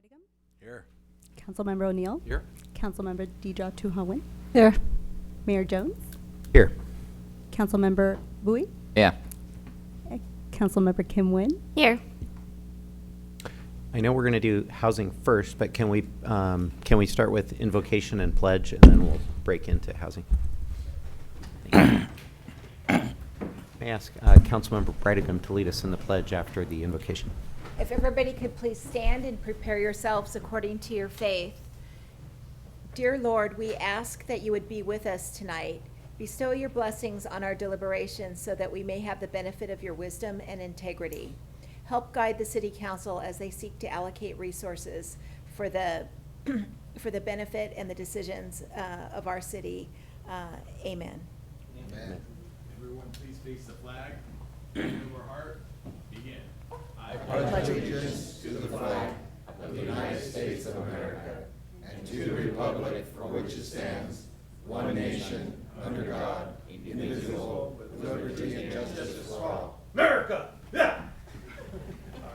Brigham, Here. Councilmember O'Neill, Here. Councilmember Deidre Tuhawen, Here. Mayor Jones, Here. Councilmember Bowie, Yeah. Councilmember Kim Nguyen. Here. I know we're going to do housing first, but can we start with invocation and pledge, and then we'll break into housing? Thank you. May I ask Councilmember Brigham to lead us in the pledge after the invocation? If everybody could please stand and prepare yourselves according to your faith. Dear Lord, we ask that you would be with us tonight. Bestow your blessings on our deliberations so that we may have the benefit of your wisdom and integrity. Help guide the City Council as they seek to allocate resources for the for the benefit and the decisions of our city. Amen. Amen. Everyone, please face the flag. Hand over heart. Begin. I pledge allegiance to the flag of the United States of America and to the republic for which it stands, one nation, under God, indivisible, with liberty and justice for all. America! Yeah!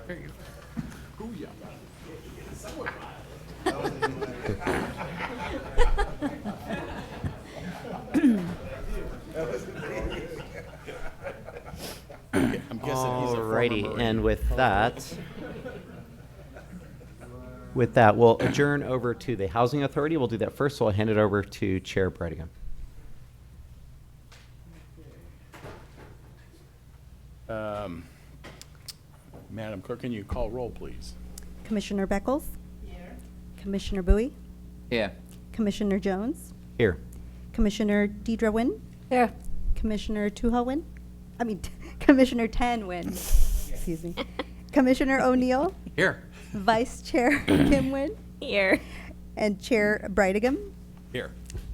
There you go. Hoo-yah. I'm guessing he's a former Alrighty, Marine. and with that, we'll adjourn over to the Housing Authority. We'll do that first, so I'll hand it over to Chair Brigham. Madam Clerk, can you call roll, please? Commissioner Beckles. Here. Commissioner Bowie, Yeah. Commissioner Jones, Here. Commissioner Deidre Nguyen, Here. Commissioner Commissioner Tan Nguyen, excuse me, Commissioner O'Neill, Here. Vice Chair Kim Nguyen, Here. and Chair Brigham, Here.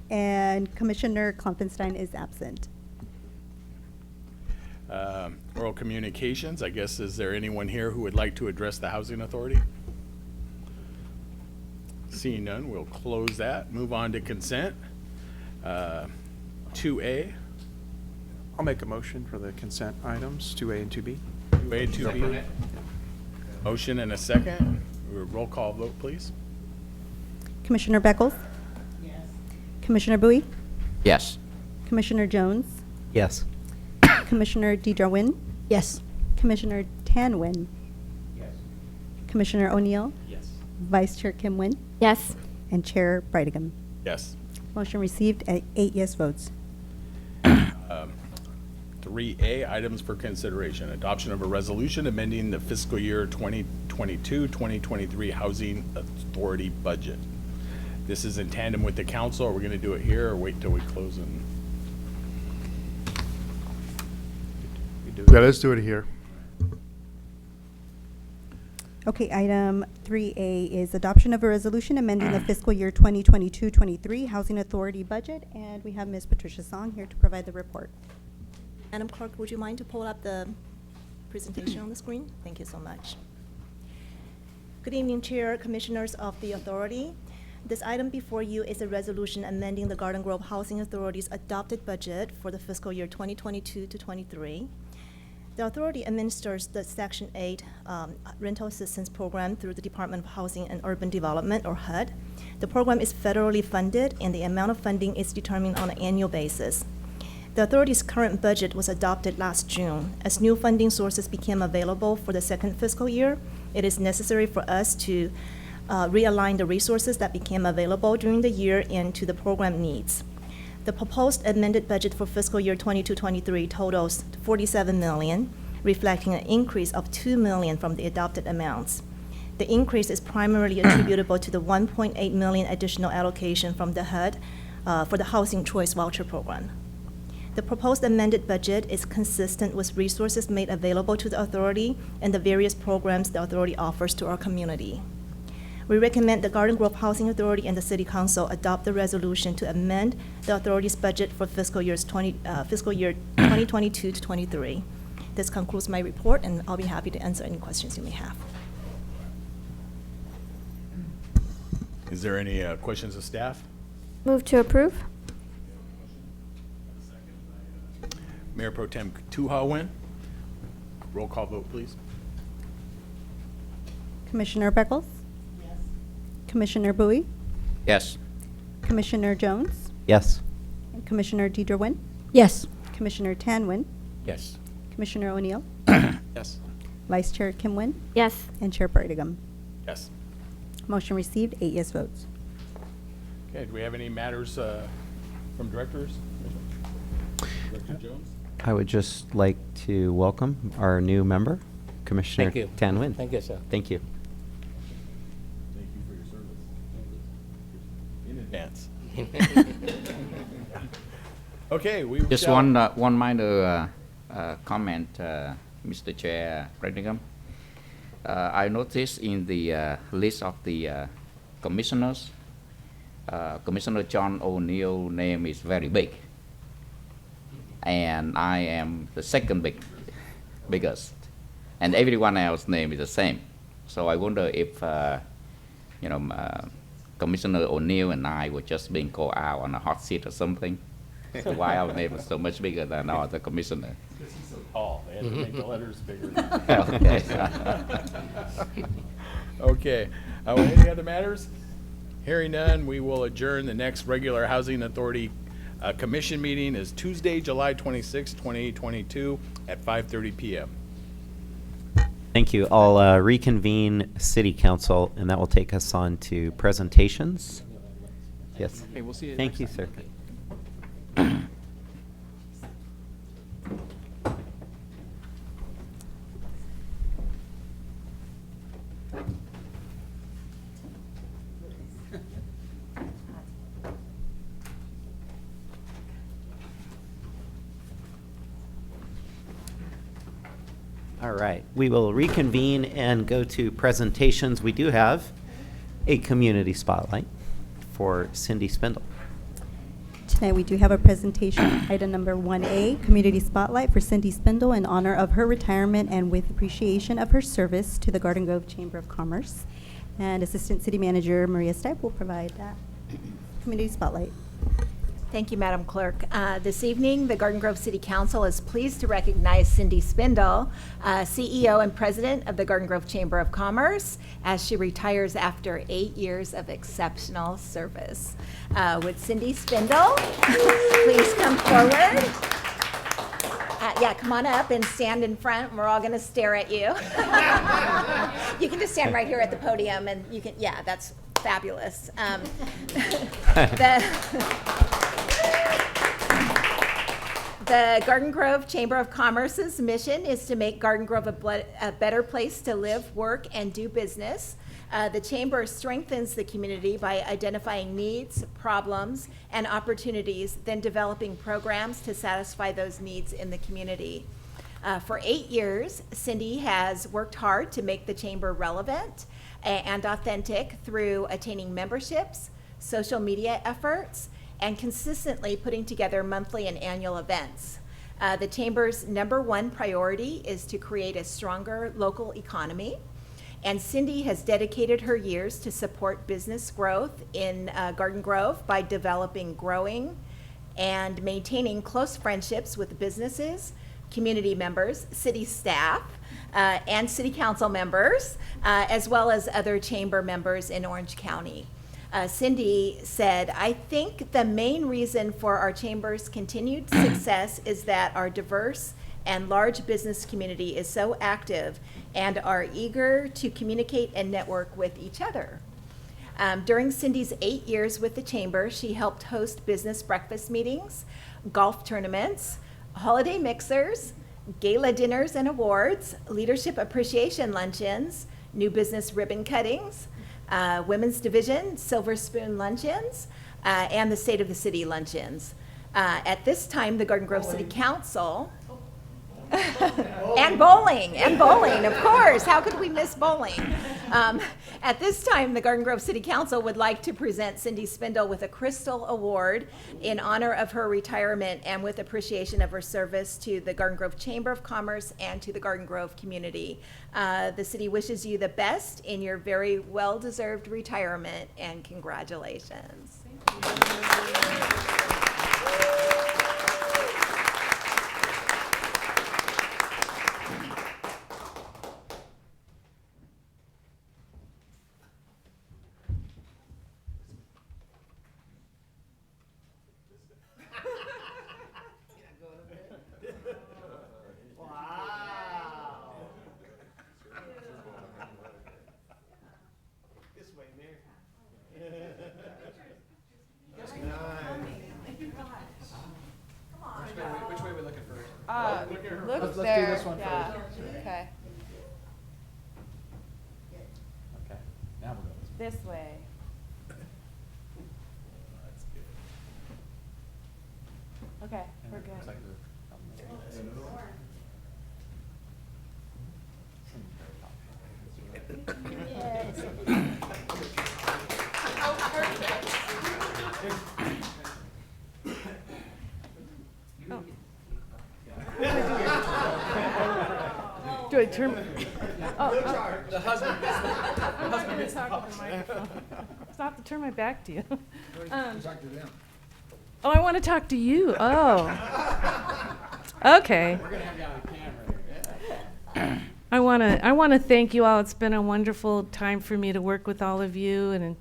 and Commissioner Klopfenstein is absent. Oral communications, I guess, is there anyone here who would like to address the Housing Authority? Seeing none, we'll close that. Move on to consent. 2A. I'll make a motion for the consent items, 2A and 2B. 2A, 2B. Motion and a second. Roll call vote, please. Commissioner Beckles? Yes. Commissioner Bowie? Yes. Commissioner Jones? Yes. Commissioner Deidre Nguyen? Yes. Commissioner Tan Nguyen? Yes. Commissioner O'Neill? Yes. Vice Chair Kim Nguyen? Yes. And Chair Brigham. Yes. Motion received at 8 yes votes. 3A, items for consideration. Adoption of a resolution amending the fiscal year 2022-2023 Housing Authority budget. This is in tandem with the council. Are we going to do it here or wait till we close and? Yeah, let's do it here. Okay, item 3A is adoption of a resolution amending the fiscal year 2022-23 Housing Authority budget, and we have Ms. Patricia Song here to provide the report. Madam Clerk, would you mind to pull up the presentation on the screen? Thank you so much. Good evening, Chair, Commissioners of the Authority. This item before you is a resolution amending the Garden Grove Housing Authority's adopted budget for the fiscal year 2022 to 23. The authority administers the Section 8 Rental Assistance Program through the Department of Housing and Urban Development, or HUD. The program is federally funded, and the amount of funding is determined on an annual basis. The authority's current budget was adopted last June. As new funding sources became available for the second fiscal year, it is necessary for us to realign the resources that became available during the year into the program needs. The proposed amended budget for fiscal year 22-23 totals $47 million, reflecting an increase of $2 million from the adopted amounts. The increase is primarily attributable to the $1.8 million additional allocation from the HUD for the Housing Choice Voucher Program. The proposed amended budget is consistent with resources made available to the authority and the various programs the authority offers to our community. We recommend the Garden Grove Housing Authority and the City Council adopt the resolution to amend the authority's budget for fiscal year 2022 to 23. This concludes my report, and I'll be happy to answer any questions you may have. Is there any questions of staff? Move to approve. Mayor Pro Tem Tuhawen. Roll call vote, please. Commissioner Beckles? Commissioner Bowie, Yes. Commissioner Jones, Yes. and Commissioner Deidre Nguyen, Yes. Commissioner Tan Nguyen, Yes. Commissioner O'Neill, Yes. Vice Chair Kim Nguyen, Yes. and Chair Bartigam. Yes. Motion received, 8 yes votes. Okay, do we have any matters from directors? Director Jones? I would just like to welcome our new member, Commissioner Thank you. Tan Nguyen. Thank you, sir. Thank you. Thank you for your service. In advance. Okay, we Just shall- one minor comment, Mr. Chair Brenningham. I noticed in the list of the commissioners, Commissioner John O'Neill name is very big, and I am the second biggest, and everyone else name is the same. So I wonder if Commissioner O'Neill and I were just being called out on a hot seat or something. So why our name is so much bigger than our other commissioner? Because he's so tall, they had to make the letters bigger. Okay. Okay, any other matters? Hearing none, we will adjourn. The next regular Housing Authority Commission meeting is Tuesday, July 26, 2022 at 5:30 PM. Thank you. I'll reconvene City Council, and that will take us on to presentations. Yes. Okay, we'll see you Thank next you, time. sir. All right, we will reconvene and go to presentations. We do have a community spotlight for Cindy Spindle. Tonight, we do have a presentation, item number 1A, Community Spotlight for Cindy Spindle in honor of her retirement and with appreciation of her service to the Garden Grove Chamber of Commerce. And Assistant City Manager Maria Stipe will provide that community spotlight. Thank you, Madam Clerk. This evening, the Garden Grove City Council is pleased to recognize Cindy Spindle, CEO and President of the Garden Grove Chamber of Commerce, as she retires after 8 years of exceptional service. Would Cindy Spindle please come forward? Yeah, come on up and stand in front, and we're all going to stare at you. You can just stand right here at the podium, and you can, yeah, that's fabulous. The Garden Grove Chamber of Commerce's mission is to make Garden Grove a better place to live, work, and do business. The Chamber strengthens the community by identifying needs, problems, and opportunities, then developing programs to satisfy those needs in the community. For 8 years, Cindy has worked hard to make the Chamber relevant and authentic through attaining memberships, social media efforts, and consistently putting together monthly and annual events. The Chamber's #1 priority is to create a stronger local economy, and Cindy has dedicated her years to support business growth in Garden Grove by developing, growing, and maintaining close friendships with businesses, community members, city staff, and city council members, as well as other chamber members in Orange County. Cindy said, "I think the main reason for our chamber's continued success is that our diverse and large business community is so active and are eager to communicate and network with each other." During Cindy's 8 years with the chamber, she helped host business breakfast meetings, golf tournaments, holiday mixers, gala dinners and awards, leadership appreciation luncheons, new business ribbon cuttings, Women's Division Silver Spoon luncheons, and the State of the City luncheons. At this time, the Garden Grove City Council, and bowling, of course. How could we miss bowling? At this time, the Garden Grove City Council would like to present Cindy Spindle with a Crystal Award in honor of her retirement and with appreciation of her service to the Garden Grove Chamber of Commerce and to the Garden Grove community. The city wishes you the best in your very well-deserved retirement, and congratulations. look Let's do there. this one Yeah. first. Okay. Okay, now we'll go this way. This way. That's good. Okay, we're Looks good. like the- Do I turn? The husband gets the I'm not gonna talk to the microphone. So I have to turn my back to you. Oh, I want to talk to you. Oh. Okay. We're gonna have you on camera. I want to thank you all. It's been a wonderful time for me to work with all of you, and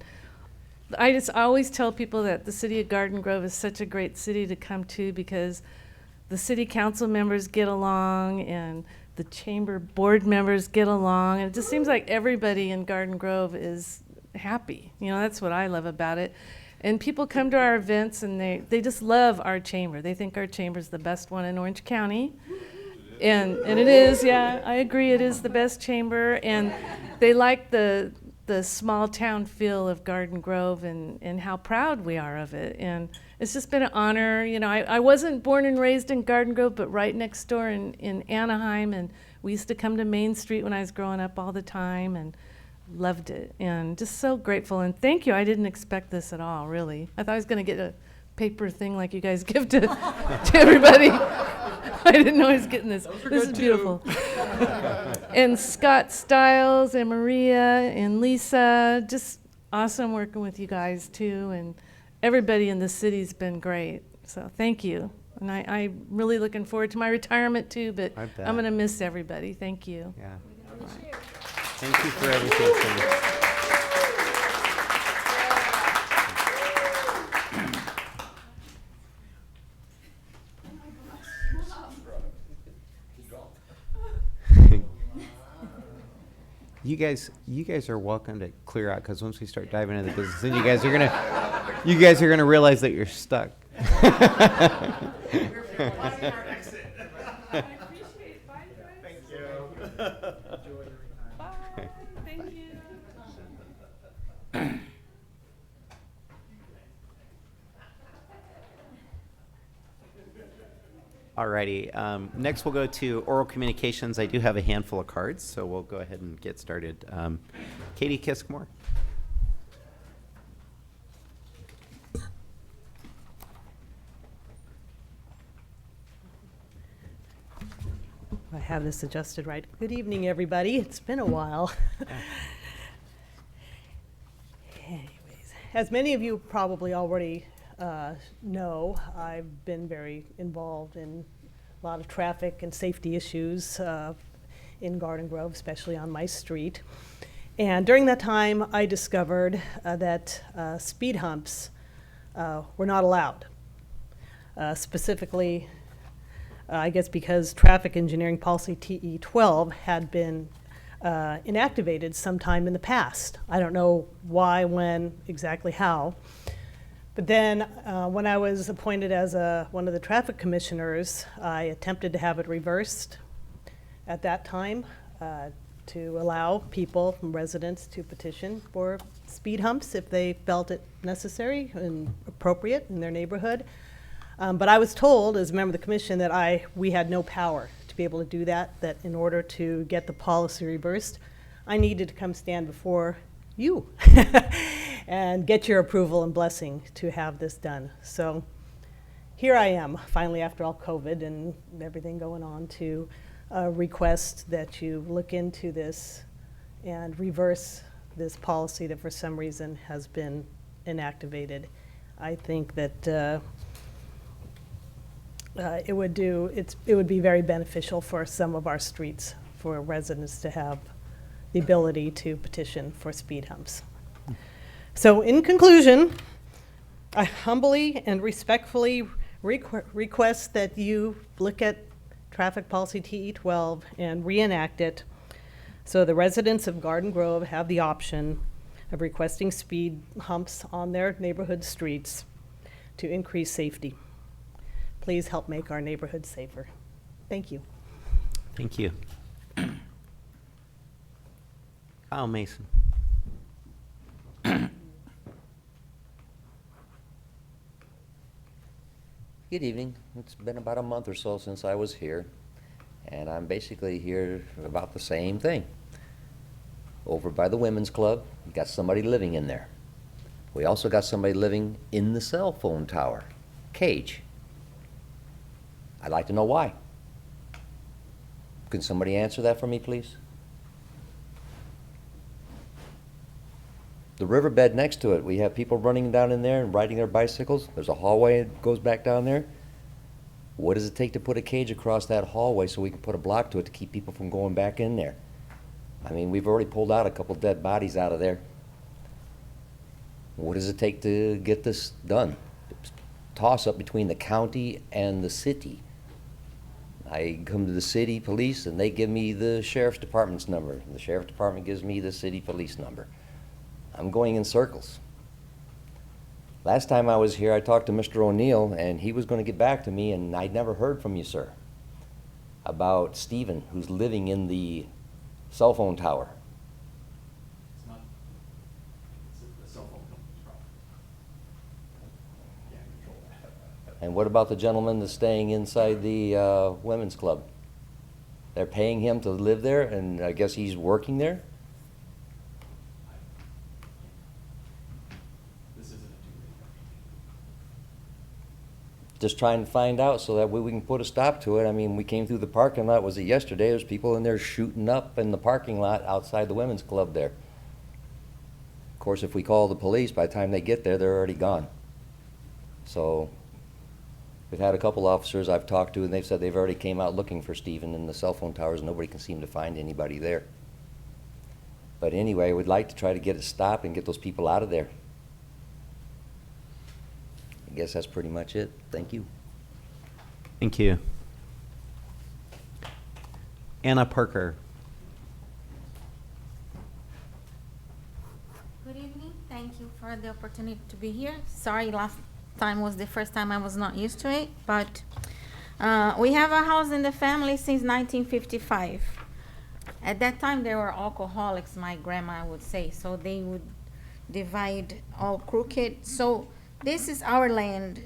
I just always tell people that the city of Garden Grove is such a great city to come to because the city council members get along and the chamber board members get along, and it just seems like everybody in Garden Grove is happy. You know, that's what I love about it. And people come to our events and they just love our chamber. They think our chamber is the best one in Orange County. And it is, yeah, I agree, it is the best chamber. And they like the small town feel of Garden Grove and how proud we are of it. And it's just been an honor. You know, I wasn't born and raised in Garden Grove, but right next door in Anaheim. And we used to come to Main Street when I was growing up all the time and loved it. And just so grateful. And thank you. I didn't expect this at all, really. I thought I was going to get a paper thing like you guys give to everybody. I didn't know I was getting this. This is beautiful. And Scott Stiles and Maria and Lisa, just awesome working with you guys too. And everybody in the city's been great. So thank you. And I'm really looking forward to my retirement too, but I bet. I'm going to miss everybody. Thank you. Yeah. Thank you for everything, Cindy. You guys are welcome to clear out because once we start diving into the business, then you guys are gonna realize that you're stuck. Alrighty, next we'll go to oral communications. I do have a handful of cards, so we'll go ahead and get started. Katie Kiskmore. I have this adjusted right. Good evening, everybody. It's been a while. Anyways, as many of you probably already know, I've been very involved in a lot of traffic and safety issues in Garden Grove, especially on my street. And during that time, I discovered that speed humps were not allowed. Specifically, I guess because traffic engineering policy TE12 had been inactivated sometime in the past. I don't know why, when, exactly how. But then when I was appointed as one of the traffic commissioners, I attempted to have it reversed at that time to allow people, residents, to petition for speed humps if they felt it necessary and appropriate in their neighborhood. But I was told, as a member of the commission, that we had no power to be able to do that, that in order to get the policy reversed, I needed to come stand before you and get your approval and blessing to have this done. So here I am, finally, after all COVID and everything going on, to request that you look into this and reverse this policy that for some reason has been inactivated. I think that it would be very beneficial for some of our streets for residents to have the ability to petition for speed humps. So in conclusion, I humbly and respectfully request that you look at Traffic Policy TE12 and reenact it so the residents of Garden Grove have the option of requesting speed humps on their neighborhood streets to increase safety. Please help make our neighborhood safer. Thank you. Thank you. Kyle Mason. Good evening. It's been about a month or so since I was here, and I'm basically here about the same thing. Over by the Women's Club, you got somebody living in there. We also got somebody living in the cell phone tower, cage. I'd like to know why. Can somebody answer that for me, please? The riverbed next to it, we have people running down in there and riding their bicycles. There's a hallway that goes back down there. What does it take to put a cage across that hallway so we can put a block to it to keep people from going back in there? I mean, we've already pulled out a couple dead bodies out of there. What does it take to get this done? Toss up between the county and the city. I come to the city police and they give me the sheriff's department's number. The sheriff's department gives me the city police number. I'm going in circles. Last time I was here, I talked to Mr. O'Neill, and he was going to get back to me, and I'd never heard from you, sir, about Stephen, who's living in the cell phone tower. It's not, it's a cell phone company's problem. Can't control that. And what about the gentleman that's staying inside the women's club? They're paying him to live there, and I guess he's working there? This isn't a two-way conversation. Just trying to find out so that way we can put a stop to it. I mean, we came through the parking lot, was it yesterday? There's people in there shooting up in the parking lot outside the women's club there. Of course, if we call the police, by the time they get there, they're already gone. So we've had a couple officers I've talked to, and they've said they've already came out looking for Stephen in the cell phone towers, and nobody can seem to find anybody there. But anyway, we'd like to try to get it stopped and get those people out of there. I guess that's pretty much it. Thank you. Thank you. Anna Parker. Good evening. Thank you for the opportunity to be here. Sorry, last time was the first time I was not used to it, but we have a house in the family since 1955. At that time, they were alcoholics, my grandma would say, so they would divide all crooked. So this is our land,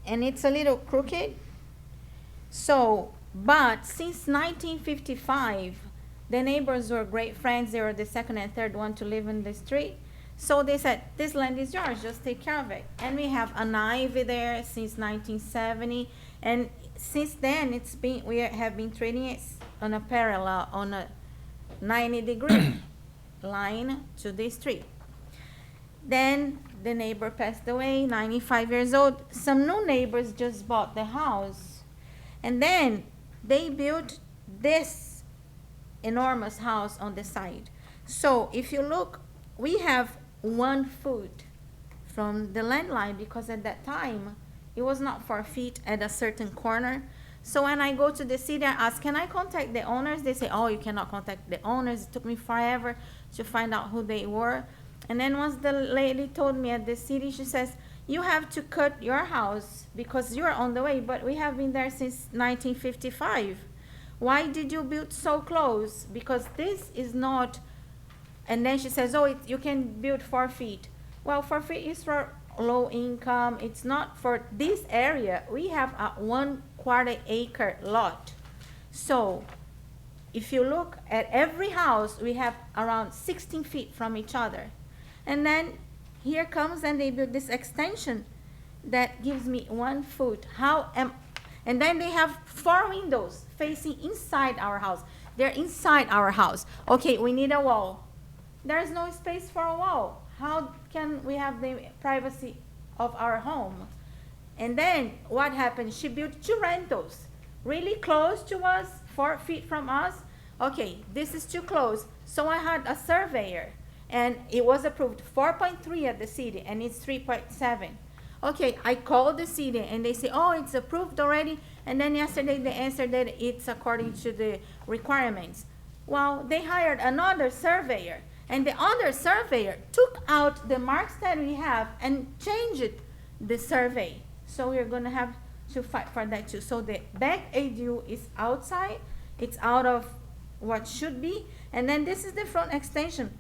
and it's a little crooked. So, but since 1955, the neighbors were great friends. They were the second and third one to live in the street. So they said, this land is yours, just take care of it. And we have an ivy there since 1970. And since then, we have been treating it on a parallel, on a 90-degree line to the street. Then the neighbor passed away, 95 years old. Some new neighbors just bought the house. And then they built this enormous house on the side. So if you look, we have 1 foot from the landline, because at that time, it was not 4 feet at a certain corner. So when I go to the city, I ask, can I contact the owners? They say, oh, you cannot contact the owners. It took me forever to find out who they were. And then once the lady told me at the city, she says, you have to cut your house because you're on the way, but we have been there since 1955. Why did you build so close? Because this is not, and then she says, oh, you can build 4 feet. Well, 4 feet is for low income. It's not for this area. We have a 1/4 acre lot. So if you look at every house, we have around 16 feet from each other. And then here comes and they build this extension that gives me 1 foot. And then they have 4 windows facing inside our house. They're inside our house. Okay, we need a wall. There's no space for a wall. How can we have the privacy of our home? And then what happened? She built 2 rentals really close to us, 4 feet from us. Okay, this is too close. So I had a surveyor, and it was approved 4.3 at the city, and it's 3.7. Okay, I called the city, and they say, oh, it's approved already. And then yesterday they answered that it's according to the requirements. Well, they hired another surveyor, and the other surveyor took out the marks that we have and changed the survey. So we're going to have to fight for that too. So the back ADU is outside, It's out of what should be. And then this is the front extension.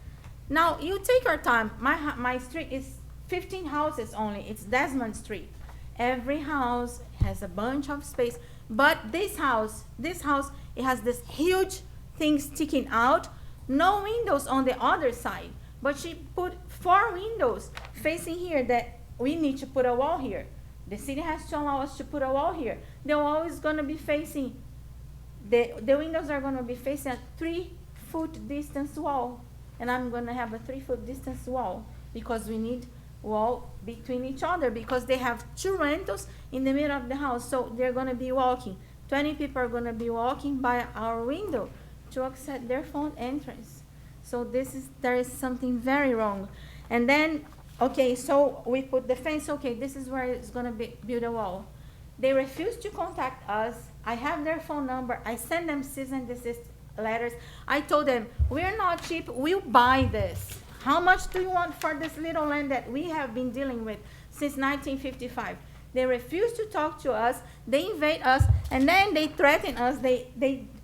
Now, you take our time. My street is 15 houses only. It's Desmond Street. Every house has a bunch of space. But this house, it has this huge thing sticking out. No windows on the other side. But she put 4 windows facing here that we need to put a wall here. The city has to allow us to put a wall here. The wall is going to be facing, the windows are going to be facing a 3-foot distance wall. And I'm going to have a 3-foot distance wall because we need wall between each other because they have 2 rentals in the middle of the house. So they're going to be walking. 20 people are going to be walking by our window to access their front entrance. So there is something very wrong. And then, okay, so we put the fence, okay, this is where it's gonna be build a wall. They refuse to contact us. I have their phone number. I send them cease and desist letters. I told them, we're not cheap, we'll buy this. How much do you want for this little land that we have been dealing with since 1955? They refuse to talk to us, they invade us, and then they threaten us.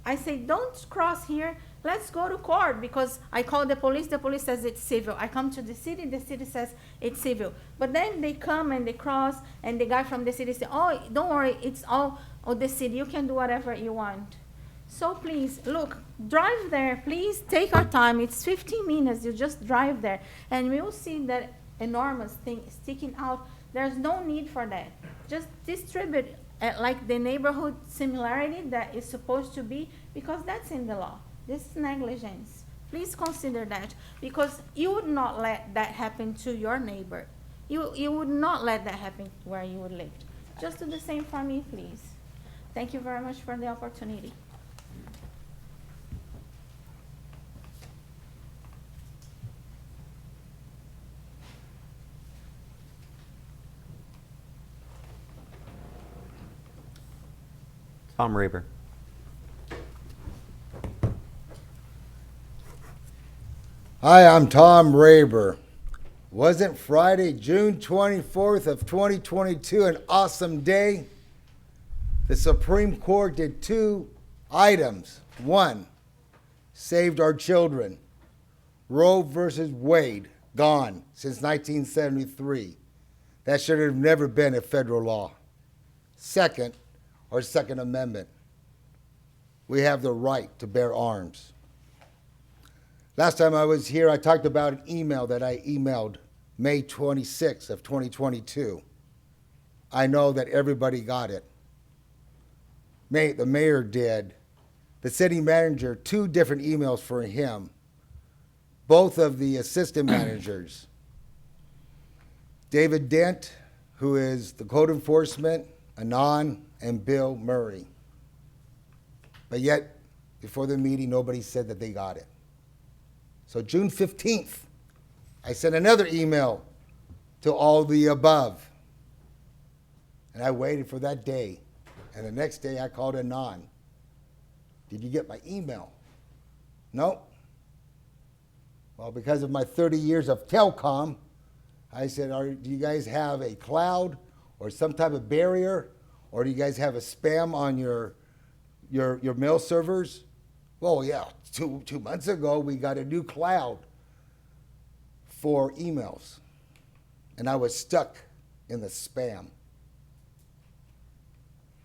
I say, don't cross here. Let's go to court because I call the police says it's civil. I come to the city says it's civil. But then they come and they cross and the guy from the city says, oh, don't worry, it's all of the city. You can do whatever you want. So please, look, drive there. Please take our time. It's 15 minutes. You just drive there and we'll see that enormous thing sticking out. There's no need for that. Just distribute like the neighborhood similarity that is supposed to be because that's in the law. This is negligence. Please consider that because you would not let that happen to your neighbor. You would not let that happen where you would live. Just do the same for me, please. Thank you very much for the opportunity. Tom Raber. Hi, I'm Tom Raber. Wasn't Friday, June 24th of 2022 an awesome day? The Supreme Court did 2 items. 1, saved our children. Roe versus Wade, gone since 1973. That should have never been a federal law. 2nd, our Second Amendment. We have the right to bear arms. Last time I was here, I talked about an email that I emailed May 26th of 2022. I know that everybody got it. The mayor did. The city manager, 2 different emails for him. Both of the assistant managers. David Dent, who is the code enforcement, Anon, and Bill Murray. But yet, before the meeting, nobody said that they got it. So June 15th, I sent another email to all the above. And I waited for that day. And the next day I called Anon. Did you get my email? No. Well, because of my 30 years of telecom, I said, do you guys have a cloud or some type of barrier? Or do you guys have a spam on your mail servers? Well, yeah, two months ago, we got a new cloud for emails. And I was stuck in the spam.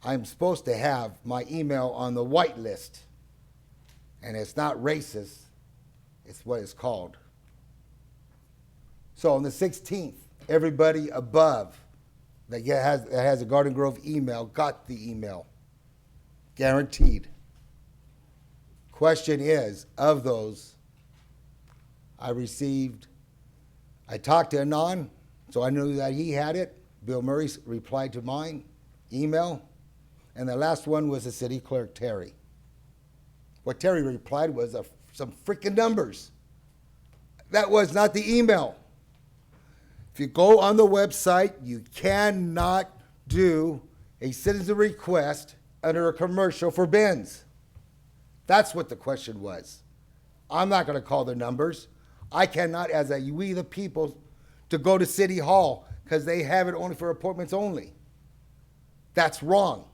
I'm supposed to have my email on the white list. And it's not racist, it's what it's called. So on the 16th, everybody above that has a Garden Grove email got the email. Guaranteed. Question is, of those, I talked to Anon, so I knew that he had it. Bill Murray replied to mine, email. And the last one was the city clerk, Terry. What Terry replied was some freaking numbers. That was not the email. If you go on the website, you cannot do a citizen request under a commercial for bins. That's what the question was. I'm not going to call the numbers. I cannot, as a we the people, to go to City Hall because they have it only for appointments only. That's wrong.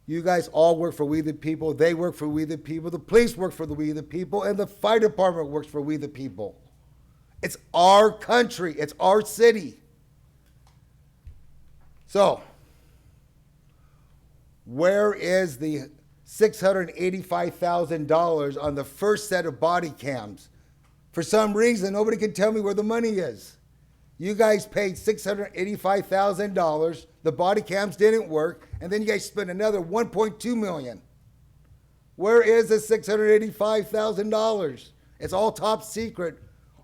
You guys all work for We the People. They work for We the People. The police work for the We the People. And the fire department works for We the People. It's our country. It's our city. So, where is the $685,000 on the first set of body cams? For some reason, nobody can tell me where the money is. You guys paid $685,000. The body cams didn't work, and then you guys spent another $1.2 million. Where is the $685,000? It's all top secret.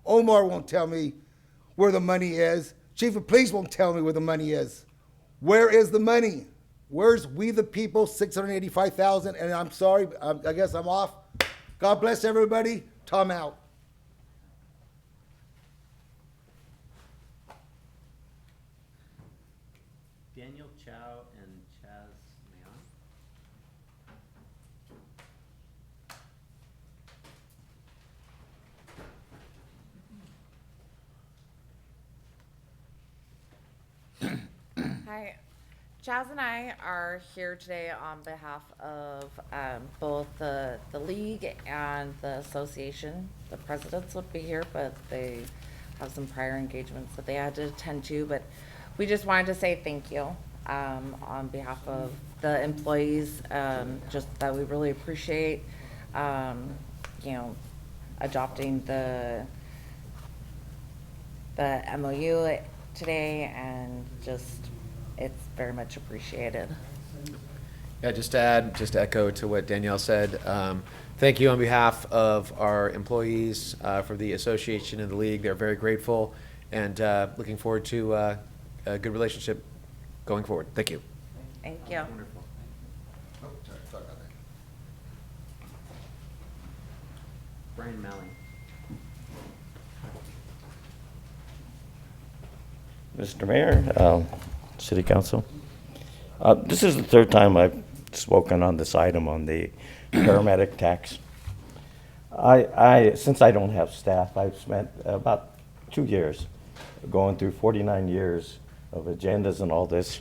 Omar won't tell me where the money is. Chief of Police won't tell me where the money is. Where is the money? Where's We the People, $685,000? And I'm sorry, I guess I'm off. God bless everybody. Tom out. Daniel Chow and Chaz Leon. Hi, Chaz and I are here today on behalf of both the league and the association. The presidents would be here, but they have some prior engagements that they had to attend to. But we just wanted to say thank you on behalf of the employees, just that we really appreciate, adopting the MOU today, and just it's very much appreciated. Yeah, just to echo to what Danielle said, thank you on behalf of our employees for the association and the league. They're very grateful and looking forward to a good relationship going forward. Thank you. Thank you. Wonderful. Oh, sorry about that. Brian Malling. Mr. Mayor, City Council, this is the third time I've spoken on this item on the paramedic tax. Since I don't have staff, I've spent about 2 years going through 49 years of agendas and all this.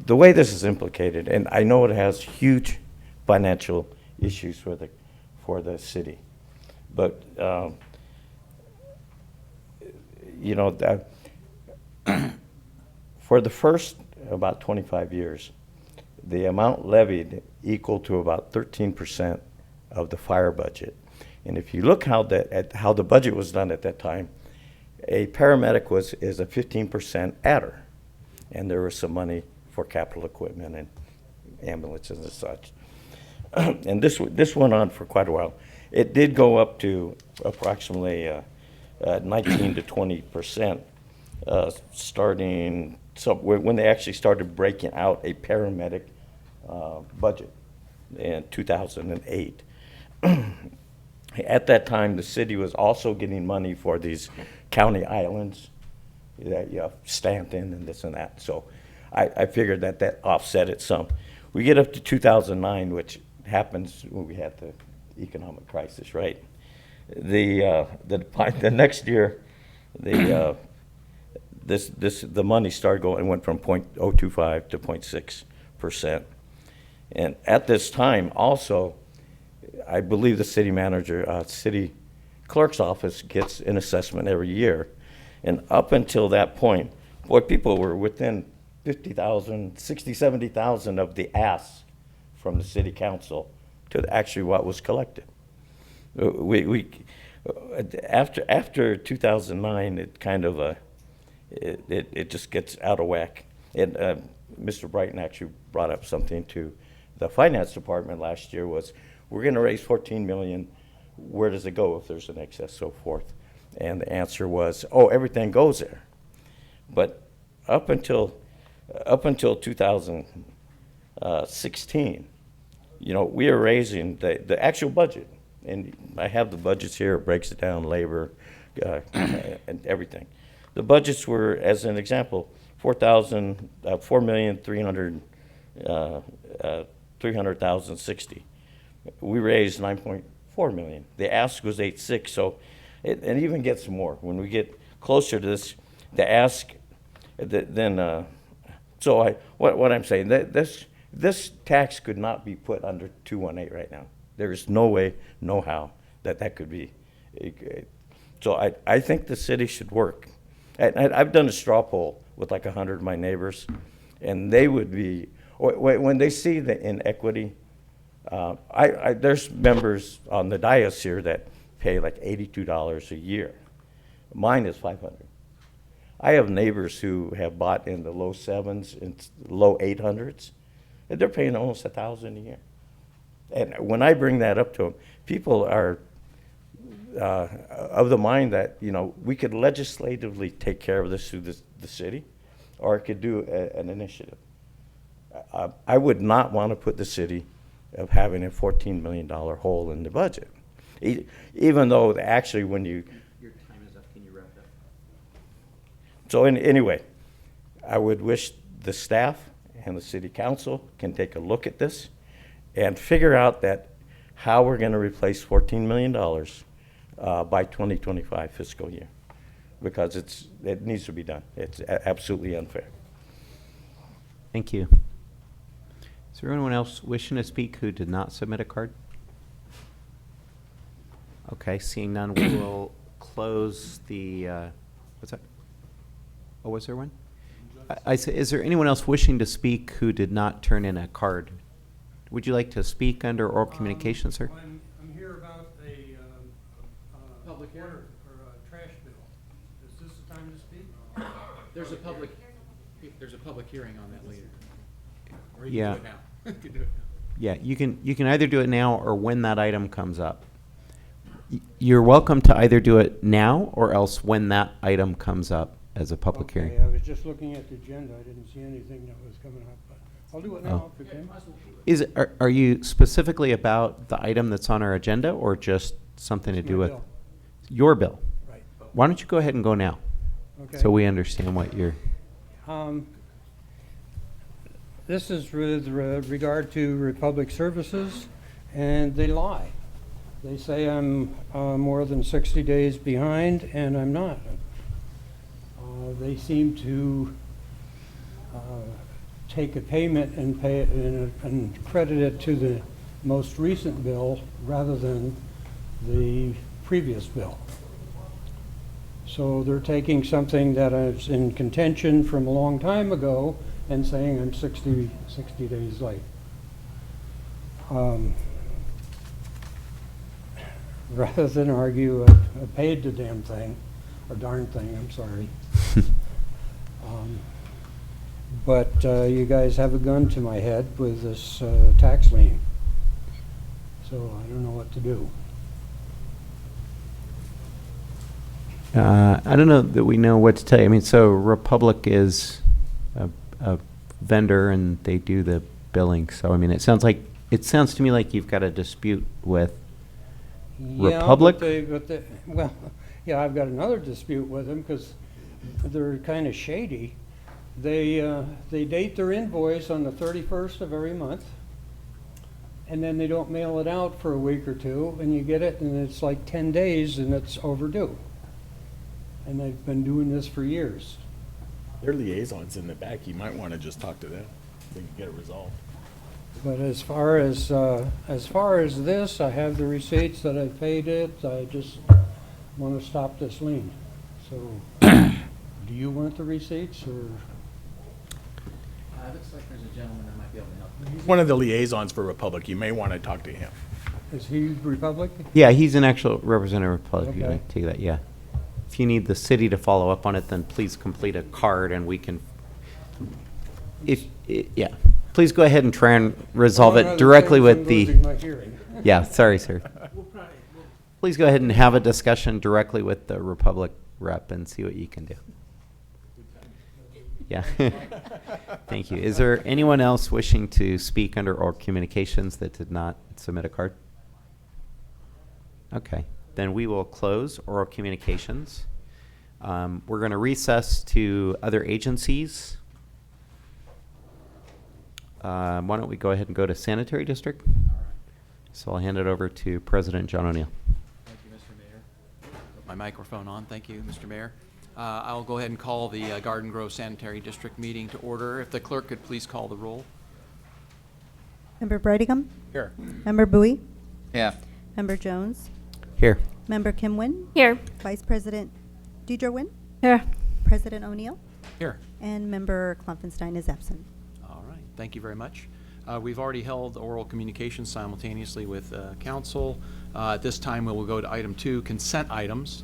The way this is implicated, and I know it has huge financial issues for the city, but for the first about 25 years, the amount levied equal to about 13% of the fire budget. And if you look at how the budget was done at that time, a paramedic is a 15% adder, and there was some money for capital equipment and ambulances and such. And this went on for quite a while. It did go up to approximately 19 to 20%, starting when they actually started breaking out a paramedic budget in 2008. At that time, the city was also getting money for these county islands, that you have Stanton and this and that. So I figured that offset it some. We get up to 2009, which happens when we had the economic crisis, right? The next year, the money started going, went from 0.025 to 0.6%. And at this time, also, I believe the city manager, city clerk's office gets an assessment every year. And up until that point, boy, people were within 50,000, 60, 70,000 of the ask from the city council to actually what was collected. After 2009, it kind of it just gets out of whack. And Mr. Brighton actually brought up something to the finance department last year, was we're going to raise $14 million. Where does it go if there's an excess, so forth? And the answer was, everything goes there. But up until 2016, we are raising the actual budget. And I have the budgets here. It breaks it down, labor, and everything. The budgets were, as an example, $4,300,060. We raised $9.4 million. The ask was 8.6. So it even gets more when we get closer to this. The ask, then. So what I'm saying, this This tax could not be put under 218 right now. There is no way, no how, that could be. So I think the city should work. And I've done a straw poll with like 100 of my neighbors, and they would be, when they see the inequity, there's members on the dais here that pay like $82 a year. Mine is $500. I have neighbors who have bought in the low 7s and low 800s, and they're paying almost $1,000 a year. And when I bring that up to them, people are of the mind that, you know, we could legislatively take care of this through the city, or it could do an initiative. I would not want to put the city of having a $14 million hole in the budget, even though actually when you. Your time is up. Can you wrap up? So anyway, I would wish the staff and the city council can take a look at this and figure out that how we're going to replace $14 million by 2025 fiscal year, because it needs to be done. It's absolutely unfair. Thank you. Is there anyone else wishing to speak who did not submit a card? Okay, seeing none, we will close the, what's that? Oh, was there one? I say, is there anyone else wishing to speak who did not turn in a card? Would you like to speak under oral communication, sir? I'm here about a public water or a trash bill. Is this the time to speak? There's a public hearing on that later. Or you Yeah. can do it now. You can do it now. Yeah, you can either do it now or when that item comes up. You're welcome to either do it now or else when that item comes up as a public Okay, hearing. I was just looking at the agenda. I didn't see anything that was coming up, but I'll do it now if you can. Are you specifically about the item that's on our agenda or just something to It's do my with bill. your bill? Right. Why don't you go ahead and go now? Okay. So we understand what you're. This is with regard to Republic Services, and they lie. They say I'm more than 60 days behind, and I'm not. They seem to take a payment and pay it and credit it to the most recent bill rather than the previous bill. So they're taking something that is in contention from a long time ago and saying I'm 60 days late. Rather than argue, I paid the damn thing, or darn thing, I'm sorry. But you guys have a gun to my head with this tax lien. So I don't know what to do. I don't know that we know what to tell you. I mean, so Republic is a vendor and they do the billing. So, I mean, it sounds to me like you've got a dispute with Republic. Well, yeah, I've got another dispute with them because they're kind of shady. They date their invoice on the 31st of every month, and then they don't mail it out for a week or two, and you get it, and it's like 10 days, and it's overdue. And they've been doing this for years. Their liaisons in the back, you might want to just talk to them. They can get it resolved. But as far as this, I have the receipts that I paid it. I just want to stop this lien. So, do you want the receipts or? Looks like there's a gentleman that might be able to help. He's one of the liaisons for Republic. You may want to talk to him. Is he Republic? Yeah, he's an actual representative of Republic. If you Okay. like to take that, yeah. If you need the city to follow up on it, then please complete a card and we can. Yeah, please go ahead and try and resolve One other it directly thing with from the. losing my hearing. Yeah, sorry, sir. Please go ahead and have a discussion directly with the Republic rep and see what you can do. Yeah. Thank you. Is there anyone else wishing to speak under oral communications that did not submit a card? Okay, then we will close oral communications. We're going to recess to other agencies. Why don't we go ahead and go to Sanitary District? So I'll hand it over to President John O'Neill. Thank you, Mr. Mayor. Put my microphone on. Thank you, Mr. Mayor. I'll go ahead and call the Garden Grove Sanitary District meeting to order. If the clerk could please call the roll. Member Brightingham. Here. Member Bowie. Yeah. Member Jones. Here. Member Kim Wynn. Here. Vice President Deidre Wynn. Here. President O'Neill. Here. And Member Klopfenstein is absent. All right, thank you very much. We've already held oral communications simultaneously with council. At this time, we will go to item 2, consent items.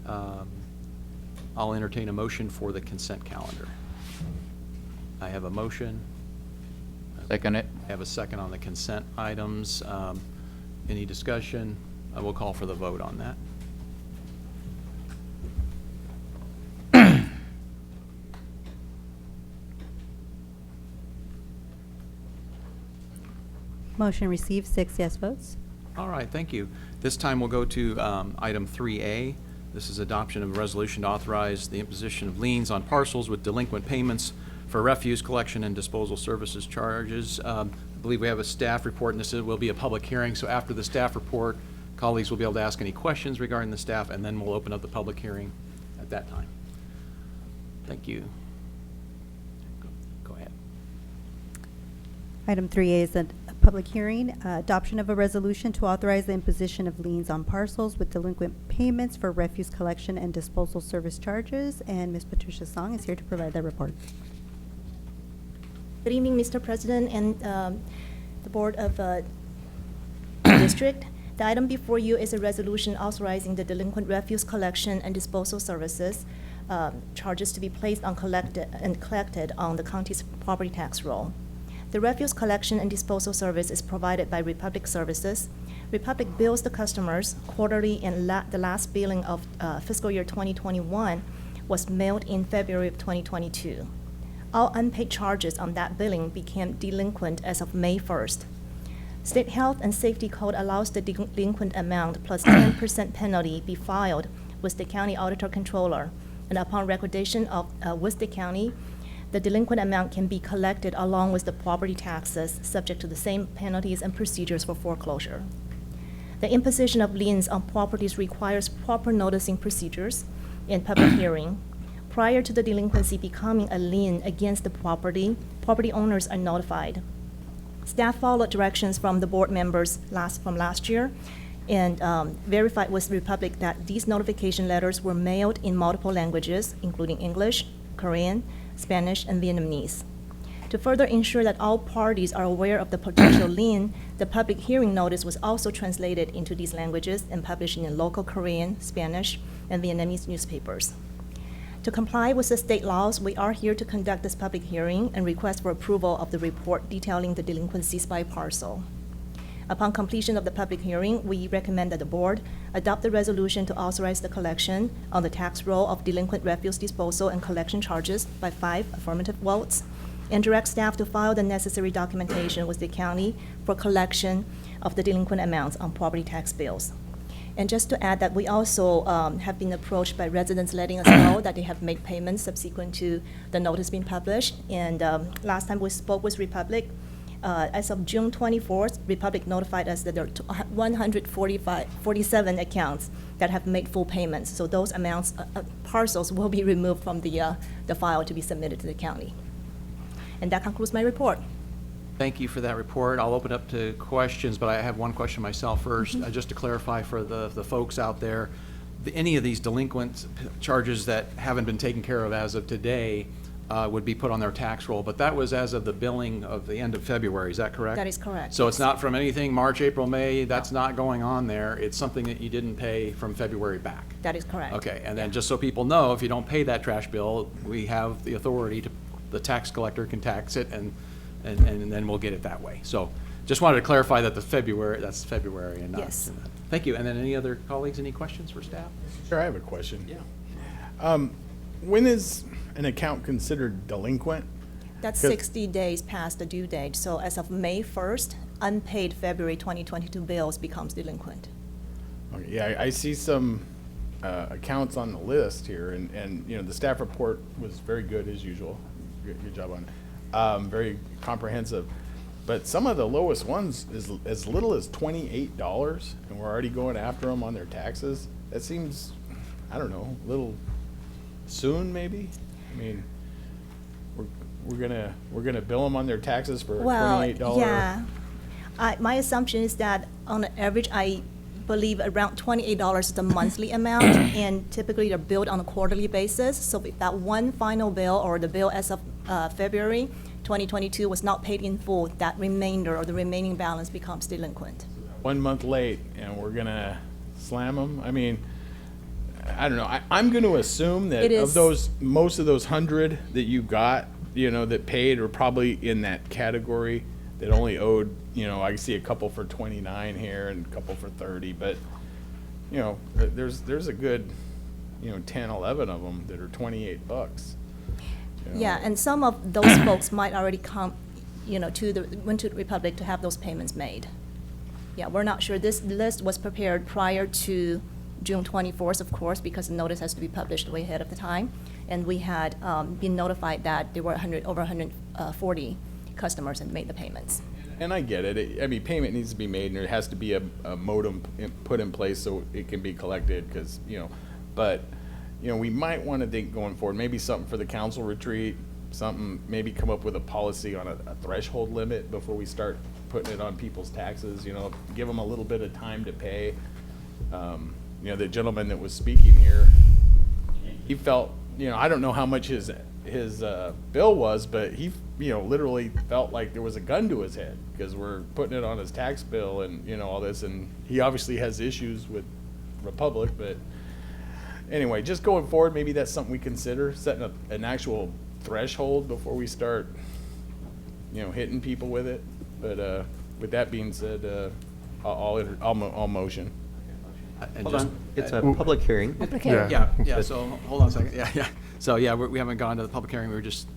I'll entertain a motion for the consent calendar. I have a motion. Second it. I have a second on the consent items. Any discussion? I will call for the vote on that. Motion received, 6 yes votes. All right, thank you. This time we'll go to item 3A. This is adoption of a resolution to authorize the imposition of liens on parcels with delinquent payments for refuse collection and disposal services charges. I believe we have a staff report, and this will be a public hearing. So after the staff report, colleagues will be able to ask any questions regarding the staff, and then we'll open up the public hearing at that time. Thank you. Go ahead. Item 3A is a public hearing, adoption of a resolution to authorize the imposition of liens on parcels with delinquent payments for refuse collection and disposal service charges. And Ms. Patricia Song is here to provide that report. Good evening, Mr. President and the Board of District. The item before you is a resolution authorizing the delinquent refuse collection and disposal services charges to be placed on collected on the county's property tax roll. The refuse collection and disposal service is provided by Republic Services. Republic bills the customers quarterly, and the last billing of fiscal year 2021 was mailed in February of 2022. All unpaid charges on that billing became delinquent as of May 1st. State Health and Safety Code allows the delinquent amount plus 10% penalty be filed with the county auditor controller, and upon recordation of with the county, the delinquent amount can be collected along with the property taxes, subject to the same penalties and procedures for foreclosure. The imposition of liens on properties requires proper noticing procedures and public hearing. Prior to the delinquency becoming a lien against the property owners are notified. Staff followed directions from the board members from last year and verified with Republic that these notification letters were mailed in multiple languages, including English, Korean, Spanish, and Vietnamese. To further ensure that all parties are aware of the potential lien, the public hearing notice was also translated into these languages and published in local Korean, Spanish, and Vietnamese newspapers. To comply with the state laws, we are here to conduct this public hearing and request for approval of the report detailing the delinquencies by parcel. Upon completion of the public hearing, we recommend that the board adopt the resolution to authorize the collection on the tax roll of delinquent refuse disposal and collection charges by 5 affirmative votes, and direct staff to file the necessary documentation with the county for collection of the delinquent amounts on property tax bills. And just to add that we also have been approached by residents letting us know that they have made payments subsequent to the notice being published. And last time we spoke with Republic, as of June 24th, Republic notified us that there are 147 accounts that have made full payments. So those amounts, parcels, will be removed from the file to be submitted to the county. And that concludes my report. Thank you for that report. I'll open up to questions, but I have one question myself first. Just to clarify for the folks out there, any of these delinquent charges that haven't been taken care of as of today would be put on their tax roll, but that was as of the billing of the end of February, is that correct? That is correct. So it's not from anything March, April, May, that's not going on there. It's something that you didn't pay from February back. That is correct. Okay, and then just so people know, if you don't pay that trash bill, we have the authority to, the tax collector can tax it, and then we'll get it that way. So just wanted to clarify that that's February and not. Yes. Thank you. And then any other colleagues, any questions for staff? Sure, I have a question. Yeah. When is an account considered delinquent? That's 'Cause- 60 days past the due date. So as of May 1st, unpaid February 2022 bills becomes delinquent. Okay, yeah, I see some accounts on the list here, and you know, the staff report was very good as usual. Good job on it. Very comprehensive. But some of the lowest ones is as little as $28, and we're already going after them on their taxes. That seems, I don't know, a little soon maybe. I mean, we're gonna bill them on their taxes for a Well, $28. yeah, My assumption is that on an average, I believe around $28 is the monthly amount, and typically they're billed on a quarterly basis. So if that one final bill or the bill as of February 2022 was not paid in full, that remainder or the remaining balance becomes delinquent. 1 month late and we're gonna slam them? I mean, I don't know. I'm gonna assume that It of is- those, most of those 100 that you got, you know, that paid are probably in that category that only owed, you know, I see a couple for 29 here and a couple for 30, but, you know, there's a good, you know, 10, 11 of them that are $28. you know. Yeah, and some of those folks might already come, you know, went to the Republic to have those payments made. Yeah, we're not sure. This list was prepared prior to June 24th, of course, because the notice has to be published way ahead of the time. And we had been notified that there were over 140 customers that made the payments. And I get it. I mean, payment needs to be made, and there has to be a modem put in place so it can be collected, because, you know, but, you know, we might want to think going forward, maybe something for the council retreat, something, maybe come up with a policy on a threshold limit before we start putting it on people's taxes, you know, give them a little bit of time to pay. You know, the gentleman that was speaking here, he felt, you know, I don't know how much his bill was, but he, you know, literally felt like there was a gun to his head because we're putting it on his tax bill and, you know, all this. And he obviously has issues with Republic, but anyway, just going forward, maybe that's something we consider, setting an actual threshold before we start, you know, hitting people with it. But with that being said, I'll motion. And Hold just- on, it's a public hearing. Public hearing. Yeah, so, hold on a second, yeah. So, yeah, we haven't gone to the public hearing, we were just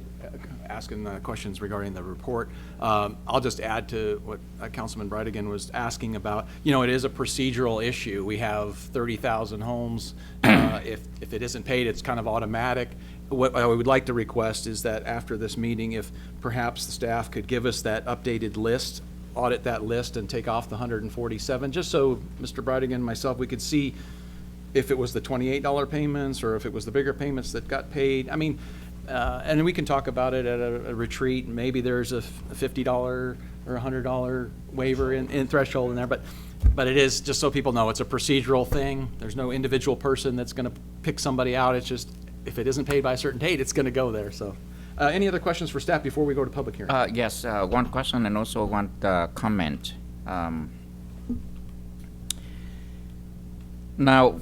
asking questions regarding the report. I'll just add to what Councilman Brightigan was asking about. You know, it is a procedural issue. We have 30,000 homes. If it isn't paid, it's kind of automatic. What I would like to request is that after this meeting, if perhaps the staff could give us that updated list, audit that list and take off the 147, just so Mr. Brightigan and myself, we could see if it was the $28 payments or if it was the bigger payments that got paid. I mean, and we can talk about it at a retreat. Maybe there's a $50 or $100 waiver in threshold in there, but it is, just so people know, it's a procedural thing. There's no individual person that's gonna pick somebody out. It's just, if it isn't paid by a certain date, it's gonna go there, so. Any other questions for staff before we go to public hearing? Yes, one question and also one comment. Now,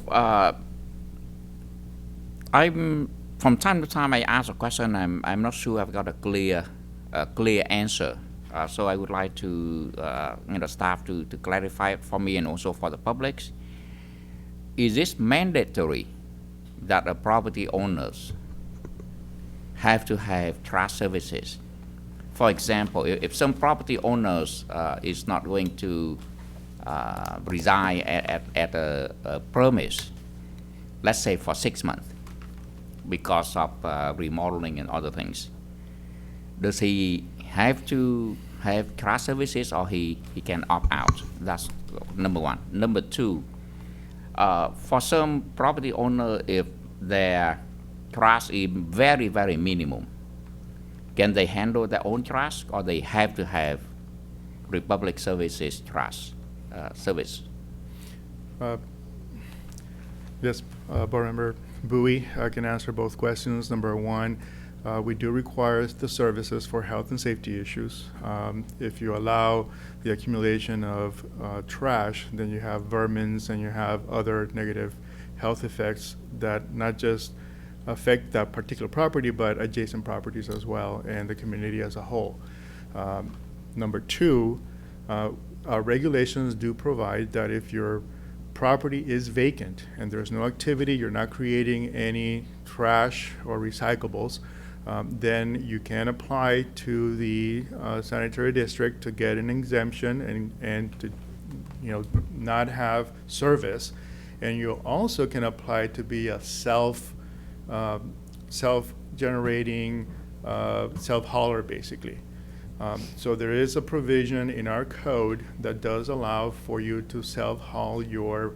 from time to time I ask a question, I'm not sure I've got a clear answer. So I would like to, staff to clarify it for me and also for the public. Is this mandatory that the property owners have to have trash services? For example, if some property owners is not going to reside at a premise, let's say for 6 months, because of remodeling and other things, does he have to have trash services or he can opt out? That's number one. Number two, for some property owner, if their trash is very, very minimum, can they handle their own trash or they have to have Republic Services trash service? Yes, Board Member Bowie, I can answer both questions. Number one, we do require the services for health and safety issues. If you allow the accumulation of trash, then you have vermins and you have other negative health effects that not just affect that particular property, but adjacent properties as well and the community as a whole. Number two, our regulations do provide that if your property is vacant and there's no activity, you're not creating any trash or recyclables, then you can apply to the sanitary district to get an exemption and to, not have service. And you also can apply to be a self-generating self-hauler, basically. So there is a provision in our code that does allow for you to self-haul your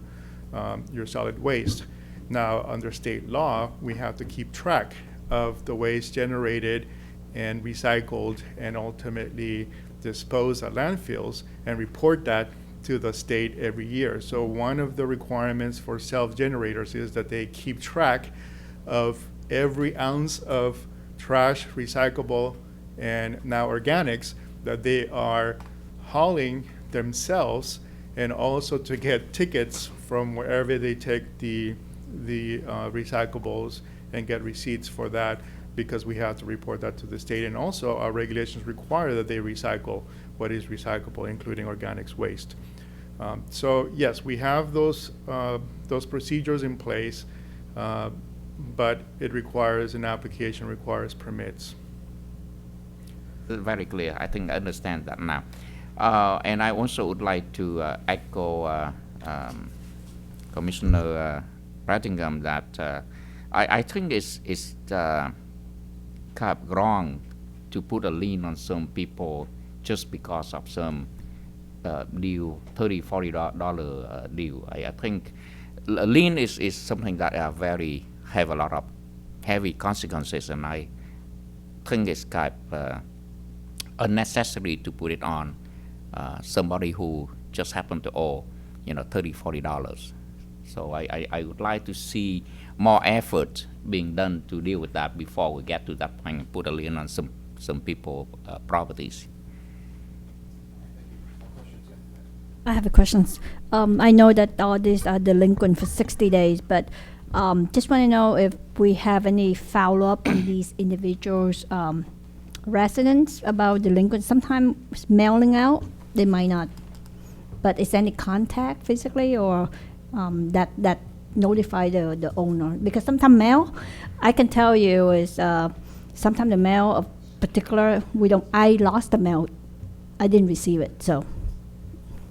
solid waste. Now, under state law, we have to keep track of the waste generated and recycled and ultimately dispose at landfills and report that to the state every year. So one of the requirements for self-generators is that they keep track of every ounce of trash, recyclable, and now organics that they are hauling themselves, and also to get tickets from wherever they take the recyclables and get receipts for that, because we have to report that to the state. And also our regulations require that they recycle what is recyclable, including organics waste. So yes, we have those procedures in place, but it requires an application, requires permits. Very clear. I think I understand that now. And I also would like to echo Commissioner Brettingham that I think it's kind of wrong to put a lien on some people just because of some deal, $30, $40 deal. I think a lien is something that have a lot of heavy consequences, and I think it's kind of unnecessary to put it on somebody who just happened to owe, $30, $40. So I would like to see more effort being done to deal with that before we get to that point and put a lien on some people properties. I have a question. I know that all these are delinquent for 60 days, but just want to know if we have any follow-up on these individuals' residents about delinquent. Sometimes mailing out, they might not. But is any contact physically or that notify the owner? Because sometimes mail, I can tell you is sometimes the mail of particular, I lost the mail. I didn't receive it, so.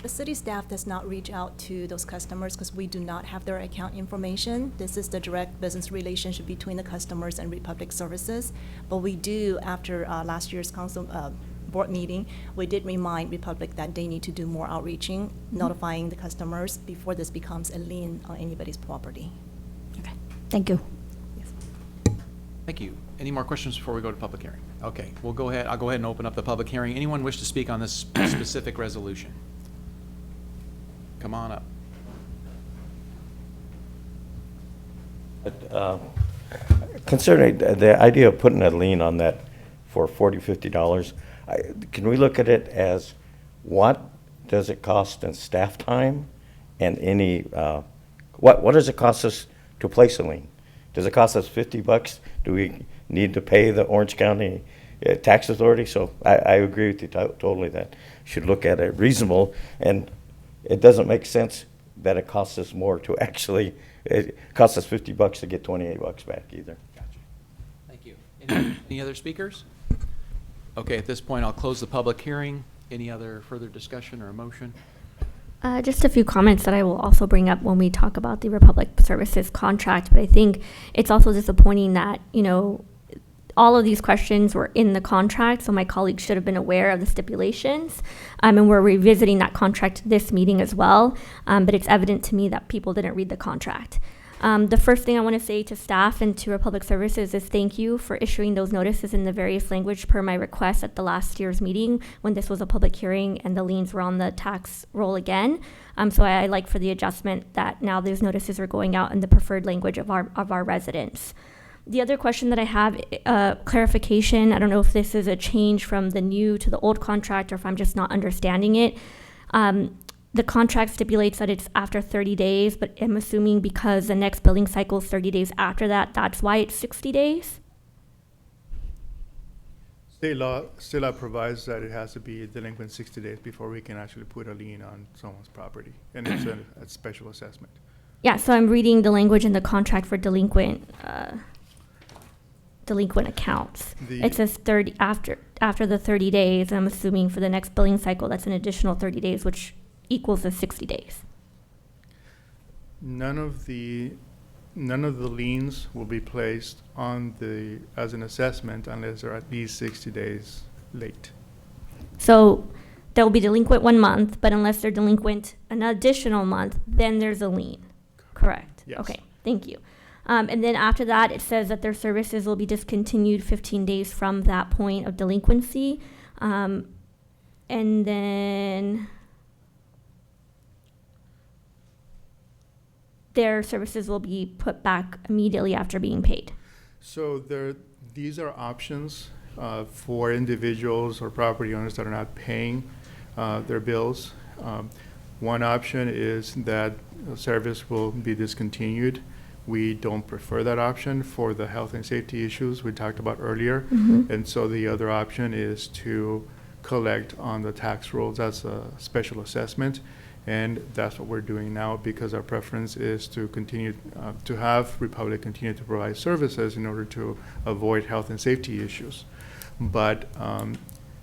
The city staff does not reach out to those customers because we do not have their account information. This is the direct business relationship between the customers and Republic Services. But we do, after last year's council board meeting, we did remind Republic that they need to do more outreaching, notifying the customers before this becomes a lien on anybody's property. Okay, thank you. Thank you. Any more questions before we go to public hearing? Okay, I'll go ahead and open up the public hearing. Anyone wish to speak on this specific resolution? Come on up. Considering the idea of putting a lien on that for $40, $50, can we look at it as what does it cost in staff time and any, what does it cost us to place a lien? Does it cost us $50? Do we need to pay the Orange County Tax Authority? So I agree with you totally that should look at it reasonable, and it doesn't make sense that it costs us more to actually, it costs us $50 to get $28 back either. Gotcha. Thank you. Any other speakers? Okay, at this point, I'll close the public hearing. Any other further discussion or a motion? Just a few comments that I will also bring up when we talk about the Republic Services contract, but I think it's also disappointing that, all of these questions were in the contract, so my colleagues should have been aware of the stipulations. And we're revisiting that contract this meeting as well, but it's evident to me that people didn't read the contract. The first thing I want to say to staff and to Republic Services is thank you for issuing those notices in the various language per my request at the last year's meeting when this was a public hearing and the liens were on the tax roll again. So I like for the adjustment that now those notices are going out in the preferred language of our residents. The other question that I have, clarification, I don't know if this is a change from the new to the old contract or if I'm just not understanding it. The contract stipulates that it's after 30 days, but I'm assuming because the next billing cycle is 30 days after that, that's why it's 60 days? State law provides that it has to be delinquent 60 days before we can actually put a lien on someone's property, and it's a special assessment. Yeah, so I'm reading the language in the contract for delinquent accounts. It says 30 after the 30 days. I'm assuming for the next billing cycle, that's an additional 30 days, which equals the 60 days. None of the liens will be placed on as an assessment unless they're at least 60 days late. So they'll be delinquent 1 month, but unless they're delinquent an additional month, then there's a lien. Correct. Yes. Okay, thank you. And then after that, it says that their services will be discontinued 15 days from that point of delinquency. And and then their services will be put back immediately after being paid. So these are options for individuals or property owners that are not paying their bills. One option is that service will be discontinued. We don't prefer that option for the health and safety issues we talked about earlier. And so the other option is to collect on the tax rolls as a special assessment. And that's what we're doing now, because our preference is to continue to have Republic continue to provide services in order to avoid health and safety issues. But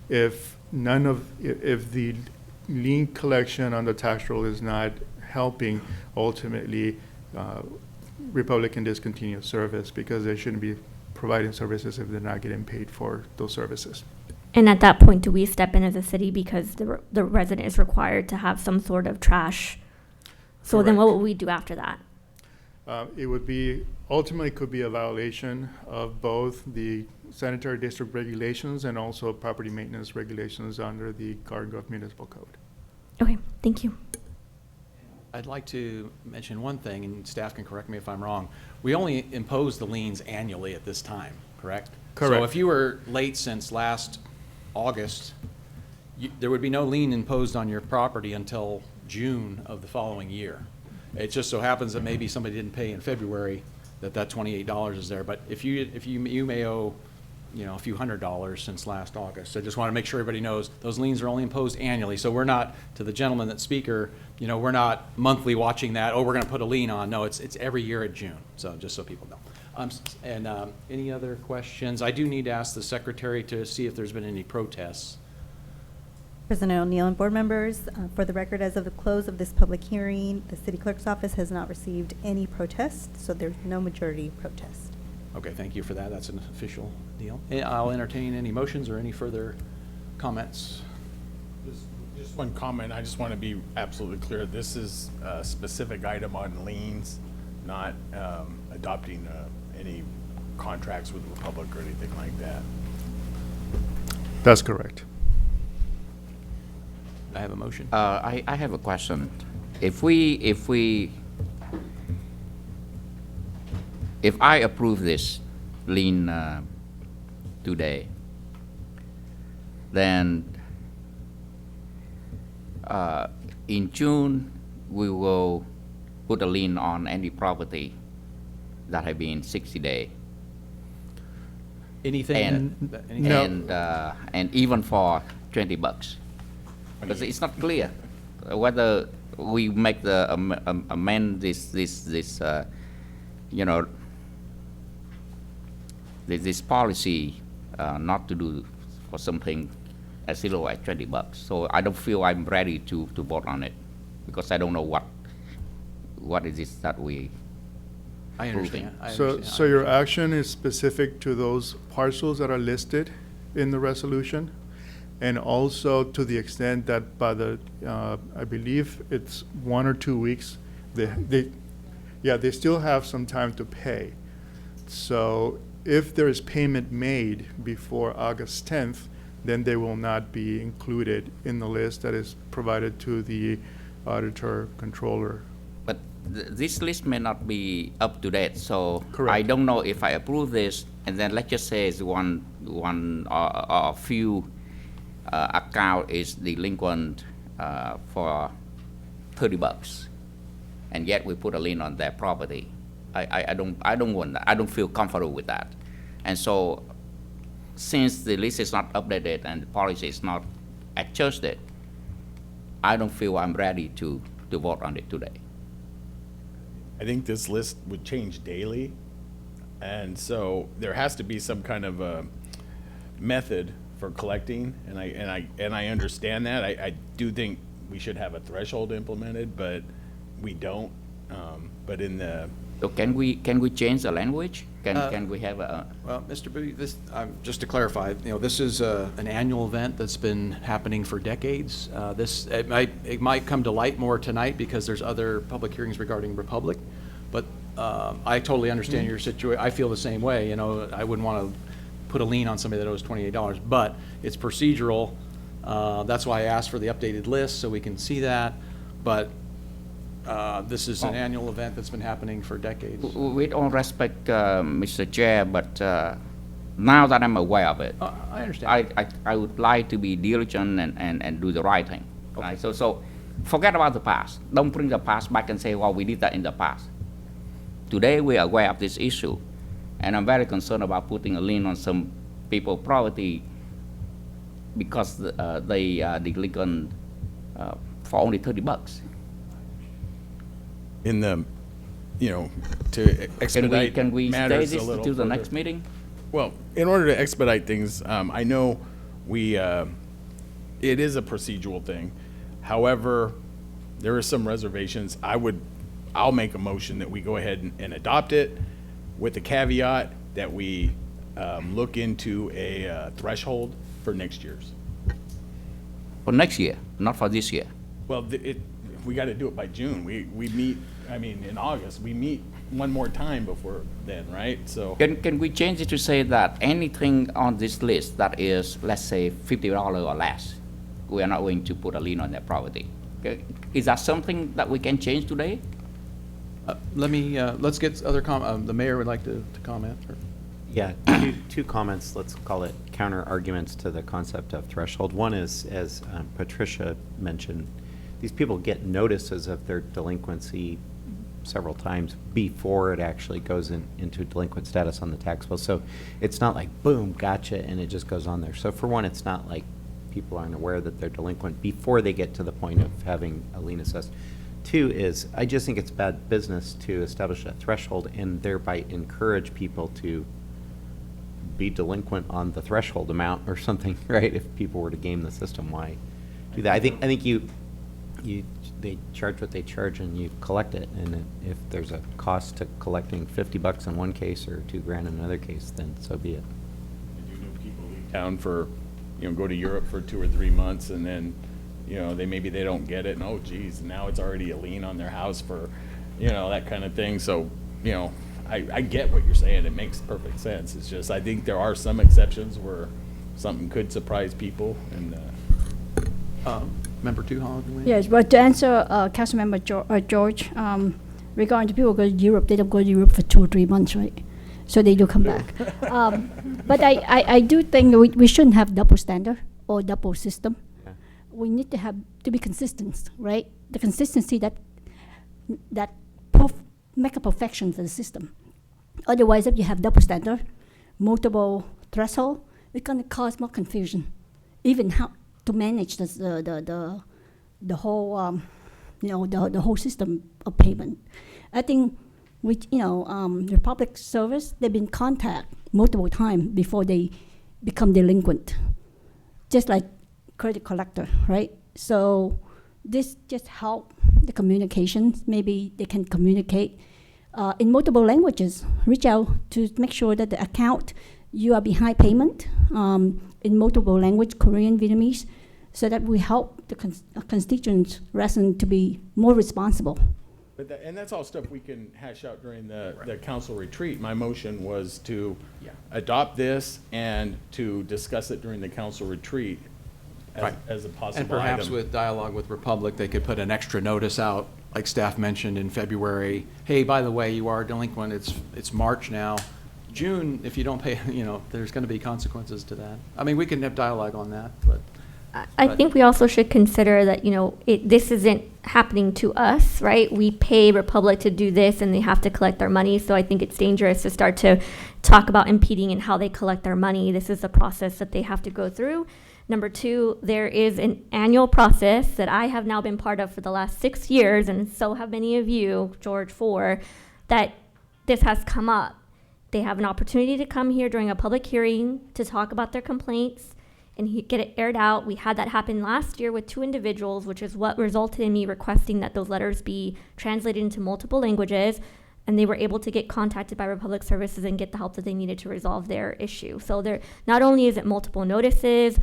if the lien collection on the tax roll is not helping, ultimately Republic can discontinue service, because they shouldn't be providing services if they're not getting paid for those services. And at that point, do we step in as a city because the resident is required to have some sort of trash? So then what will we do after that? It would be, ultimately could be a violation of both the sanitary district regulations and also property maintenance regulations under the Garden Grove Municipal Code. Okay, thank you. I'd like to mention one thing, and staff can correct me if I'm wrong. We only impose the liens annually at this time, correct? Correct. So if you were late since last August, there would be no lien imposed on your property until June of the following year. It just so happens that maybe somebody didn't pay in February, that $28 is there. But if you may owe, a few $100s since last August. So I just want to make sure everybody knows those liens are only imposed annually. So we're not, to the gentleman that's speaker, we're not monthly watching that, we're going to put a lien on. No, it's every year at June. So just so people know. Any other questions? I do need to ask the secretary to see if there's been any protests. President O'Neill and board members, for the record, as of the close of this public hearing, the city clerk's office has not received any protests, so there's no majority protest. Okay, thank you for that. That's an official deal. I'll entertain any motions or any further comments. Just one comment. I just want to be absolutely clear. This is a specific item on liens, not adopting any contracts with the Republic or anything like that. That's correct. I have a motion. I have a question. If I approve this lien today, then in June we will put a lien on any property that have been 60 days. Anything? And even for $20. Because it's not clear whether we make the amend this policy not to do for something as little as $20. So I don't feel I'm ready to vote on it, because I don't know what it is that we. I understand. So your action is specific to those parcels that are listed in the resolution, and also to the extent that by the, I believe it's 1 or 2 weeks, they still have some time to pay. So if there is payment made before August 10th, then they will not be included in the list that is provided to the auditor controller. But this list may not be up to date, so Correct. I don't know if I approve this, and then let's just say it's one or few account is delinquent for $30, and yet we put a lien on their property. I don't want that. I don't feel comfortable with that. And so, since the list is not updated and the policy is not adjusted, I don't feel I'm ready to vote on it today. I think this list would change daily, and so there has to be some kind of a method for collecting, and I understand that. I do think we should have a threshold implemented, but we don't. But in the So can we change the language? Can we have a? Well, Mr. Bowie, just to clarify, this is an annual event that's been happening for decades. It might come to light more tonight because there's other public hearings regarding Republic, but I totally understand your situation. I feel the same way. I wouldn't want to put a lien on somebody that owes $28, but it's procedural. That's why I asked for the updated list, so we can see that. But this is an annual event that's been happening for decades. With all respect, Mr. Chair, but now that I'm aware of it, I understand. I would like to be diligent and do the right thing. Right? So forget about the past. Don't bring the past back and say, well, we did that in the past. Today we are aware of this issue, and I'm very concerned about putting a lien on some people's property because they are delinquent for only $30. In the, to expedite Can we stay matters this a little to the further. next meeting? Well, in order to expedite things, I know it is a procedural thing. However, there are some reservations. I'll make a motion that we go ahead and adopt it with the caveat that we look into a threshold for next year's. For next year, not for this year. Well, we got to do it by June. We meet, in August, we meet one more time before then, right? So Can we change it to say that anything on this list that is, let's say, $50 or less, we are not going to put a lien on that property? Okay. Is that something that we can change today? Let's get other the mayor would like to comment. Or? Yeah, two comments, let's call it counter arguments to the concept of threshold. One is, as Patricia mentioned, these people get notices of their delinquency several times before it actually goes into delinquent status on the tax bill. So it's not like, boom, gotcha, and it just goes on there. So for one, it's not like people aren't aware that they're delinquent before they get to the point of having a lien assessed. Two is, I just think it's bad business to establish a threshold and thereby encourage people to be delinquent on the threshold amount or something, right? If people were to game the system, why do that? I think they charge what they charge and you collect it, and if there's a cost to collecting $50 in one case or $2,000 in another case, then so be it. people leave town for, go to Europe for 2 or 3 months, and then, maybe they don't get it, and oh geez, now it's already a lien on their house for, that kind of thing. So, I get what you're saying. It makes perfect sense. It's just, I think there are some exceptions where something could surprise people, and Member Tuhon? Yes, but to answer Councilmember George, regarding to people who go to Europe, they don't go to Europe for 2 or 3 months, right? So they do come back. But I do think we shouldn't have double standard or double system. Yeah. We need to be consistent, right? The consistency that make a perfection for the system. Otherwise, if you have double standard, multiple threshold, it's going to cause more confusion. Even how to manage the whole the whole system of payment. I think the public service, they've been contacted multiple times before they become delinquent, just like credit collector, right? So this just help the communications. Maybe they can communicate in multiple languages. Reach out to make sure that the account you are behind payment in multiple language, Korean, Vietnamese, so that we help the constituents residents to be more responsible. But and that's all stuff we can hash out during the council retreat. My motion was to adopt this and to discuss it during the council retreat as a possible And perhaps item. with dialogue with Republic, they could put an extra notice out, like staff mentioned in February. Hey, by the way, you are delinquent. It's March now. June, if you don't pay, there's going to be consequences to that. I mean, we can have dialogue on that, but. I think we also should consider that, this isn't happening to us, right? We pay Republic to do this and they have to collect their money. So I think it's dangerous to start to talk about impeding in how they collect their money. This is a process that they have to go through. Number 2, there is an annual process that I have now been part of for the last 6 years, and so have many of you, George, that this has come up. They have an opportunity to come here during a public hearing to talk about their complaints and get it aired out. We had that happen last year with 2 individuals, which is what resulted in me requesting that those letters be translated into multiple languages, and they were able to get contacted by Republic Services and get the help that they needed to resolve their issue. So there, not only is it multiple notices,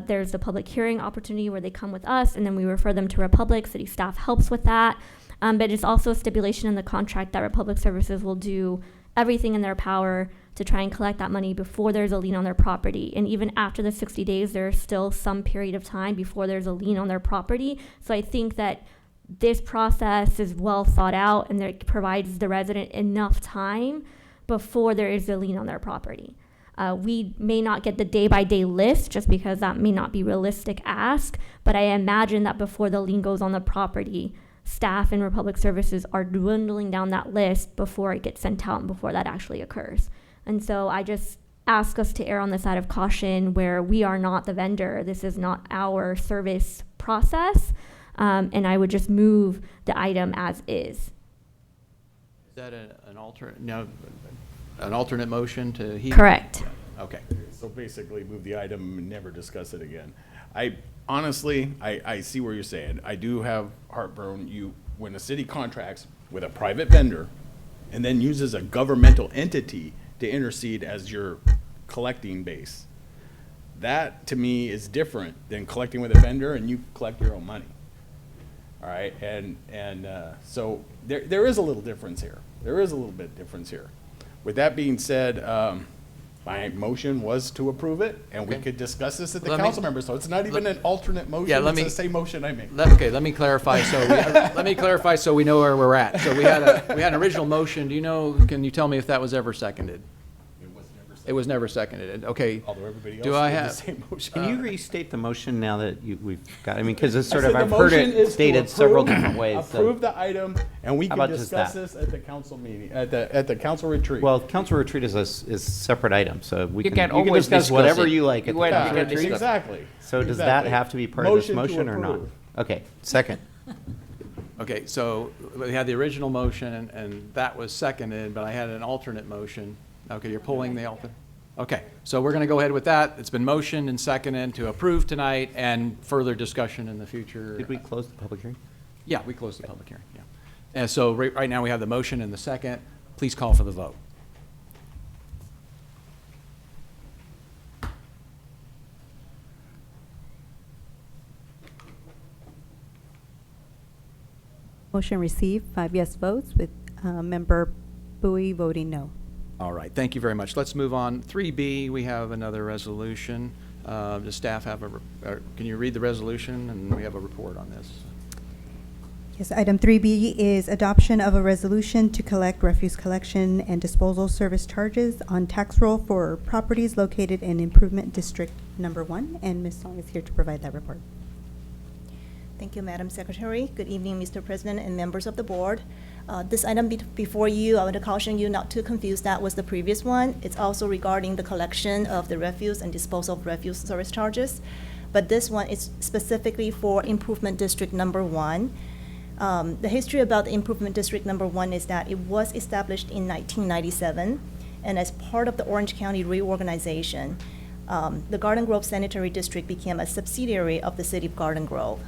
there's a public hearing opportunity where they come with us, and then we refer them to Republic. City staff helps with that, but it's also a stipulation in the contract that Republic Services will do everything in their power to try and collect that money before there's a lien on their property. And even after the 60 days, there's still some period of time before there's a lien on their property. So I think that this process is well thought out and that it provides the resident enough time before there is a lien on their property. We may not get the day-by-day list just because that may not be realistic ask, but I imagine that before the lien goes on the property, staff in Republic Services are dwindling down that list before it gets sent out and before that actually occurs. And so I just ask us to err on the side of caution where we are not the vendor. This is not our service process. And I would just move the item as is. Is that an alternate motion to heat? Correct. Okay. So basically, move the item and never discuss it again. I honestly, I see where you're saying. I do have heartburn. When a city contracts with a private vendor and then uses a governmental entity to intercede as your collecting base, that to me is different than collecting with a vendor and you collect your own money. All right, so there is a little difference here. There is a little bit difference here. With that being said, my motion was to approve it, and we could discuss this at the council members. So it's not even an alternate motion. Yeah, it's the same motion I made. Let me clarify. So let me clarify so we know where we're at. So we had an original motion. Do you know? Can you tell me if that was ever seconded? It was never seconded. Okay. Although everybody else Do I did the have same motion. Can you restate the motion now that we've got, I mean, because it's sort I of, said I've the heard motion it is to stated several approve- different ways. so- Approve the item, and we How can about just discuss that? this at the council meeting, at the council retreat. Well, council retreat is a separate item, so we You can, can you can always discuss discuss whatever it. you like at You the can- council you can retreat. discuss- Exactly. So does that Exactly. have to be part of this Motion to motion or not? approve. Okay, second. Okay, so we had the original motion, and that was seconded, but I had an alternate motion. Okay, you're pulling the alternate? Okay, so we're going to go ahead with that. It's been motioned and seconded to approve tonight and further discussion in the future. Did we close the public hearing? Yeah, we closed the public hearing, yeah. And so right now, we have the motion and the second. Please call for the vote. Motion received, 5 yes votes, with Member Bowie voting no. All right, thank you very much. Let's move on. 3B, we have another resolution. Does staff have can you read the resolution? And we have a report on this. Yes, item 3B is adoption of a resolution to collect refuse collection and disposal service charges on tax roll for properties located in Improvement District Number 1, and Ms. Song is here to provide that report. Thank you, Madam Secretary. Good evening, Mr. President and members of the board. This item before you, I want to caution you not to confuse that with the previous one. It's also regarding the collection of the refuse and disposal of refuse service charges. But this one is specifically for Improvement District Number 1. The history about the Improvement District Number 1 is that it was established in 1997, and as part of the Orange County reorganization, the Garden Grove Sanitary District became a subsidiary of the City of Garden Grove.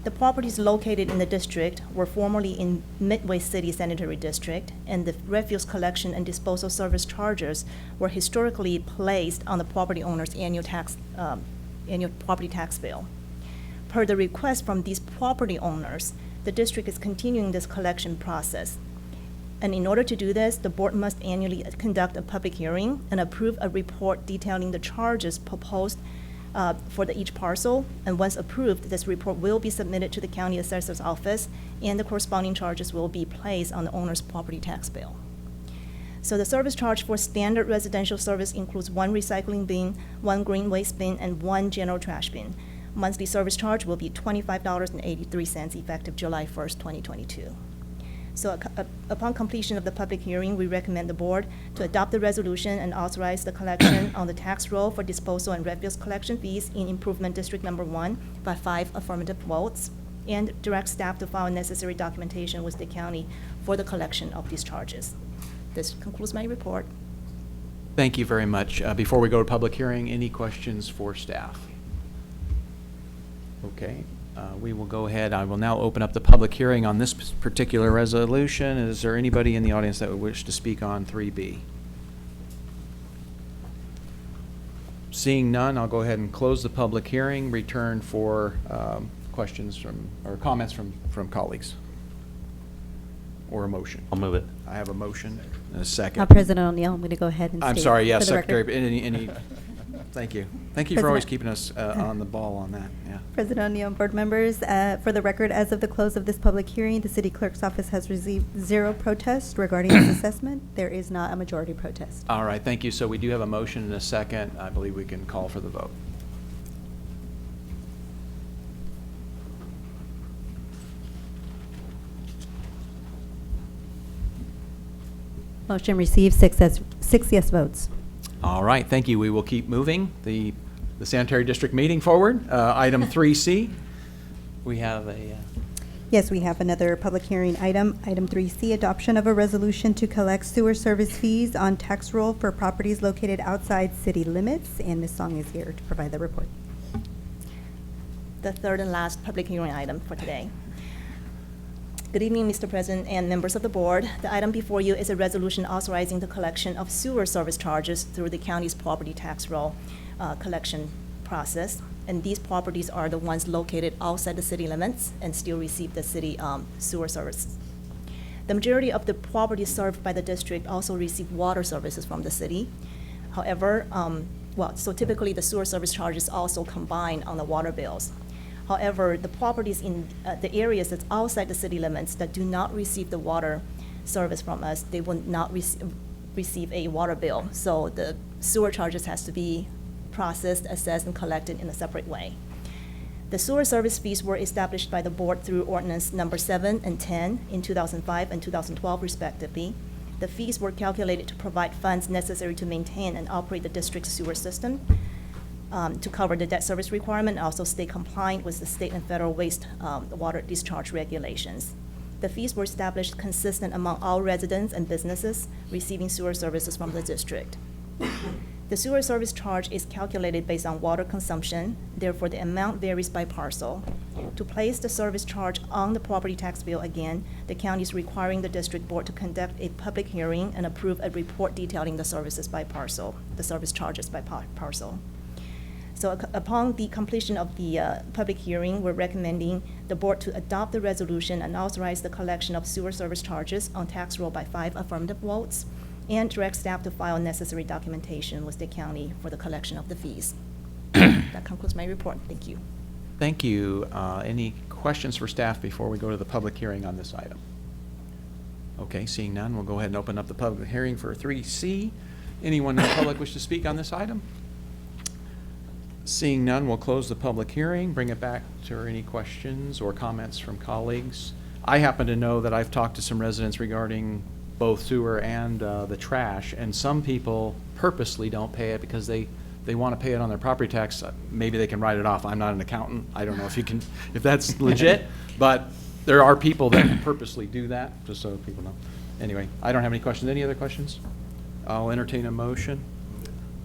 The properties located in the district were formerly in Midway City Sanitary District, and the refuse collection and disposal service charges were historically placed on the property owner's annual property tax bill. Per the request from these property owners, the district is continuing this collection process. And in order to do this, the board must annually conduct a public hearing and approve a report detailing the charges proposed for each parcel, and once approved, this report will be submitted to the county assessor's office, and the corresponding charges will be placed on the owner's property tax bill. So the service charge for standard residential service includes 1 recycling bin, 1 green waste bin, and 1 general trash bin. Monthly service charge will be $25.83 effective July 1st, 2022. So upon completion of the public hearing, we recommend the board to adopt the resolution and authorize the collection on the tax roll for disposal and refuse collection fees in Improvement District Number 1 by 5 affirmative votes, and direct staff to file necessary documentation with the county for the collection of these charges. This concludes my report. Thank you very much. Before we go to public hearing, any questions for staff? Okay. We will go ahead. I will now open up the public hearing on this particular resolution. Is there anybody in the audience that would wish to speak on 3B? Seeing none, I'll go ahead and close the public hearing, return for questions from, or comments from colleagues. or a motion? I'll move it. I have a motion and a second. President O'Neill, I'm going to go ahead and I'm state sorry, for yes, the record. Secretary, any, thank you. Thank you for always President- keeping us on the ball on that, yeah. President O'Neill and board members, for the record, as of the close of this public hearing, the city clerk's office has received 0 protests regarding this assessment. There is not a majority protest. All right, thank you. So we do have a motion and a second. I believe we can call for the vote. Motion received, 6 yes votes. All right, thank you. We will keep moving the sanitary district meeting forward. Item 3C, we have a, Yes, we have another public hearing item. Item 3C, adoption of a resolution to collect sewer service fees on tax roll for properties located outside city limits. And Ms. Song is here to provide the report. The third and last public hearing item for today. Good evening, Mr. President and members of the board. The item before you is a resolution authorizing the collection of sewer service charges through the county's property tax roll collection process. And these properties are the ones located outside the city limits and still receive the city sewer services. The majority of the properties served by the district also receive water services from the city. However, so typically the sewer service charges also combine on the water bills. However, the properties in the areas that's outside the city limits that do not receive the water service from us, they will not receive a water bill. So the sewer charges has to be processed, assessed, and collected in a separate way. The sewer service fees were established by the board through ordinance number 7 and 10 in 2005 and 2012 respectively. The fees were calculated to provide funds necessary to maintain and operate the district's sewer system, to cover the debt service requirement, and also stay compliant with the state and federal waste water discharge regulations. The fees were established consistent among all residents and businesses receiving sewer services from the district. The sewer service charge is calculated based on water consumption, therefore the amount varies by parcel. To place the service charge on the property tax bill again, the county is requiring the district board to conduct a public hearing and approve a report detailing the services by parcel, the service charges by parcel. So upon the completion of the public hearing, we're recommending the board to adopt the resolution and authorize the collection of sewer service charges on tax roll by 5 affirmative votes, and direct staff to file necessary documentation with the county for the collection of the fees. That concludes my report. Thank you. thank you. Any questions for staff before we go to the public hearing on this item? Okay, seeing none, we'll go ahead and open up the public hearing for 3C. Anyone in the public wish to speak on this item? Seeing none, we'll close the public hearing, bring it back to any questions or comments from colleagues. I happen to know that I've talked to some residents regarding both sewer and the trash, and some people purposely don't pay it because they want to pay it on their property tax. Maybe they can write it off. I'm not an accountant. I don't know if that's legit, but there are people that purposely do that, just so people know. Anyway, I don't have any questions. Any other questions? I'll entertain a motion.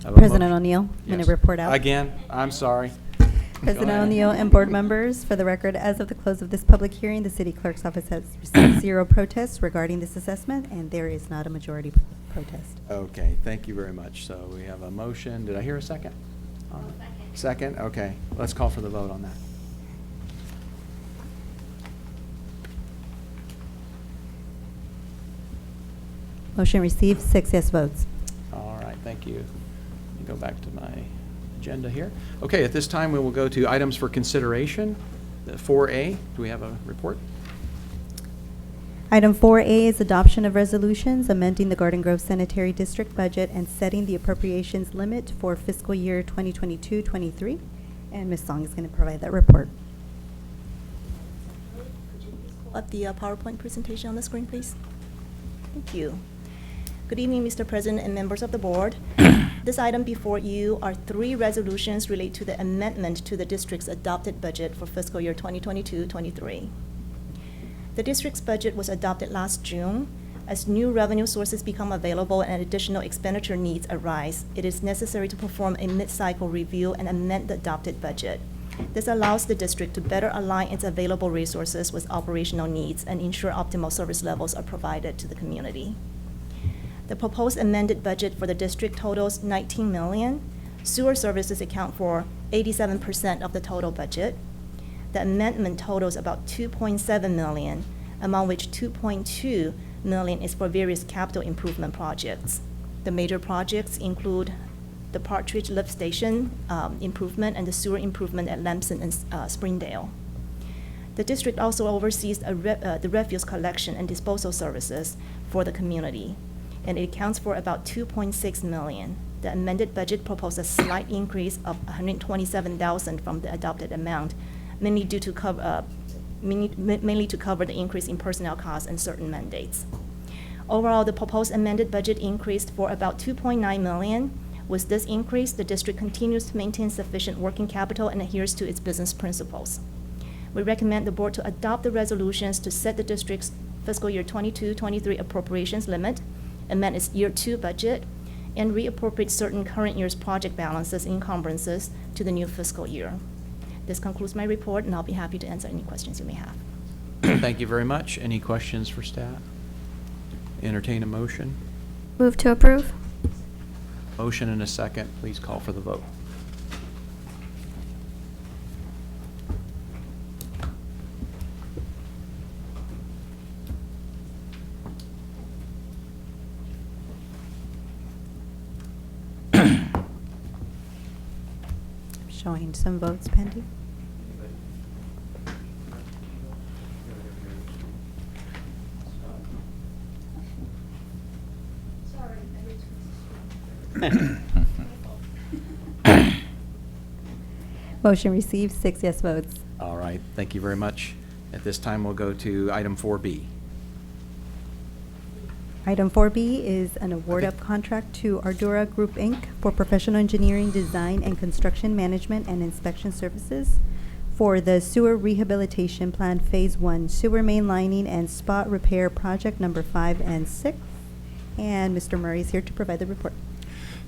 Have a President motion? O'Neill, I'm going Yes. to report out. Again, I'm sorry. President Go ahead. O'Neill and board members, for the record, as of the close of this public hearing, the city clerk's office has received 0 protests regarding this assessment, and there is not a majority protest. Okay, thank you very much. So we have a motion. Did I hear a second? Second, okay. Let's call for the vote on that. Motion received, 6 yes votes. All right, thank you. Let me go back to my agenda here. Okay, at this time, we will go to items for consideration. The 4A, do we have a report? Item 4A is adoption of resolutions amending the Garden Grove Sanitary District budget and setting the appropriations limit for fiscal year 2022-23. And Ms. Song is going to provide that report. Pull up the PowerPoint presentation on the screen, please. Thank you. Good evening, Mr. President and members of the board. This item before you are 3 resolutions related to the amendment to the district's adopted budget for fiscal year 2022-23. The district's budget was adopted last June. As new revenue sources become available and additional expenditure needs arise, it is necessary to perform a mid-cycle review and amend the adopted budget. This allows the district to better align its available resources with operational needs and ensure optimal service levels are provided to the community. The proposed amended budget for the district totals $19 million. Sewer services account for 87% of the total budget. The amendment totals about $2.7 million, among which 2.2 million is for various capital improvement projects. The major projects include the Partridge Lift Station improvement and the sewer improvement at Lamson and Springdale. The district also oversees the refuse collection and disposal services for the community, and it accounts for about 2.6 million. The amended budget proposed a slight increase of 127,000 from the adopted amount, mainly to cover the increase in personnel costs and certain mandates. Overall, the proposed amended budget increased for about 2.9 million. With this increase, the district continues to maintain sufficient working capital and adheres to its business principles. We recommend the board to adopt the resolutions to set the district's fiscal year 22-23 appropriations limit, amend its year 2 budget, and reappropriate certain current year's project balances and encumbrances to the new fiscal year. This concludes my report, and I'll be happy to answer any questions you may have. Thank you very much. Any questions for staff? Entertain a motion. Move to approve. Motion and a second. Please call for the vote. Showing some votes pending. Motion received, 6 yes votes. All right. Thank you very much. At this time, we'll go to item 4B. Item 4B is an award of contract to Ardura Group, Inc. for professional engineering, design, and construction management and inspection services for the sewer rehabilitation plan Phase 1 sewer main lining and spot repair project number 5 and 6. And Mr. Murray is here to provide the report.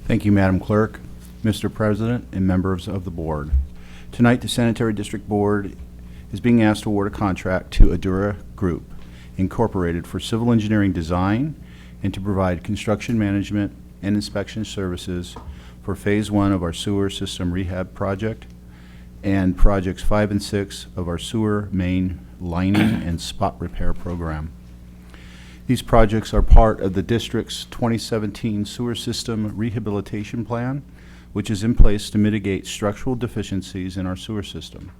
Thank you, Madam Clerk, Mr. President, and members of the board. Tonight, the Sanitary District Board is being asked to award a contract to Ardura Group, Incorporated for civil engineering design and to provide construction management and inspection services for Phase 1 of our sewer system rehab project and projects 5 and 6 of our sewer main lining and spot repair program. These projects are part of the district's 2017 sewer system rehabilitation plan, which is in place to mitigate structural deficiencies in our sewer system.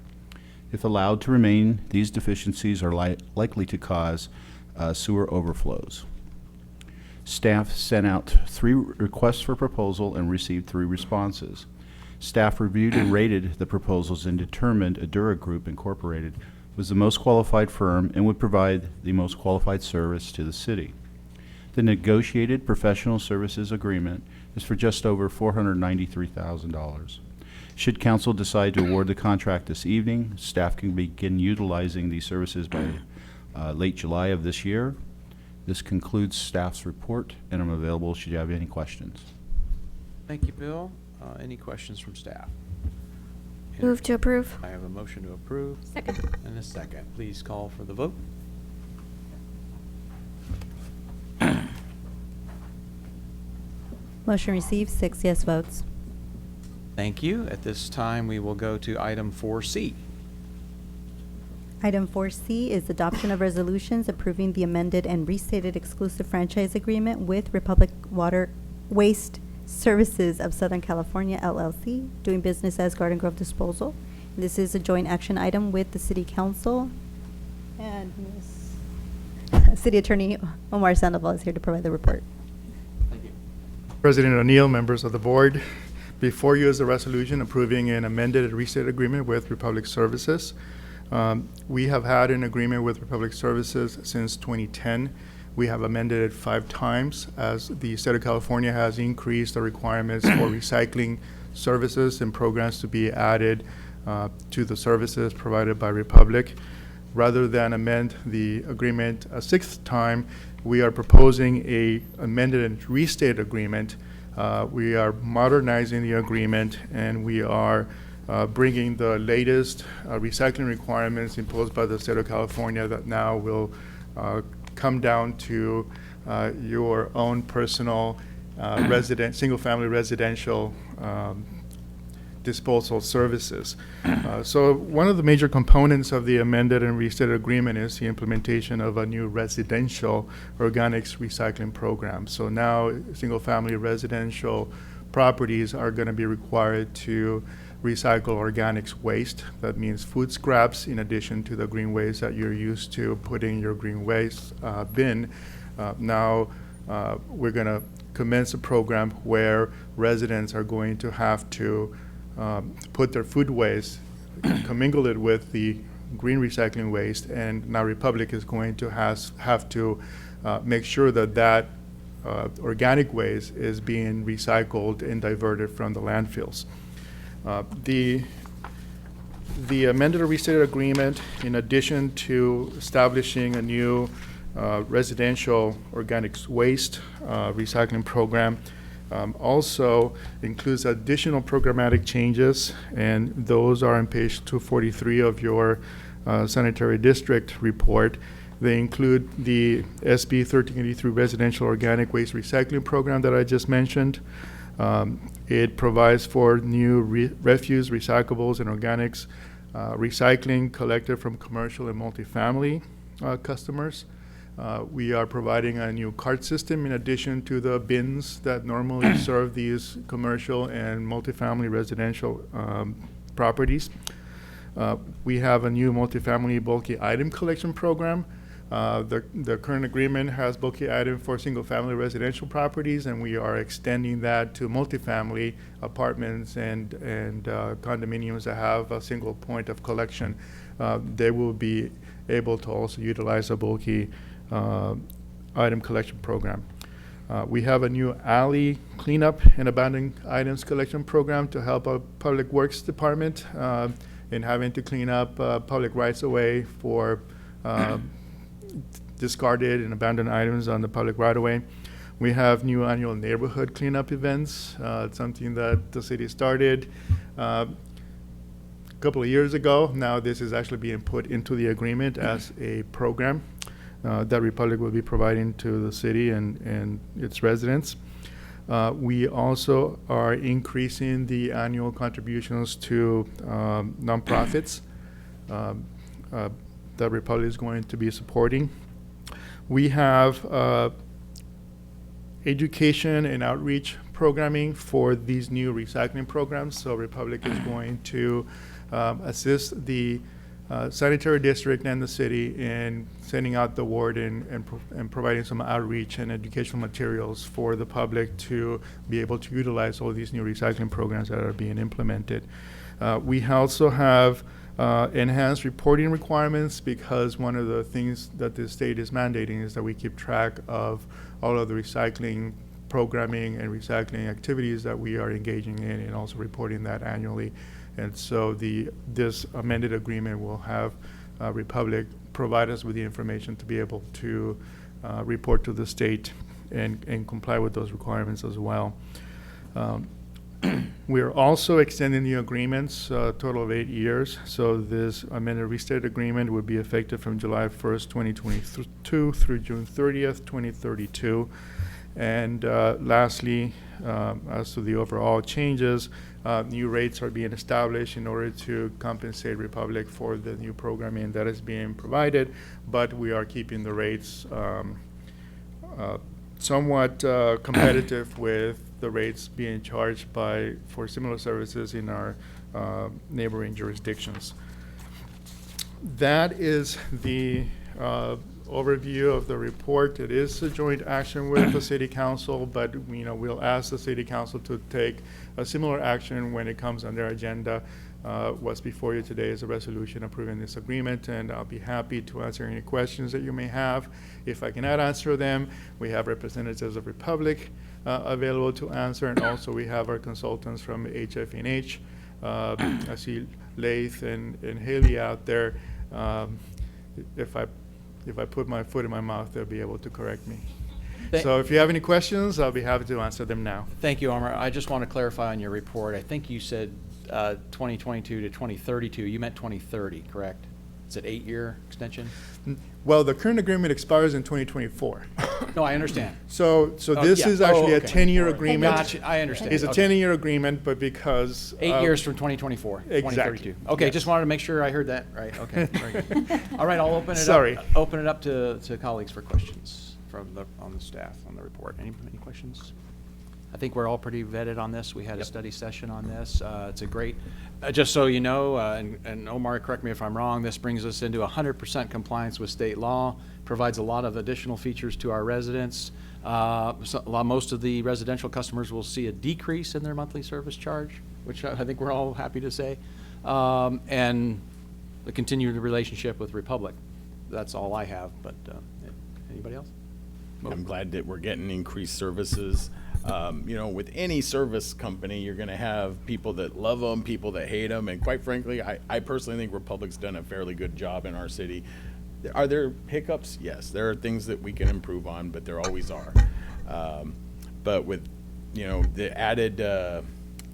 If allowed to remain, these deficiencies are likely to cause sewer overflows. Staff sent out 3 requests for proposal and received 3 responses. Staff reviewed and rated the proposals and determined Ardura Group Incorporated was the most qualified firm and would provide the most qualified service to the city. The negotiated professional services agreement is for just over $493,000. Should council decide to award the contract this evening, staff can begin utilizing these services by late July of this year. This concludes staff's report, and I'm available should you have any questions. Thank you, Bill. Any questions from staff? Move to approve. I have a motion to approve. Second. And a second. Please call for the vote. Motion received, 6 yes votes. Thank you. At this time, we will go to item 4C. Item 4C is adoption of resolutions approving the amended and restated exclusive franchise agreement with Republic Waste Services of Southern California, LLC, doing business as Garden Grove Disposal. This is a joint action item with the City Council. And City Attorney Omar Sandoval is here to provide the report. President O'Neill, members of the board, before you is a resolution approving an amended and restated agreement with Republic Services. We have had an agreement with Republic Services since 2010. We have amended it 5 times as the state of California has increased the requirements for recycling services and programs to be added to the services provided by Republic. Rather than amend the agreement a 6th time, we are proposing a amended and restated agreement. We are modernizing the agreement, and we are bringing the latest recycling requirements imposed by the state of California that now will come down to your own personal single-family residential disposal services. So one of the major components of the amended and restated agreement is the implementation of a new residential organics recycling program. So now single-family residential properties are going to be required to recycle organics waste. That means food scraps in addition to the green waste that you're used to putting in your green waste bin. Now we're going to commence a program where residents are going to have to put their food waste, commingle it with the green recycling waste, and now Republic is going to have to make sure that that organic waste is being recycled and diverted from the landfills. The amended or restated agreement, in addition to establishing a new residential organics waste recycling program, also includes additional programmatic changes, and those are on page 243 of your sanitary district report. They include the SB 1383 residential organic waste recycling program that I just mentioned. It provides for new refuse, recyclables, and organics recycling collected from commercial and multifamily customers. We are providing a new cart system in addition to the bins that normally serve these commercial and multifamily residential properties. We have a new multifamily bulky item collection program. The current agreement has bulky item for single-family residential properties, and we are extending that to multifamily apartments and condominiums that have a single point of collection. They will be able to also utilize a bulky item collection program. We have a new alley cleanup and abandoned items collection program to help our Public Works Department in having to clean up public rights-of-way for discarded and abandoned items on the public right-of-way. We have new annual neighborhood cleanup events. It's something that the city started a couple of years ago. Now this is actually being put into the agreement as a program that Republic will be providing to the city and its residents. We also are increasing the annual contributions to nonprofits that Republic is going to be supporting. We have education and outreach programming for these new recycling programs. So Republic is going to assist the sanitary district and the city in sending out the word and providing some outreach and educational materials for the public to be able to utilize all these new recycling programs that are being implemented. We also have enhanced reporting requirements, because one of the things that the state is mandating is that we keep track of all of the recycling programming and recycling activities that we are engaging in, and also reporting that annually. And so this amended agreement will have Republic provide us with the information to be able to report to the state and comply with those requirements as well. We are also extending the agreements, a total of 8 years. So this amended restated agreement would be effective from July 1st, 2022 through June 30th, 2032. And lastly, as to the overall changes, new rates are being established in order to compensate Republic for the new programming that is being provided, but we are keeping the rates somewhat competitive with the rates being charged for similar services in our neighboring jurisdictions. That is the overview of the report. It is a joint action with the City Council, but we'll ask the City Council to take a similar action when it comes on their agenda. What's before you today is a resolution approving this agreement, and I'll be happy to answer any questions that you may have. If I cannot answer them, we have representatives of Republic available to answer, and also we have our consultants from HF&H. I see Laith and Haley out there. If I put my foot in my mouth, they'll be able to correct me. So if you have any questions, I'll be happy to answer them now. Thank you, Omar. I just want to clarify on your report. I think you said 2022 to 2032. You meant 2030, correct? It's an 8-year extension? Well, the current agreement expires in 2024. No, I understand. So Oh, this yeah. is actually Oh, a okay. 10-year All right. agreement. Gotcha. I understand. It's a Okay. 10-year agreement, but because. 8 years from 2024, Exactly. 2032. Okay, Yes. just wanted to make sure I heard that right. Okay, very good. All right, I'll open it Sorry. up. Open it up to colleagues for questions on the staff, on the report. Any questions? I think we're all pretty vetted on this. We had a study session on this. It's a great, just so you know, and Omar, correct me if I'm wrong, this brings us into 100% compliance with state law, provides a lot of additional features to our residents. Most of the residential customers will see a decrease in their monthly service charge, which I think we're all happy to say, and the continued relationship with Republic. That's all I have, but anybody else? I'm glad that we're getting increased services. You know, with any service company, you're going to have people that love them, people that hate them, and quite frankly, I personally think Republic's done a fairly good job in our city. Are there hiccups? Yes, there are things that we can improve on, but there always are. But with, you know, the added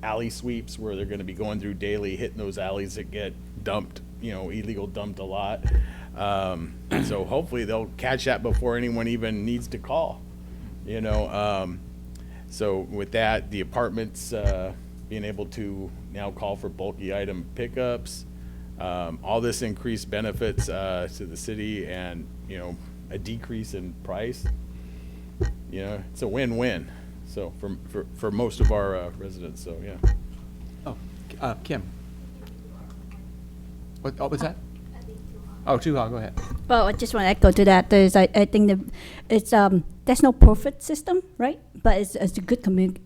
alley sweeps where they're going to be going through daily, hitting those alleys that get dumped, you know, illegal dumped a lot. So hopefully they'll catch that before anyone even needs to call, you know. So with that, the apartments being able to now call for bulky item pickups, all this increased benefits to the city, and you know, a decrease in price. You know, it's a win-win. So for most of our residents. So yeah. Oh, Kim. What's that? Oh, Tuhal, go ahead. Well, I just want to echo to that. I think that it's there's no perfect system, right? But it's a good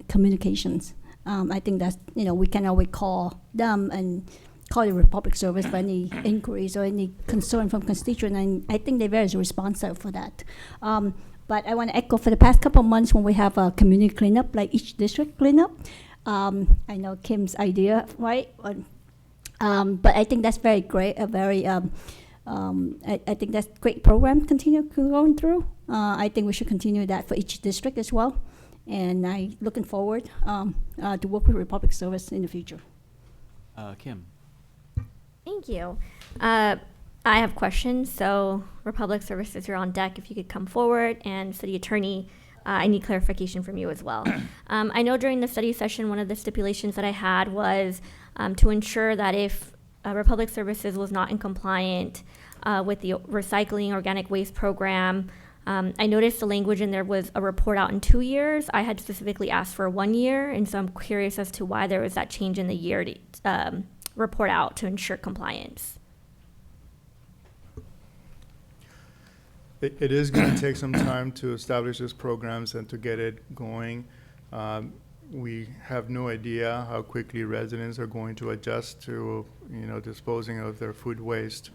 communications. I think that's, you know, we can always call them and call the Republic Service for any inquiries or any concern from constituents, and I think they're very responsive for that. But I want to echo for the past couple of months when we have a community cleanup, like each district cleanup. I know Kim's idea, right? But I think that's very great. I think that's great program continue going through. I think we should continue that for each district as well. And I looking forward to work with Republic Service in the future. Kim. Thank you. I have questions. So Republic Services, you're on deck. If you could come forward, and City Attorney, I need clarification from you as well. I know during the study session, one of the stipulations that I had was to ensure that if Republic Services was not in compliant with the recycling organic waste program, I noticed the language in there was a report out in 2 years. I had specifically asked for 1 year, and so I'm curious as to why there was that change in the year to report out to ensure compliance. It is going to take some time to establish these programs and to get it going. We have no idea how quickly residents are going to adjust to, you know, disposing of their food waste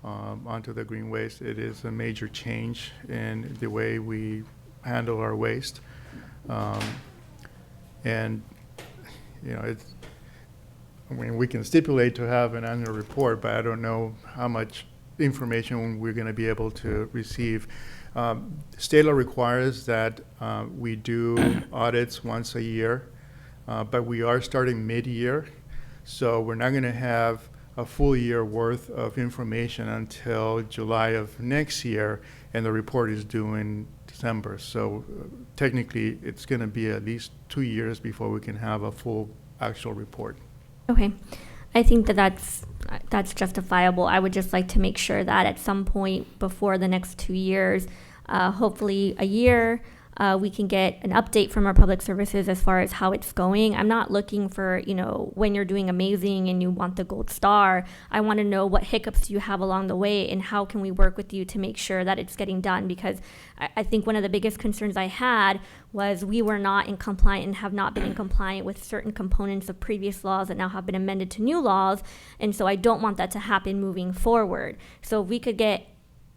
onto the green waste. It is a major change in the way we handle our waste. And, you know, I mean, we can stipulate to have an annual report, but I don't know how much information we're going to be able to receive. State law requires that we do audits once a year, but we are starting mid-year, so we're not going to have a full year worth of information until July of next year, and the report is due in December. So technically, it's going to be at least 2 years before we can have a full actual report. Okay. I think that's justifiable. I would just like to make sure that at some point before the next 2 years, hopefully a year, we can get an update from our public services as far as how it's going. I'm not looking for, you know, when you're doing amazing and you want the gold star. I want to know what hiccups you have along the way and how can we work with you to make sure that it's getting done, because I think one of the biggest concerns I had was we were not in compliant and have not been in compliant with certain components of previous laws that now have been amended to new laws. And so I don't want that to happen moving forward. So if we could get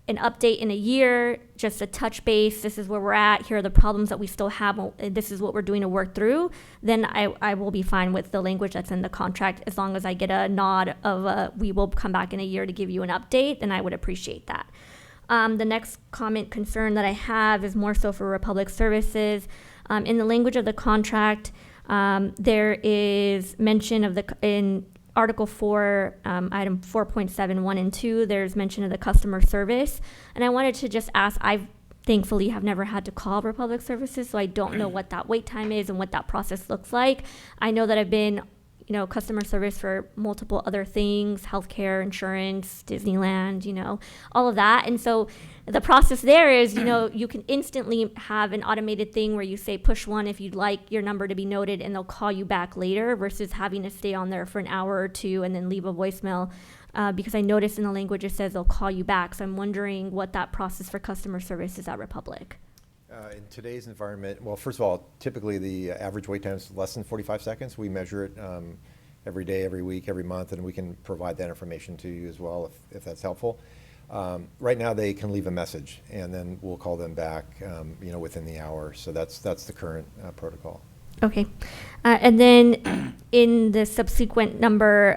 an update in a year, just a touch base, this is where we're at, here are the problems that we still have, and this is what we're doing to work through, then I will be fine with the language that's in the contract. As long as I get a nod of we will come back in a year to give you an update, then I would appreciate that. The next concern that I have is more so for Republic Services. In the language of the contract, there is mention of in Article 4, item 4.7, 1 and 2, there's mention of the customer service. And I wanted to just ask, thankfully have never had to call Republic Services, so I don't know what that wait time is and what that process looks like. I know that I've been, customer service for multiple other things, healthcare, insurance, Disneyland, all of that. And so the process there is, you can instantly have an automated thing where you say push 1 if you'd like your number to be noted, and they'll call you back later versus having to stay on there for an hour or two and then leave a voicemail. Because I noticed in the language it says they'll call you back. So I'm wondering what that process for customer service is at Republic. In today's environment, well, first of all, typically the average wait time is less than 45 seconds. We measure it every day, every week, every month, and we can provide that information to you as well if that's helpful. Right now, they can leave a message, and then we'll call them back, within the hour. So that's the current protocol. Okay. And then in the subsequent number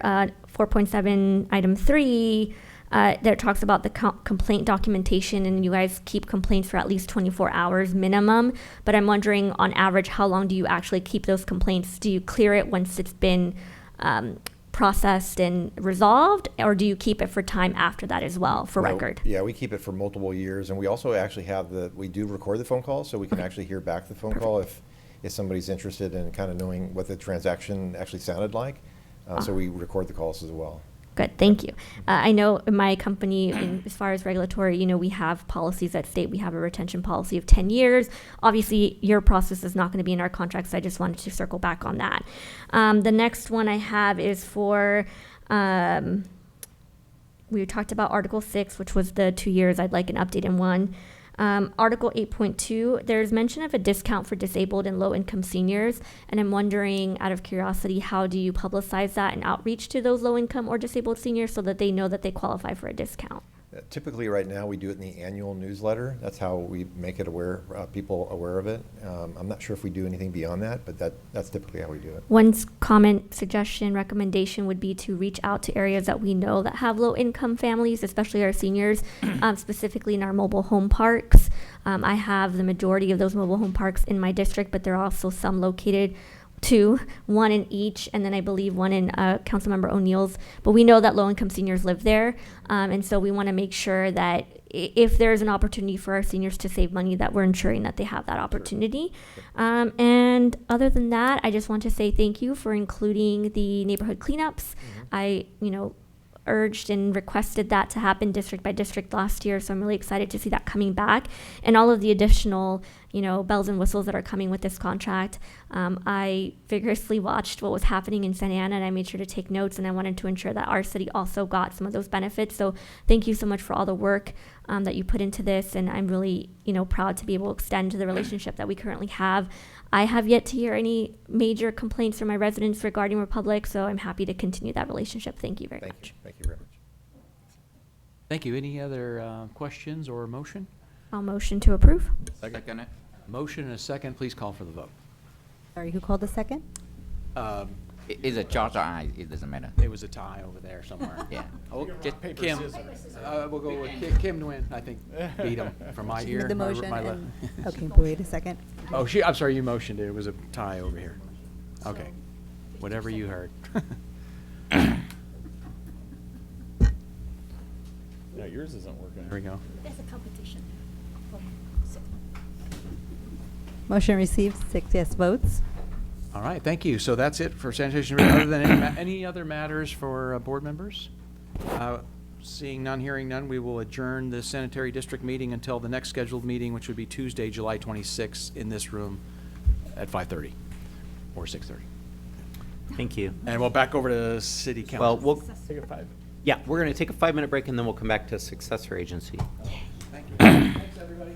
4.7, item 3, that talks about the complaint documentation, and you guys keep complaints for at least 24 hours minimum. But I'm wondering, on average, how long do you actually keep those complaints? Do you clear it once it's been processed and resolved, or do you keep it for time after that as well for record? Yeah, we keep it for multiple years, and we also actually we do record the phone call, so we can actually hear back the phone call if somebody's interested in kind of knowing what the transaction actually sounded like. So we record the calls as well. Good, thank you. I know in my company, as far as regulatory, we have policies that state we have a retention policy of 10 years. Obviously, your process is not going to be in our contracts. So I just wanted to circle back on that. The next one I have is for, we talked about Article 6, which was the 2 years. I'd like an update in one. Article 8.2, there's mention of a discount for disabled and low-income seniors, and I'm wondering, out of curiosity, how do you publicize that and outreach to those low-income or disabled seniors so that they know that they qualify for a discount? Typically, right now, we do it in the annual newsletter. That's how we make it people aware of it. I'm not sure if we do anything beyond that, but that's typically how we do it. One comment, suggestion, recommendation would be to reach out to areas that we know that have low-income families, especially our seniors, specifically in our mobile home parks. I have the majority of those mobile home parks in my district, but there are also some located one in each, and then I believe one in Councilmember O'Neill's. But we know that low-income seniors live there, and so we want to make sure that if there's an opportunity for our seniors to save money, that we're ensuring that they have that opportunity. And other than that, I just want to say thank you for including the neighborhood cleanups. I, urged and requested that to happen district by district last year, so I'm really excited to see that coming back, and all of the additional bells and whistles that are coming with this contract. I vigorously watched what was happening in Santa Ana, and I made sure to take notes, and I wanted to ensure that our city also got some of those benefits. So thank you so much for all the work that you put into this, and I'm really proud to be able to extend the relationship that we currently have. I have yet to hear any major complaints from my residents regarding Republic, so I'm happy to continue that relationship. Thank you very much. Thank you very much. Thank you. Any other questions or motion? I'll motion to approve. Second it. Motion and a second. Please call for the vote. Sorry, who called the second? Is it George or I? It doesn't matter. It was a tie over there somewhere. Yeah. Oh, Just paper, Kim. scissors. We'll go with Kim Nguyen, I think, beat him from my She ear. made the my- motion my left. and, okay, but wait a second. Oh, I'm sorry, you motioned it. It was a tie over here. Okay. Whatever you heard. No, yours isn't working. There we go. There's a competition. Motion received, 6 yes votes. All right, thank you. So that's it for sanitation. Other than any other matters for board members? Seeing none, hearing none, we will adjourn the sanitary district meeting until the next scheduled meeting, which would be Tuesday, July 26th, in this room at 5:30 or 6:30. Thank you. And we'll back over to city council. Well, we'll, Take a 5. yeah, we're going to take a 5-minute break, and then we'll come back to successor agency. Thank you. Thanks, everybody.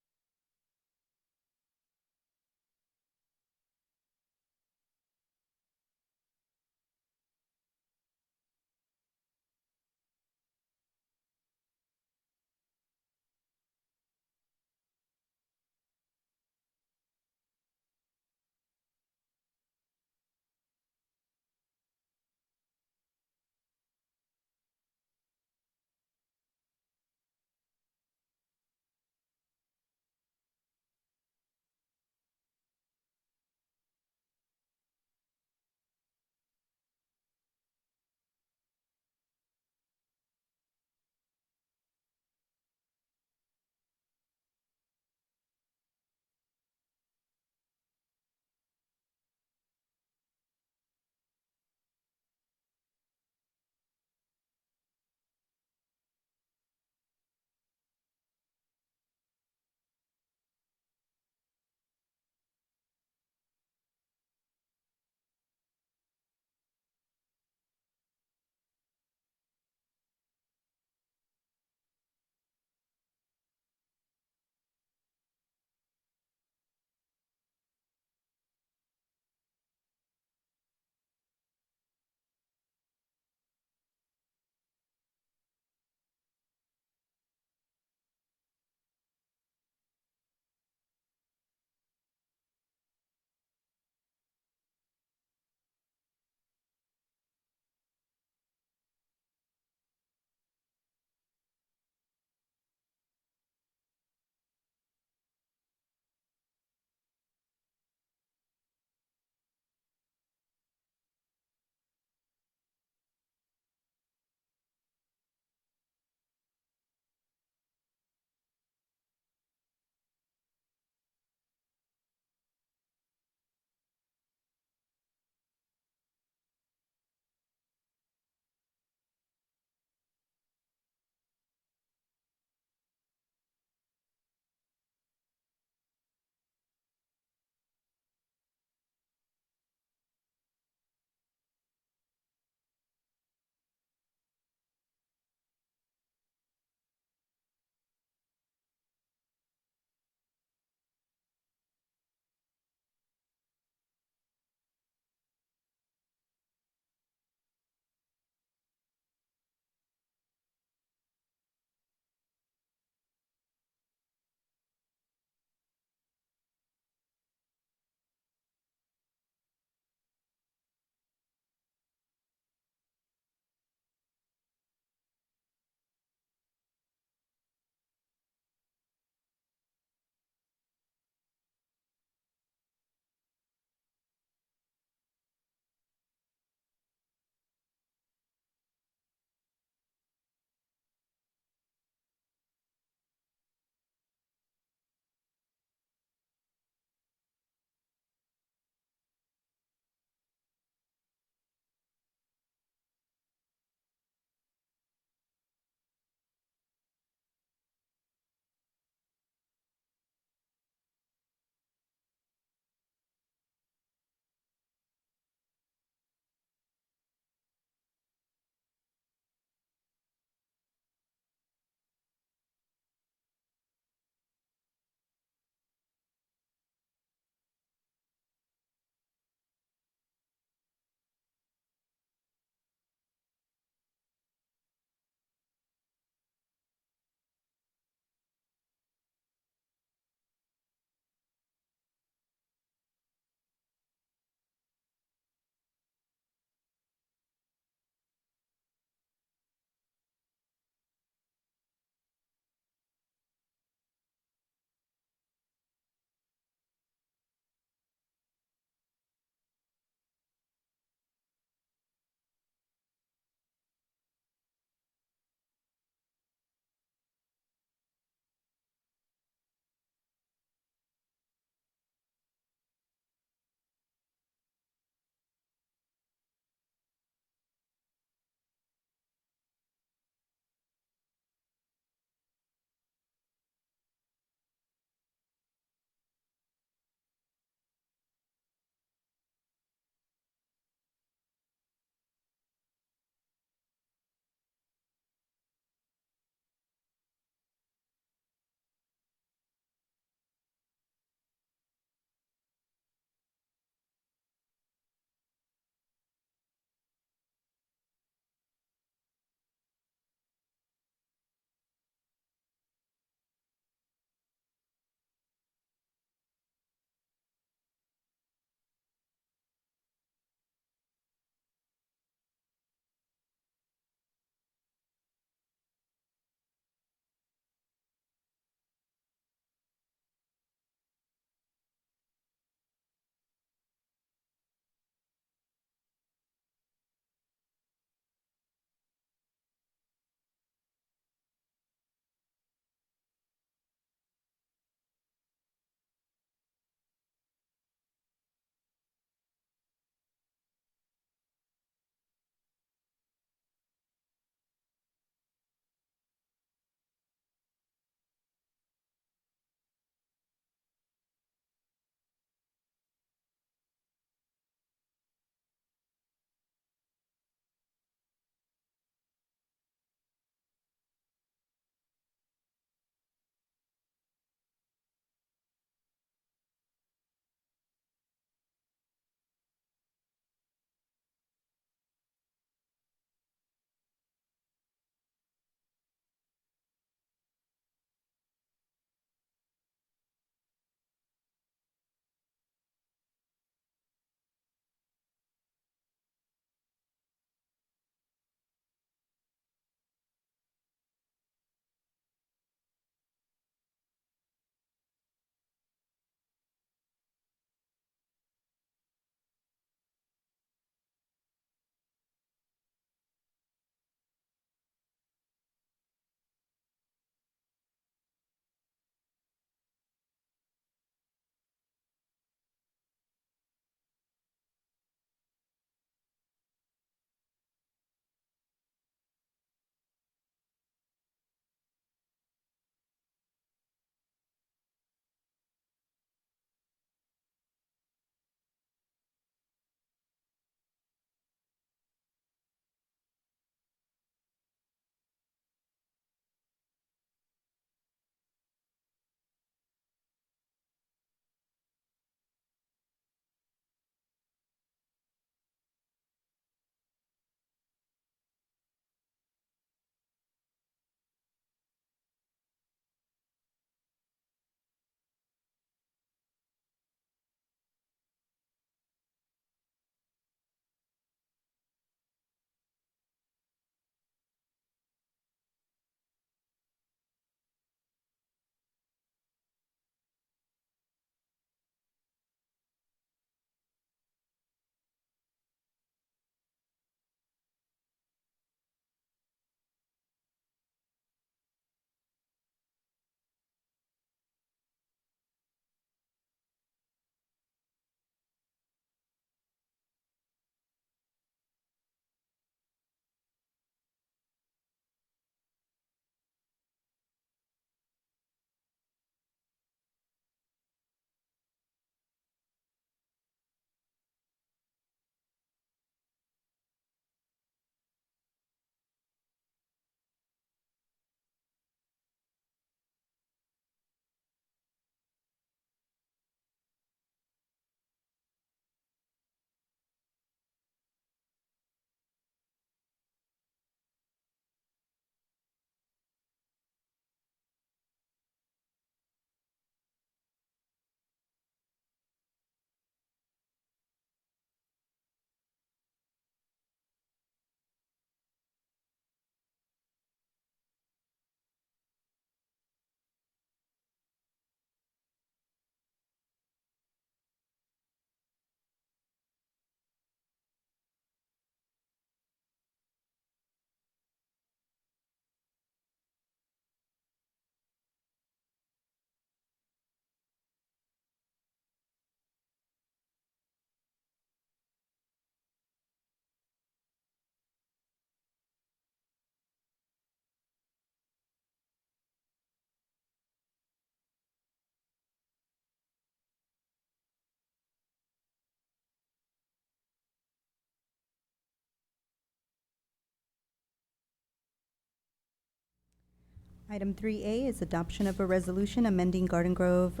Item 3A is adoption of a resolution amending Garden Grove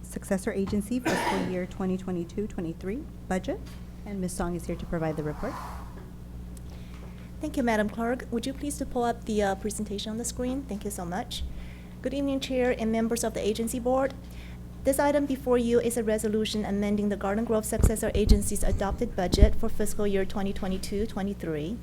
successor agency fiscal year 2022-23 budget. And Ms. Song is here to provide the report. Thank you, Madam Clerk. Would you please to pull up the presentation on the screen? Thank you so much. Good evening, Chair and members of the Agency Board. This item before you is a resolution amending the Garden Grove successor agency's adopted budget for fiscal year 2022-23.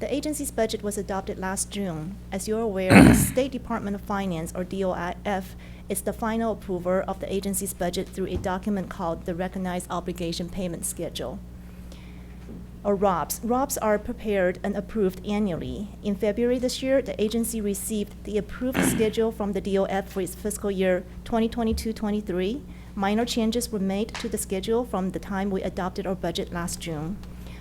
The agency's budget was adopted last June. As you're aware, the State Department of Finance, or DOF, is the final approver of the agency's budget through a document called the Recognized Obligation Payment Schedule, or ROPS. ROPS are prepared and approved annually. In February this year, the agency received the approved schedule from the DOF for its fiscal year 2022-23. Minor changes were made to the schedule from the time we adopted our budget last June.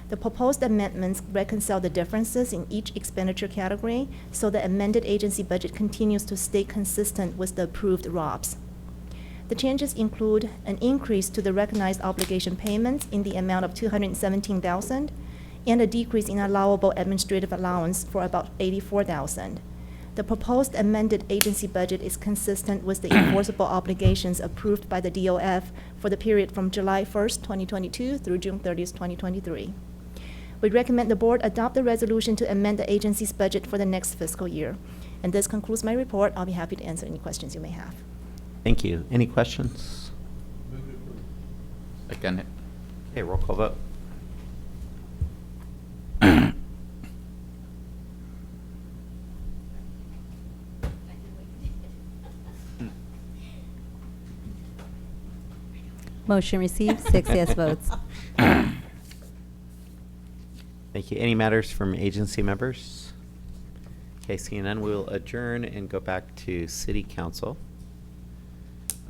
The proposed amendments reconcile the differences in each expenditure category, so the amended agency budget continues to stay consistent with the approved ROPS. The changes include an increase to the recognized obligation payments in the amount of $217,000 and a decrease in allowable administrative allowance for about $84,000. The proposed amended agency budget is consistent with the enforceable obligations approved by the DOF for the period from July 1st, 2022 through June 30th, 2023. We recommend the board adopt the resolution to amend the agency's budget for the next fiscal year. And this concludes my report. I'll be happy to answer any questions you may have. Thank you. Any questions? Second. Okay, roll call vote. Motion received, 6 yes votes. Thank you. Any matters from agency members? Okay, seeing none, we'll adjourn and go back to City Council.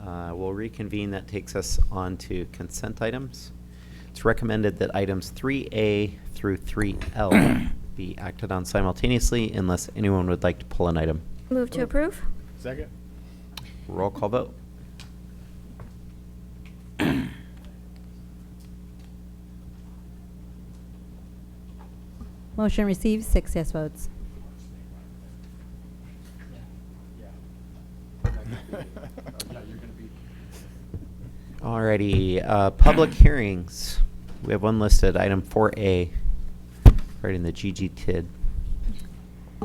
We'll reconvene. That takes us on to consent items. It's recommended that items 3A through 3L be acted on simultaneously unless anyone would like to pull an item. Move to approve? Second. Roll call vote. Motion received, 6 yes votes. Alrighty, public hearings. We have one listed, item 4A, regarding the GG-TID.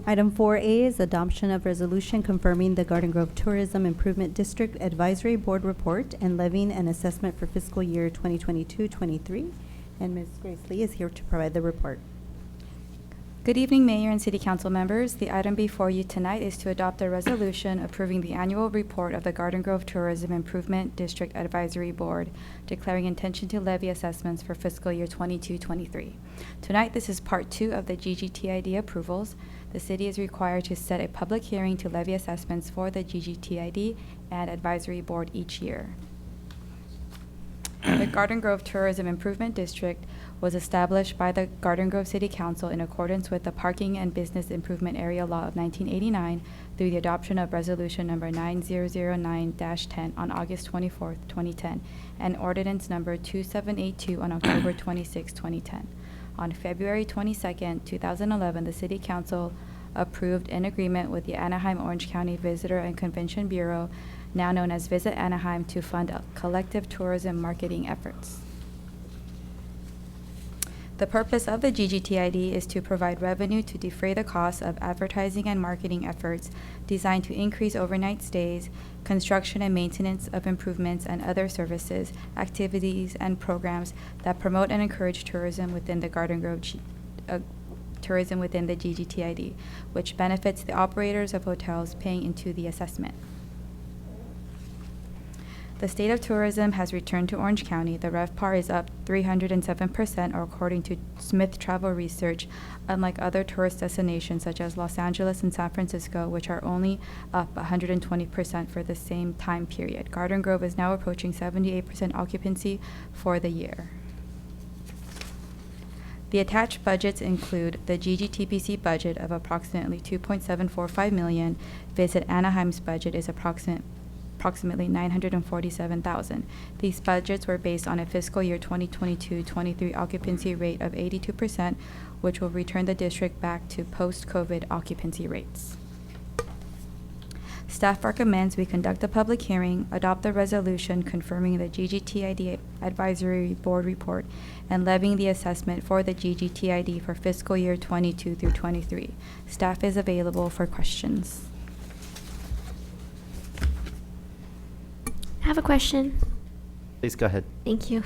Item 4A is adoption of resolution confirming the Garden Grove Tourism Improvement District Advisory Board report and levying an assessment for fiscal year 2022-23. And Ms. Grace Lee is here to provide the report. Good evening, Mayor and City Council members. The item before you tonight is to adopt a resolution approving the annual report of the Garden Grove Tourism Improvement District Advisory Board, declaring intention to levy assessments for fiscal year 22-23. Tonight, this is part 2 of the GGTID approvals. The city is required to set a public hearing to levy assessments for the GGTID and Advisory Board each year. The Garden Grove Tourism Improvement District was established by the Garden Grove City Council in accordance with the Parking and Business Improvement Area Law of 1989 through the adoption of Resolution Number 9009-10 on August 24th, 2010, and Ordinance Number 2782 on October 26, 2010. On February 22nd, 2011, the City Council approved an agreement with the Anaheim Orange County Visitor and Convention Bureau, now known as Visit Anaheim, to fund collective tourism marketing efforts. The purpose of the GGTID is to provide revenue to defray the costs of advertising and marketing efforts designed to increase overnight stays, construction and maintenance of improvements, and other services, activities, and programs that promote and encourage tourism within the Garden Grove tourism within the GGTID, which benefits the operators of hotels paying into the assessment. The state of tourism has returned to Orange County. The RevPAR is up 307%, or according to Smith Travel Research, unlike other tourist destinations such as Los Angeles and San Francisco, which are only up 120% for the same time period. Garden Grove is now approaching 78% occupancy for the year. The attached budgets include the GGTPC budget of approximately $2.745 million. Visit Anaheim's budget is approximately $947,000. These budgets were based on a fiscal year 2022-23 occupancy rate of 82%, which will return the district back to post-COVID occupancy rates. Staff recommends we conduct a public hearing, adopt the resolution confirming the GGTID Advisory Board report, and levying the assessment for the GGTID for fiscal year 22 through 23. Staff is available for questions. I have a question. Please go ahead. Thank you.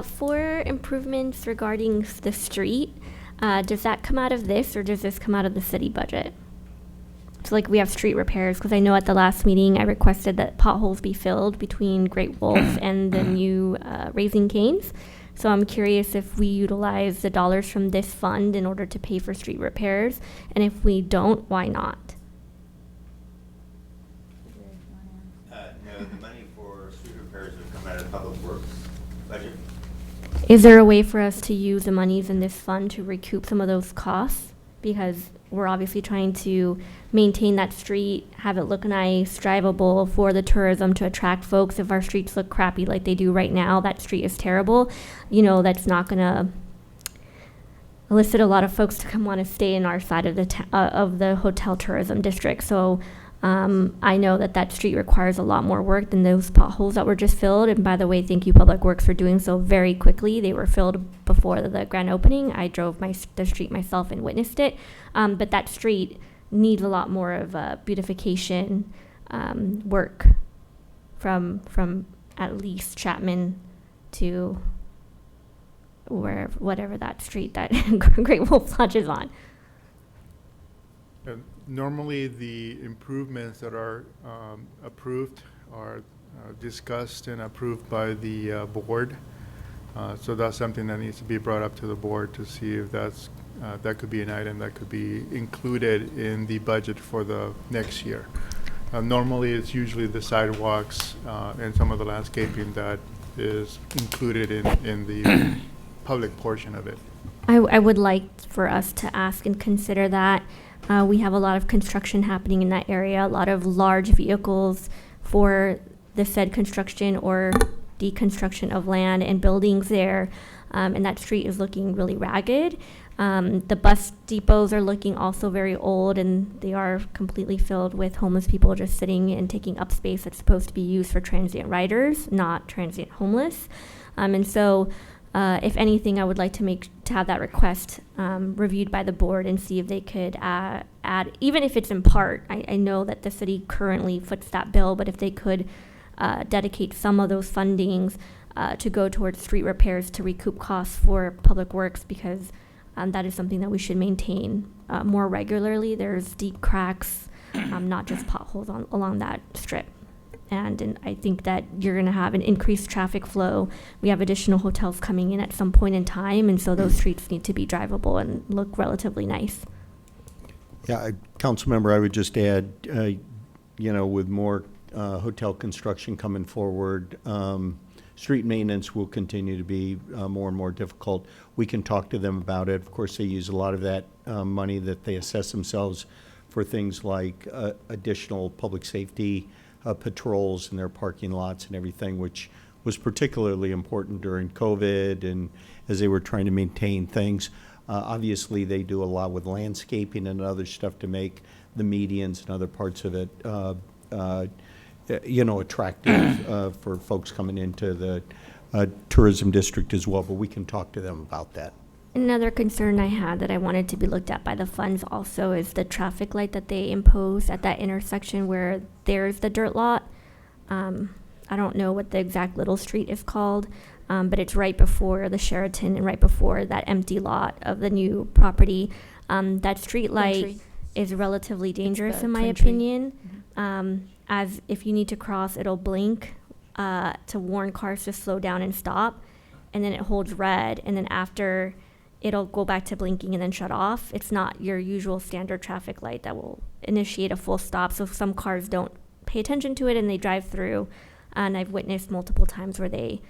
For improvements regarding the street, does that come out of this or does this come out of the city budget? So like we have street repairs, because I know at the last meeting I requested that potholes be filled between Great Wolf and the new Raising Canes. So I'm curious if we utilize the dollars from this fund in order to pay for street repairs, and if we don't, why not? No, the money for street repairs would come out of Public Works budget. Is there a way for us to use the monies in this fund to recoup some of those costs? Because we're obviously trying to maintain that street, have it look nice, drivable for the tourism to attract folks. If our streets look crappy like they do right now, that street is terrible. You know, that's not gonna elicit a lot of folks to come want to stay in our side of the hotel tourism district. So I know that that street requires a lot more work than those potholes that were just filled. And by the way, thank you, Public Works, for doing so very quickly. They were filled before the grand opening. I drove the street myself and witnessed it. But that street needs a lot more of beautification work from at least Chapman to whatever that street that Great Wolf Lodge is on. Normally, the improvements that are approved are discussed and approved by the board. So that's something that needs to be brought up to the board to see if that could be an item that could be included in the budget for the next year. Normally, it's usually the sidewalks and some of the landscaping that is included in the public portion of it. I would like for us to ask and consider that. We have a lot of construction happening in that area, a lot of large vehicles for the said construction or deconstruction of land and buildings there. And that street is looking really ragged. The bus depots are looking also very old, and they are completely filled with homeless people just sitting and taking up space that's supposed to be used for transient riders, not transient homeless. And so if anything, I would like to have that request reviewed by the board and see if they could add, even if it's in part. I know that the city currently foots that bill, but if they could dedicate some of those fundings to go towards street repairs to recoup costs for Public Works, because that is something that we should maintain more regularly. There's deep cracks, not just potholes along that strip. And I think that you're going to have an increased traffic flow. We have additional hotels coming in at some point in time, and so those streets need to be drivable and look relatively nice. Yeah, Councilmember, I would just add, with more hotel construction coming forward, street maintenance will continue to be more and more difficult. We can talk to them about it. Of course, they use a lot of that money that they assess themselves for things like additional public safety patrols in their parking lots and everything, which was particularly important during COVID and as they were trying to maintain things. Obviously, they do a lot with landscaping and other stuff to make the medians and other parts of it, attractive for folks coming into the tourism district as well. But we can talk to them about that. Another concern I had that I wanted to be looked at by the funds also is the traffic light that they impose at that intersection where there's the dirt lot. I don't know what the exact little street is called, but it's right before the Sheraton and right before that empty lot of the new property. That street light is relatively dangerous in my opinion, as if you need to cross, it'll blink to warn cars to slow down and stop, and then it holds red, and then after it'll go back to blinking and then shut off. It's not your usual standard traffic light that will initiate a full stop. So some cars don't pay attention to it and they drive through. And I've witnessed multiple times where they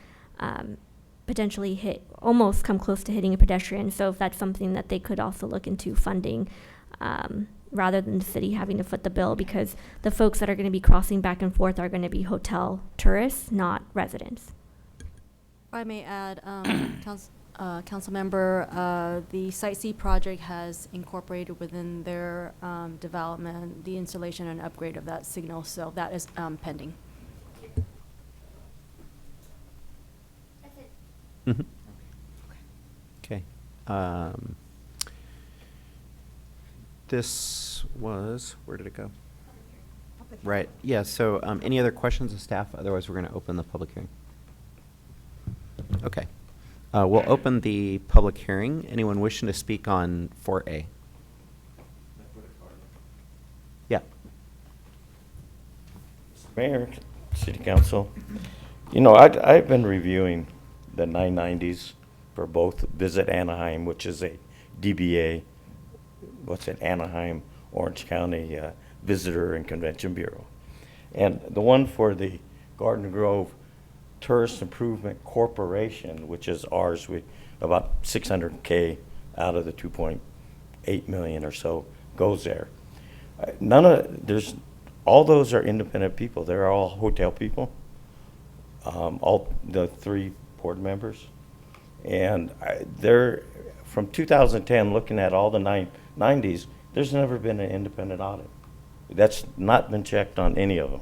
potentially almost come close to hitting a pedestrian. So if that's something that they could also look into funding, rather than the city having to foot the bill, because the folks that are going to be crossing back and forth are going to be hotel tourists, not residents. If I may add, Councilmember, the Site C project has incorporated within their development the installation and upgrade of that signal, so that is pending. Mhm. Okay. This was, where did it go? Right, yeah, so any other questions of staff? Otherwise, we're going to open the public hearing. Okay. We'll open the public hearing. Anyone wishing to speak on 4A? Yeah. Mayor, City Council, you know, I've been reviewing the 990s for both Visit Anaheim, which is a DBA, what's it, Anaheim, Orange County Visitor and Convention Bureau. And the one for the Garden Grove Tourist Improvement Corporation, which is ours, we about $600K out of the 2.8 million or so goes there. All those are independent people. They're all hotel people, all the 3 board members. And they're, from 2010, looking at all the 90s, there's never been an independent audit. That's not been checked on any of them.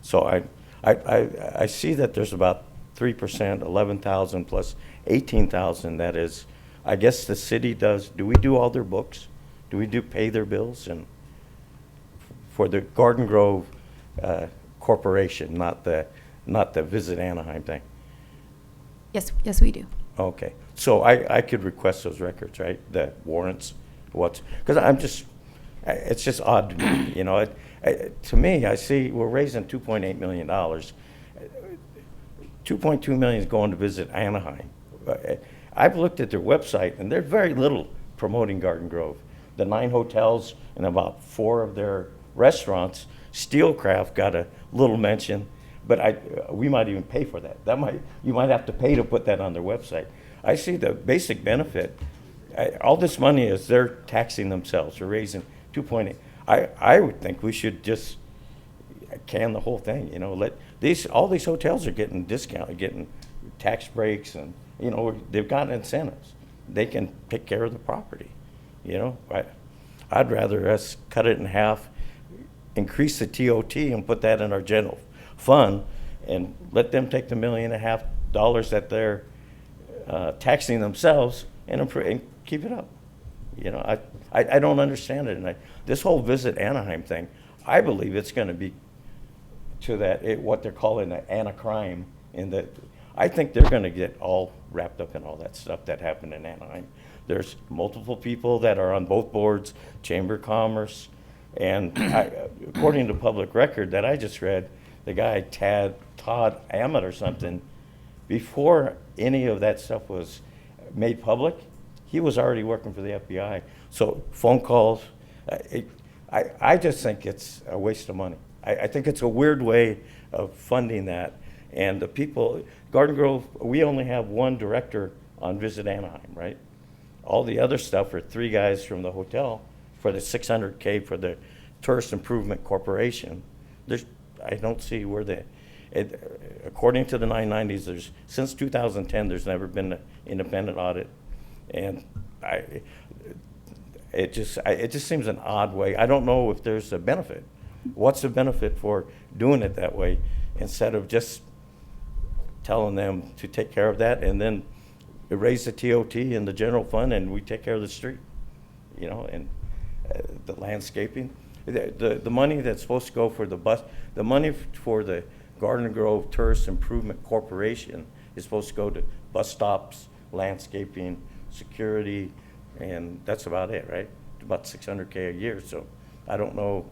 So I see that there's about 3%, 11,000 plus 18,000. That is, I guess the city does. Do we do all their books? Do we pay their bills? And for the Garden Grove Corporation, not the Visit Anaheim thing. Yes, we do. Okay, so I could request those records, right? The warrants, because it's just odd to me, you know. To me, I see we're raising $2.8 million. 2.2 million is going to Visit Anaheim. I've looked at their website, and there's very little promoting Garden Grove. The 9 hotels and about 4 of their restaurants, Steelcraft got a little mention, but we might even pay for that. You might have to pay to put that on their website. I see the basic benefit. All this money is they're taxing themselves. They're raising 2.8. I would think we should just can the whole thing. You know, all these hotels are getting discounted, getting tax breaks, and you know they've got incentives. They can take care of the property. You know, I'd rather us cut it in half, increase the TOT, and put that in our general fund, and let them take the $1.5 million that they're taxing themselves and keep it up. You know, I don't understand it, and this whole Visit Anaheim thing, I believe it's going to be to what they're calling the Anacrime, I think they're going to get all wrapped up in all that stuff that happened in Anaheim. There's multiple people that are on both boards, Chamber of Commerce, and according to public record that I just read, the guy Todd Ammett or something, before any of that stuff was made public, he was already working for the FBI. So phone calls, I just think it's a waste of money. I think it's a weird way of funding that. And the people, Garden Grove, we only have 1 director on Visit Anaheim, right? All the other stuff are 3 guys from the hotel for the $600K for the Tourist Improvement Corporation. I don't see where according to the 990s, since 2010, there's never been an independent audit. And it just seems an odd way. I don't know if there's a benefit. What's the benefit for doing it that way instead of just telling them to take care of that and then raise the TOT in the general fund and we take care of the street, you know, and the landscaping. The money that's supposed to go for the money for the Garden Grove Tourist Improvement Corporation is supposed to go to bus stops, landscaping, security, and that's about it, right? About $600K a year. So I don't know,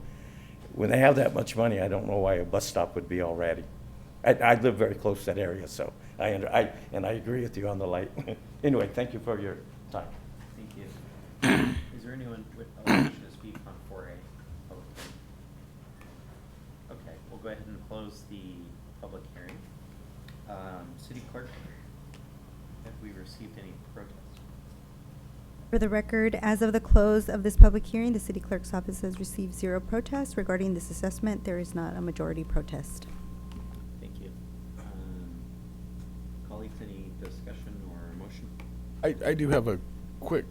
when they have that much money, I don't know why a bus stop would be all ready. I live very close to that area, so I agree with you on the light. Anyway, thank you for your time. Thank you. Is there anyone wishing to speak on 4A? Okay, we'll go ahead and close the public hearing. City Clerk, have we received any protests? For the record, as of the close of this public hearing, the City Clerk's office has received 0 protests. Regarding this assessment, there is not a majority protest. Thank you. Colleagues, any discussion or motion? I do have a quick,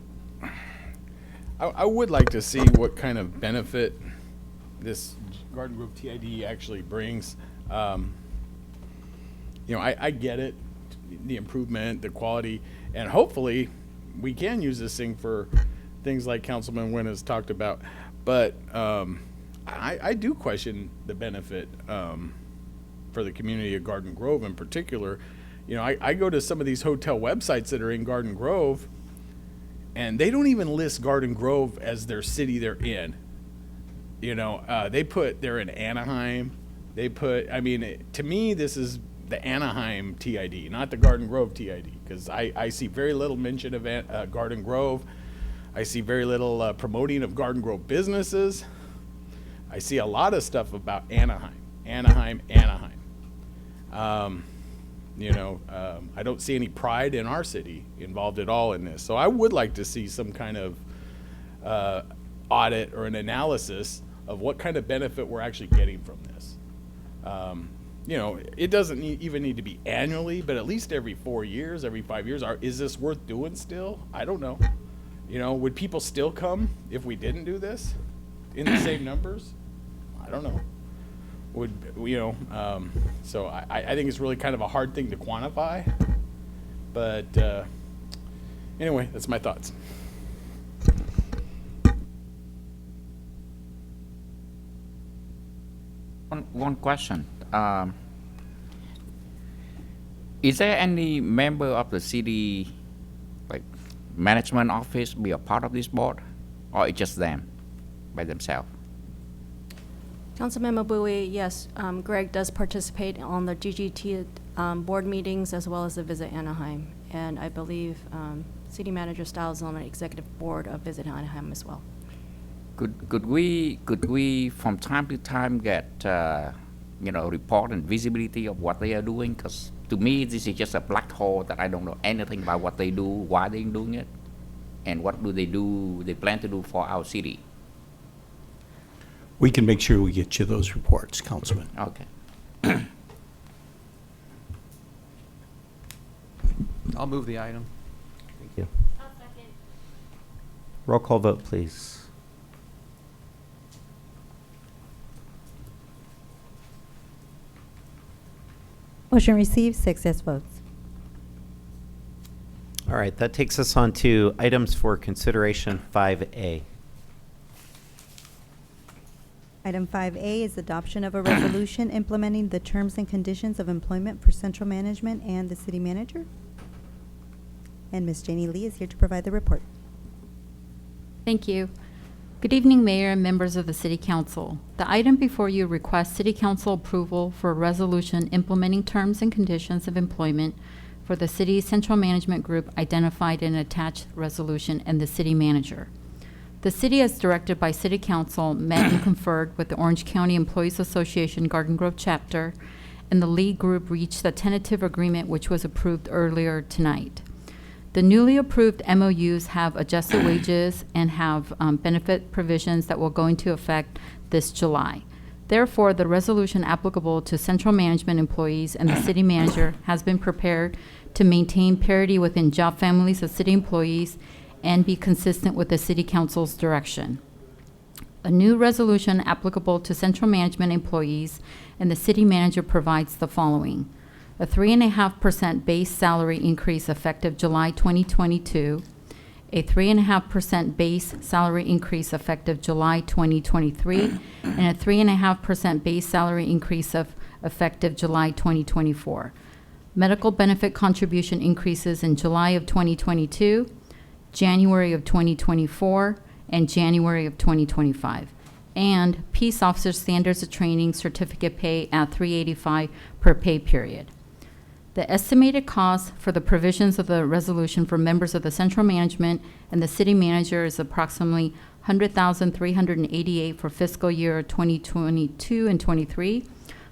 I would like to see what kind of benefit this Garden Grove TID actually brings. You know, I get it, the improvement, the quality, and hopefully we can use this thing for things like Councilman Nguyen has talked about. But I do question the benefit for the community of Garden Grove in particular. You know, I go to some of these hotel websites that are in Garden Grove, and they don't even list Garden Grove as their city they're in. You know, they're in Anaheim. I mean, to me, this is the Anaheim TID, not the Garden Grove TID, because I see very little mention of Garden Grove. I see very little promoting of Garden Grove businesses. I see a lot of stuff about Anaheim. You know, I don't see any pride in our city involved at all in this. So I would like to see some kind of audit or an analysis of what kind of benefit we're actually getting from this. You know, it doesn't even need to be annually, but at least every 4 years, every 5 years. Is this worth doing still? I don't know. You know, would people still come if we didn't do this in the same numbers? I don't know. So I think it's really kind of a hard thing to quantify. But anyway, that's my thoughts. One question. Is there any member of the city, like management office, be a part of this board, or it's just them by themselves? Councilmember Bowie, yes, Greg does participate on the GGT board meetings as well as the Visit Anaheim. And I believe City Manager Stiles is on the executive board of Visit Anaheim as well. Could we from time to time get you know, report and visibility of what they are doing? Because to me, this is just a black hole that I don't know anything about what they do, why they're doing it, and what do they plan to do for our city. We can make sure we get you those reports, Councilman. Okay. I'll move the item. Thank you. Roll call vote, please. Motion received, 6 yes votes. All right, that takes us on to items for consideration 5A. Item 5A is adoption of a resolution implementing the terms and conditions of employment for central management and the city manager. And Ms. Janie Lee is here to provide the report. Thank you. Good evening, Mayor and members of the City Council. The item before you requests City Council approval for a resolution implementing terms and conditions of employment for the city's central management group identified in attached resolution and the city manager. The city, as directed by City Council, met and conferred with the Orange County Employees Association Garden Grove chapter, and the lead group reached a tentative agreement which was approved earlier tonight. The newly approved MOUs have adjusted wages and have benefit provisions that will go into effect this July. Therefore, the resolution applicable to central management employees and the city manager has been prepared to maintain parity within job families of city employees and be consistent with the City Council's direction. A new resolution applicable to central management employees and the city manager provides the following: a 3.5% base salary increase effective July 2022, a 3.5% base salary increase effective July 2023, and a 3.5% base salary increase effective July 2024. Medical benefit contribution increases in July of 2022, January of 2024, and January of 2025. And Peace Officer Standards of Training certificate pay at $385 per pay period. The estimated cost for the provisions of the resolution for members of the central management and the city manager is approximately $100,388 for fiscal year 2022 and 23,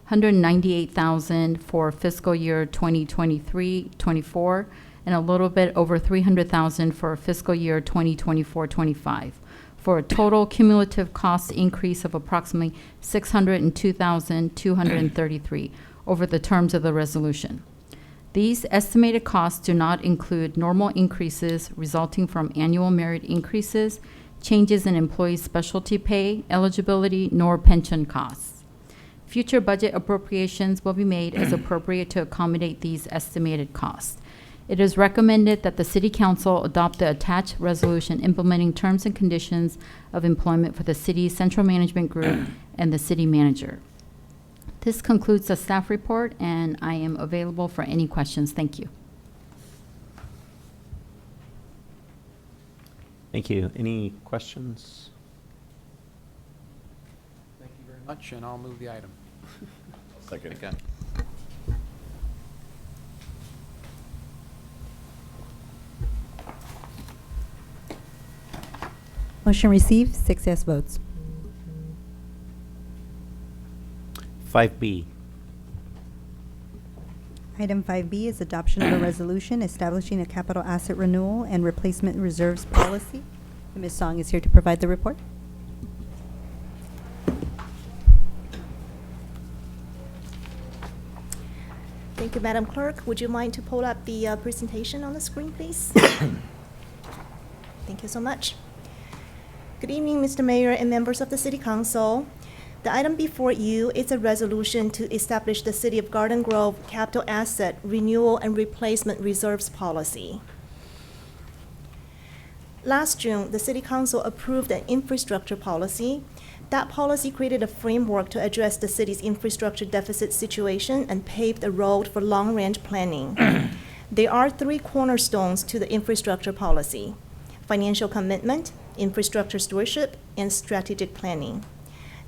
$198,000 for fiscal year 2023-24, and a little bit over $300,000 for fiscal year 2024-25, for a total cumulative cost increase of approximately $602,233 over the terms of the resolution. These estimated costs do not include normal increases resulting from annual merit increases, changes in employee specialty pay, eligibility, nor pension costs. Future budget appropriations will be made as appropriate to accommodate these estimated costs. It is recommended that the City Council adopt the attached resolution implementing terms and conditions of employment for the city's central management group and the city manager. This concludes the staff report, and I am available for any questions. Thank you. Thank you. Any questions? Thank you very much, and I'll move the item. Second. Okay. Motion received, 6 yes votes. 5B. Item 5B is adoption of a resolution establishing a capital asset renewal and replacement reserves policy. And Ms. Song is here to provide the report. Thank you, Madam Clerk. Would you mind to pull up the presentation on the screen, please? Thank you so much. Good evening, Mr. Mayor and members of the City Council. The item before you is a resolution to establish the City of Garden Grove Capital Asset Renewal and Replacement Reserves Policy. Last June, the City Council approved an infrastructure policy. That policy created a framework to address the city's infrastructure deficit situation and paved the road for long-range planning. There are 3 cornerstones to the infrastructure policy: financial commitment, infrastructure stewardship, and strategic planning.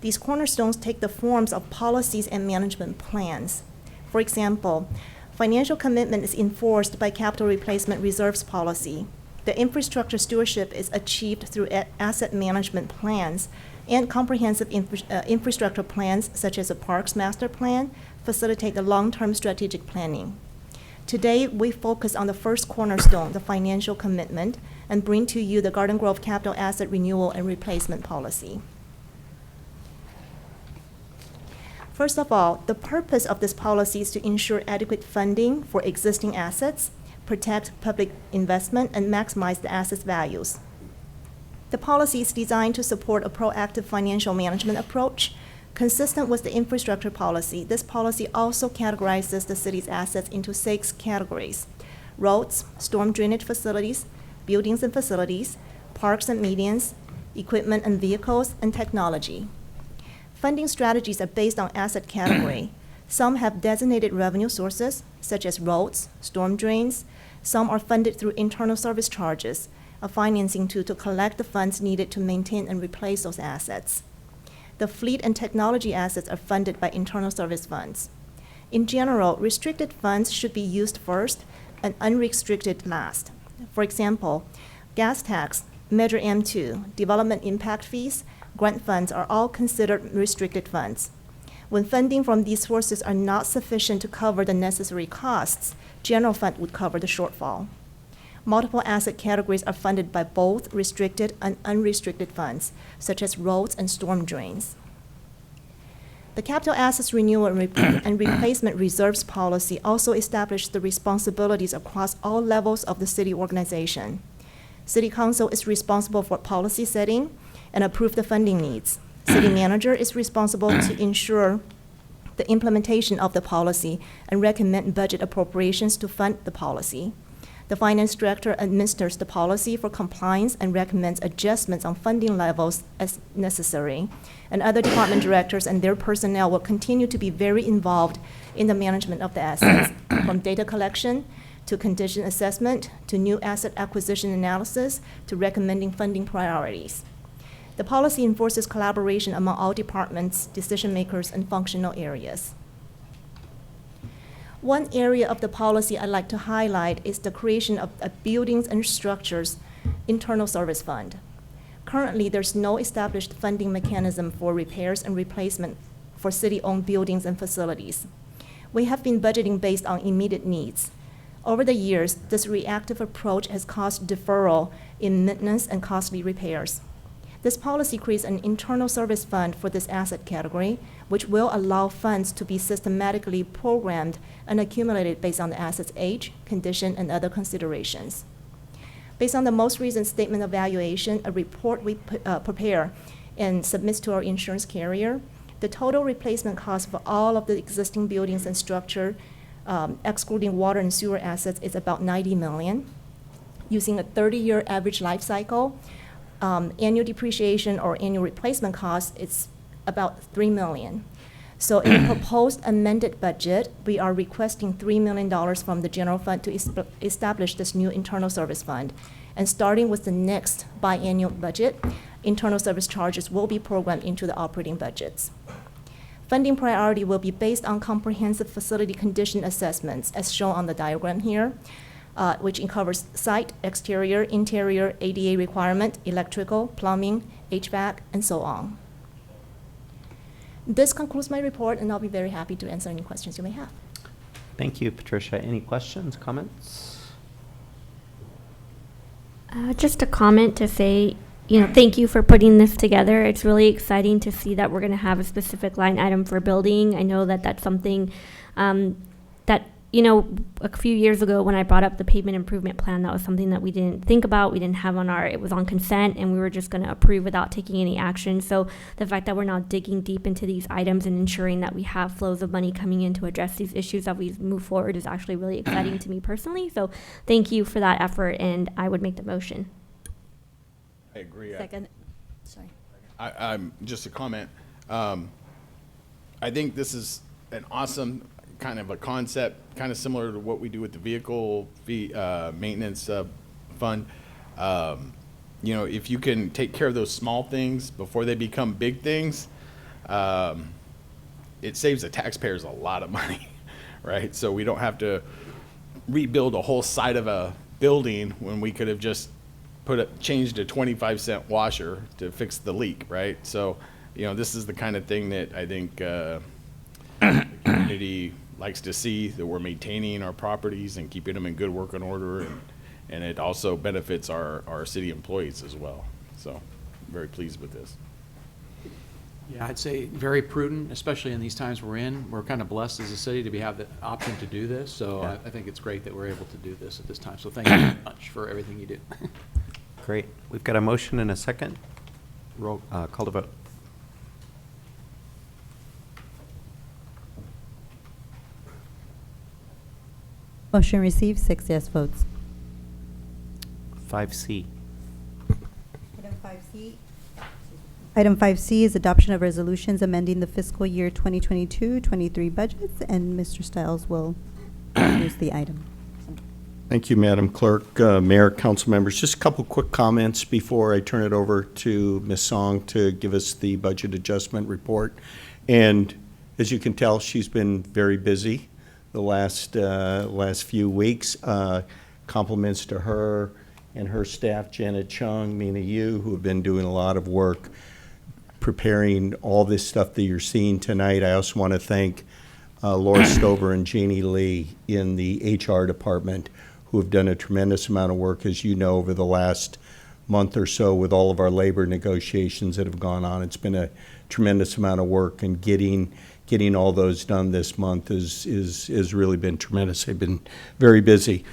These cornerstones take the forms of policies and management plans. For example, financial commitment is enforced by capital replacement reserves policy. The infrastructure stewardship is achieved through asset management plans and comprehensive infrastructure plans, such as a parks master plan, facilitate the long-term strategic planning. Today, we focus on the first cornerstone, the financial commitment, and bring to you the Garden Grove Capital Asset Renewal and Replacement Policy. First of all, the purpose of this policy is to ensure adequate funding for existing assets, protect public investment, and maximize the assets' values. The policy is designed to support a proactive financial management approach. Consistent with the infrastructure policy, this policy also categorizes the city's assets into 6 categories: roads, storm drainage facilities, buildings and facilities, parks and medians, equipment and vehicles, and technology. Funding strategies are based on asset category. Some have designated revenue sources, such as roads, storm drains. Some are funded through internal service charges, a financing tool to collect the funds needed to maintain and replace those assets. The fleet and technology assets are funded by internal service funds. In general, restricted funds should be used first and unrestricted last. For example, gas tax, Measure M2, development impact fees, grant funds are all considered restricted funds. When funding from these sources are not sufficient to cover the necessary costs, general fund would cover the shortfall. Multiple asset categories are funded by both restricted and unrestricted funds, such as roads and storm drains. The Capital Assets Renewal and Replacement Reserves Policy also established the responsibilities across all levels of the city organization. City Council is responsible for policy setting and approve the funding needs. City Manager is responsible to ensure the implementation of the policy and recommend budget appropriations to fund the policy. The Finance Director administers the policy for compliance and recommends adjustments on funding levels as necessary. And other department directors and their personnel will continue to be very involved in the management of the assets, from data collection to condition assessment to new asset acquisition analysis to recommending funding priorities. The policy enforces collaboration among all departments, decision makers, and functional areas. One area of the policy I'd like to highlight is the creation of a Buildings and Structures Internal Service Fund. Currently, there's no established funding mechanism for repairs and replacement for city-owned buildings and facilities. We have been budgeting based on immediate needs. Over the years, this reactive approach has caused deferral in maintenance and costly repairs. This policy creates an internal service fund for this asset category, which will allow funds to be systematically programmed and accumulated based on the asset's age, condition, and other considerations. Based on the most recent statement of valuation, a report we prepare and submits to our insurance carrier, the total replacement cost for all of the existing buildings and structure, excluding water and sewer assets, is about $90 million. Using a 30-year average life cycle, annual depreciation or annual replacement cost is about $3 million. So in the proposed amended budget, we are requesting $3 million from the general fund to establish this new internal service fund. And starting with the next biannual budget, internal service charges will be programmed into the operating budgets. Funding priority will be based on comprehensive facility condition assessments, as shown on the diagram here, which covers site, exterior, interior, ADA requirement, electrical, plumbing, HVAC, and so on. This concludes my report, and I'll be very happy to answer any questions you may have. Thank you, Patricia. Any questions, comments? Just a comment to say, thank you for putting this together. It's really exciting to see that we're going to have a specific line item for building. I know that that's something that, a few years ago when I brought up the pavement improvement plan, that was something that we didn't think about. We didn't have it was on consent, and we were just going to approve without taking any action. So the fact that we're now digging deep into these items and ensuring that we have flows of money coming in to address these issues that we move forward is actually really exciting to me personally. So thank you for that effort, and I would make the motion. I agree. Second. Sorry. I'm just a comment. I think this is an awesome kind of a concept, kind of similar to what we do with the vehicle maintenance fund. If you can take care of those small things before they become big things, it saves the taxpayers a lot of money, right? So we don't have to rebuild a whole side of a building when we could have just changed a 25-cent washer to fix the leak, right? So, this is the kind of thing that I think the community likes to see, that we're maintaining our properties and keeping them in good working order, and it also benefits our city employees as well. So, I'm very pleased with this. Yeah, I'd say very prudent, especially in these times we're in. We're kind of blessed as a city to have the option to do this, so Yeah. I think it's great that we're able to do this at this time. So thank you very much for everything you do. Great. We've got a motion and a second. Call to vote. Motion received, 6 yes votes. 5C. Item 5C is adoption of resolutions amending the fiscal year 2022-23 budgets, and Mr. Stiles will introduce the item. Thank you, Madam Clerk, Mayor, council members. Just a couple quick comments before I turn it over to Ms. Song to give us the budget adjustment report. And as you can tell, she's been very busy the last few weeks. Compliments to her and her staff, Janet Chung, Mina Yu, who have been doing a lot of work preparing all this stuff that you're seeing tonight. I also want to thank Laura Stover and Jeannie Lee in the HR department, who have done a tremendous amount of work, as you know, over the last month or so with all of our labor negotiations that have gone on. It's been a tremendous amount of work, and getting all those done this month has really been tremendous. They've been very busy.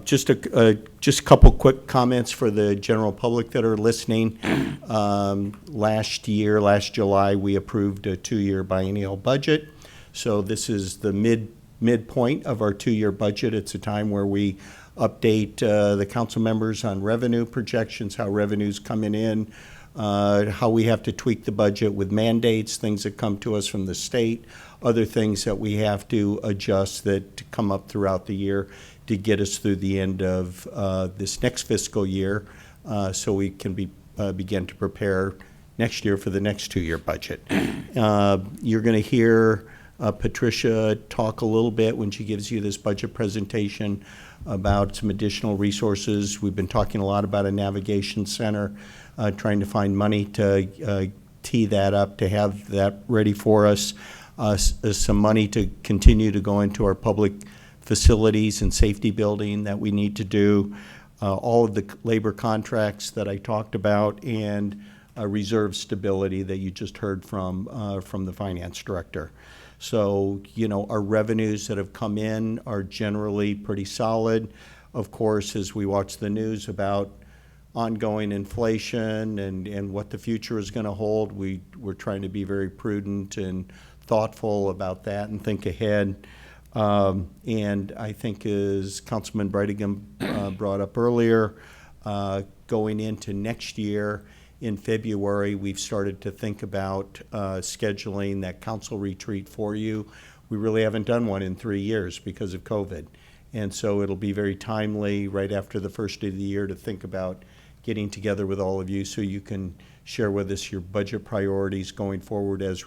Just a couple quick comments for the general public that are listening. Last July, we approved a 2-year biennial budget. So this is the midpoint of our 2-year budget. It's a time where we update the council members on revenue projections, how revenue's coming in, how we have to tweak the budget with mandates, things that come to us from the state, other things that we have to adjust that come up throughout the year to get us through the end of this next fiscal year, so we can begin to prepare next year for the next 2-year budget. You're going to hear Patricia talk a little bit when she gives you this budget presentation about some additional resources. We've been talking a lot about a navigation center, trying to find money to tee that up, to have that ready for us, some money to continue to go into our public facilities and safety building that we need to do, all of the labor contracts that I talked about, and reserve stability that you just heard from the finance director. So, you know, our revenues that have come in are generally pretty solid. Of course, as we watch the news about ongoing inflation and what the future is going to hold, we're trying to be very prudent and thoughtful about that and think ahead. And I think, as Councilman Brightingham brought up earlier, going into next year in February, we've started to think about scheduling that council retreat for you. We really haven't done one in 3 years because of COVID. And so it'll be very timely right after the first of the year to think about getting together with all of you so you can share with us your budget priorities going forward as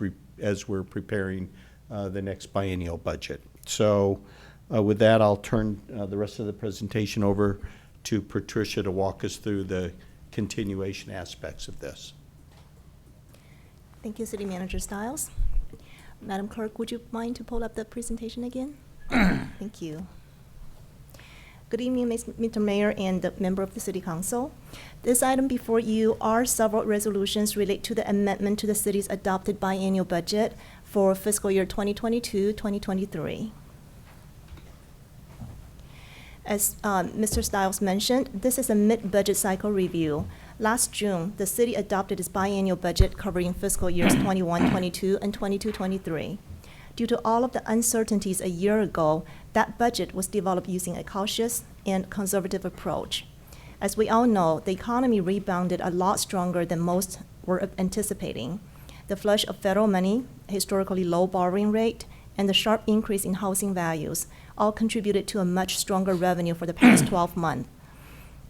we're preparing the next biennial budget. So with that, I'll turn the rest of the presentation over to Patricia to walk us through the continuation aspects of this. Thank you, City Manager Stiles. Madam Clerk, would you mind to pull up the presentation again? Thank you. Good evening, Mr. Mayor and the member of the City Council. This item before you are several resolutions related to the amendment to the city's adopted biennial budget for fiscal year 2022-2023. As Mr. Stiles mentioned, this is a mid-budget cycle review. Last June, the city adopted its biennial budget covering fiscal years 21-22 and 22-23. Due to all of the uncertainties a year ago, that budget was developed using a cautious and conservative approach. As we all know, the economy rebounded a lot stronger than most were anticipating. The flush of federal money, historically low borrowing rate, and the sharp increase in housing values all contributed to a much stronger revenue for the past 12 months.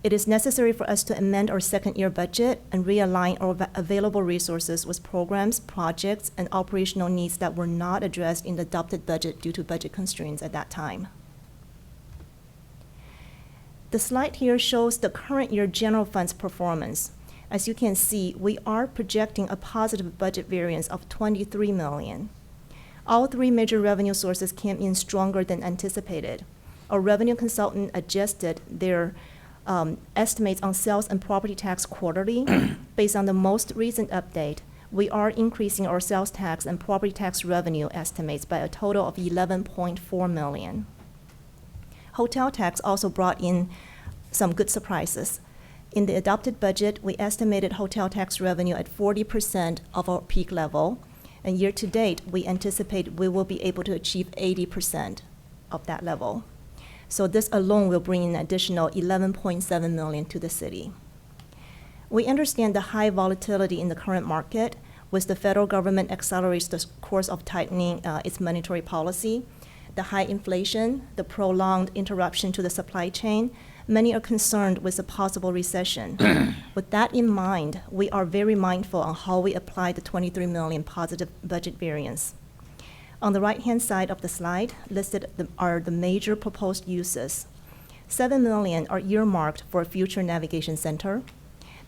It is necessary for us to amend our second-year budget and realign our available resources with programs, projects, and operational needs that were not addressed in the adopted budget due to budget constraints at that time. The slide here shows the current year general fund's performance. As you can see, we are projecting a positive budget variance of $23 million. All three major revenue sources came in stronger than anticipated. Our revenue consultant adjusted their estimates on sales and property tax quarterly. Based on the most recent update, we are increasing our sales tax and property tax revenue estimates by a total of $11.4 million. Hotel tax also brought in some good surprises. In the adopted budget, we estimated hotel tax revenue at 40% of our peak level, and year to date, we anticipate we will be able to achieve 80% of that level. So this alone will bring in an additional $11.7 million to the city. We understand the high volatility in the current market, with the federal government accelerates the course of tightening its monetary policy, the high inflation, the prolonged interruption to the supply chain. Many are concerned with a possible recession. With that in mind, we are very mindful on how we apply the $23 million positive budget variance. On the right-hand side of the slide, listed are the major proposed uses. $7 million are earmarked for a future navigation center.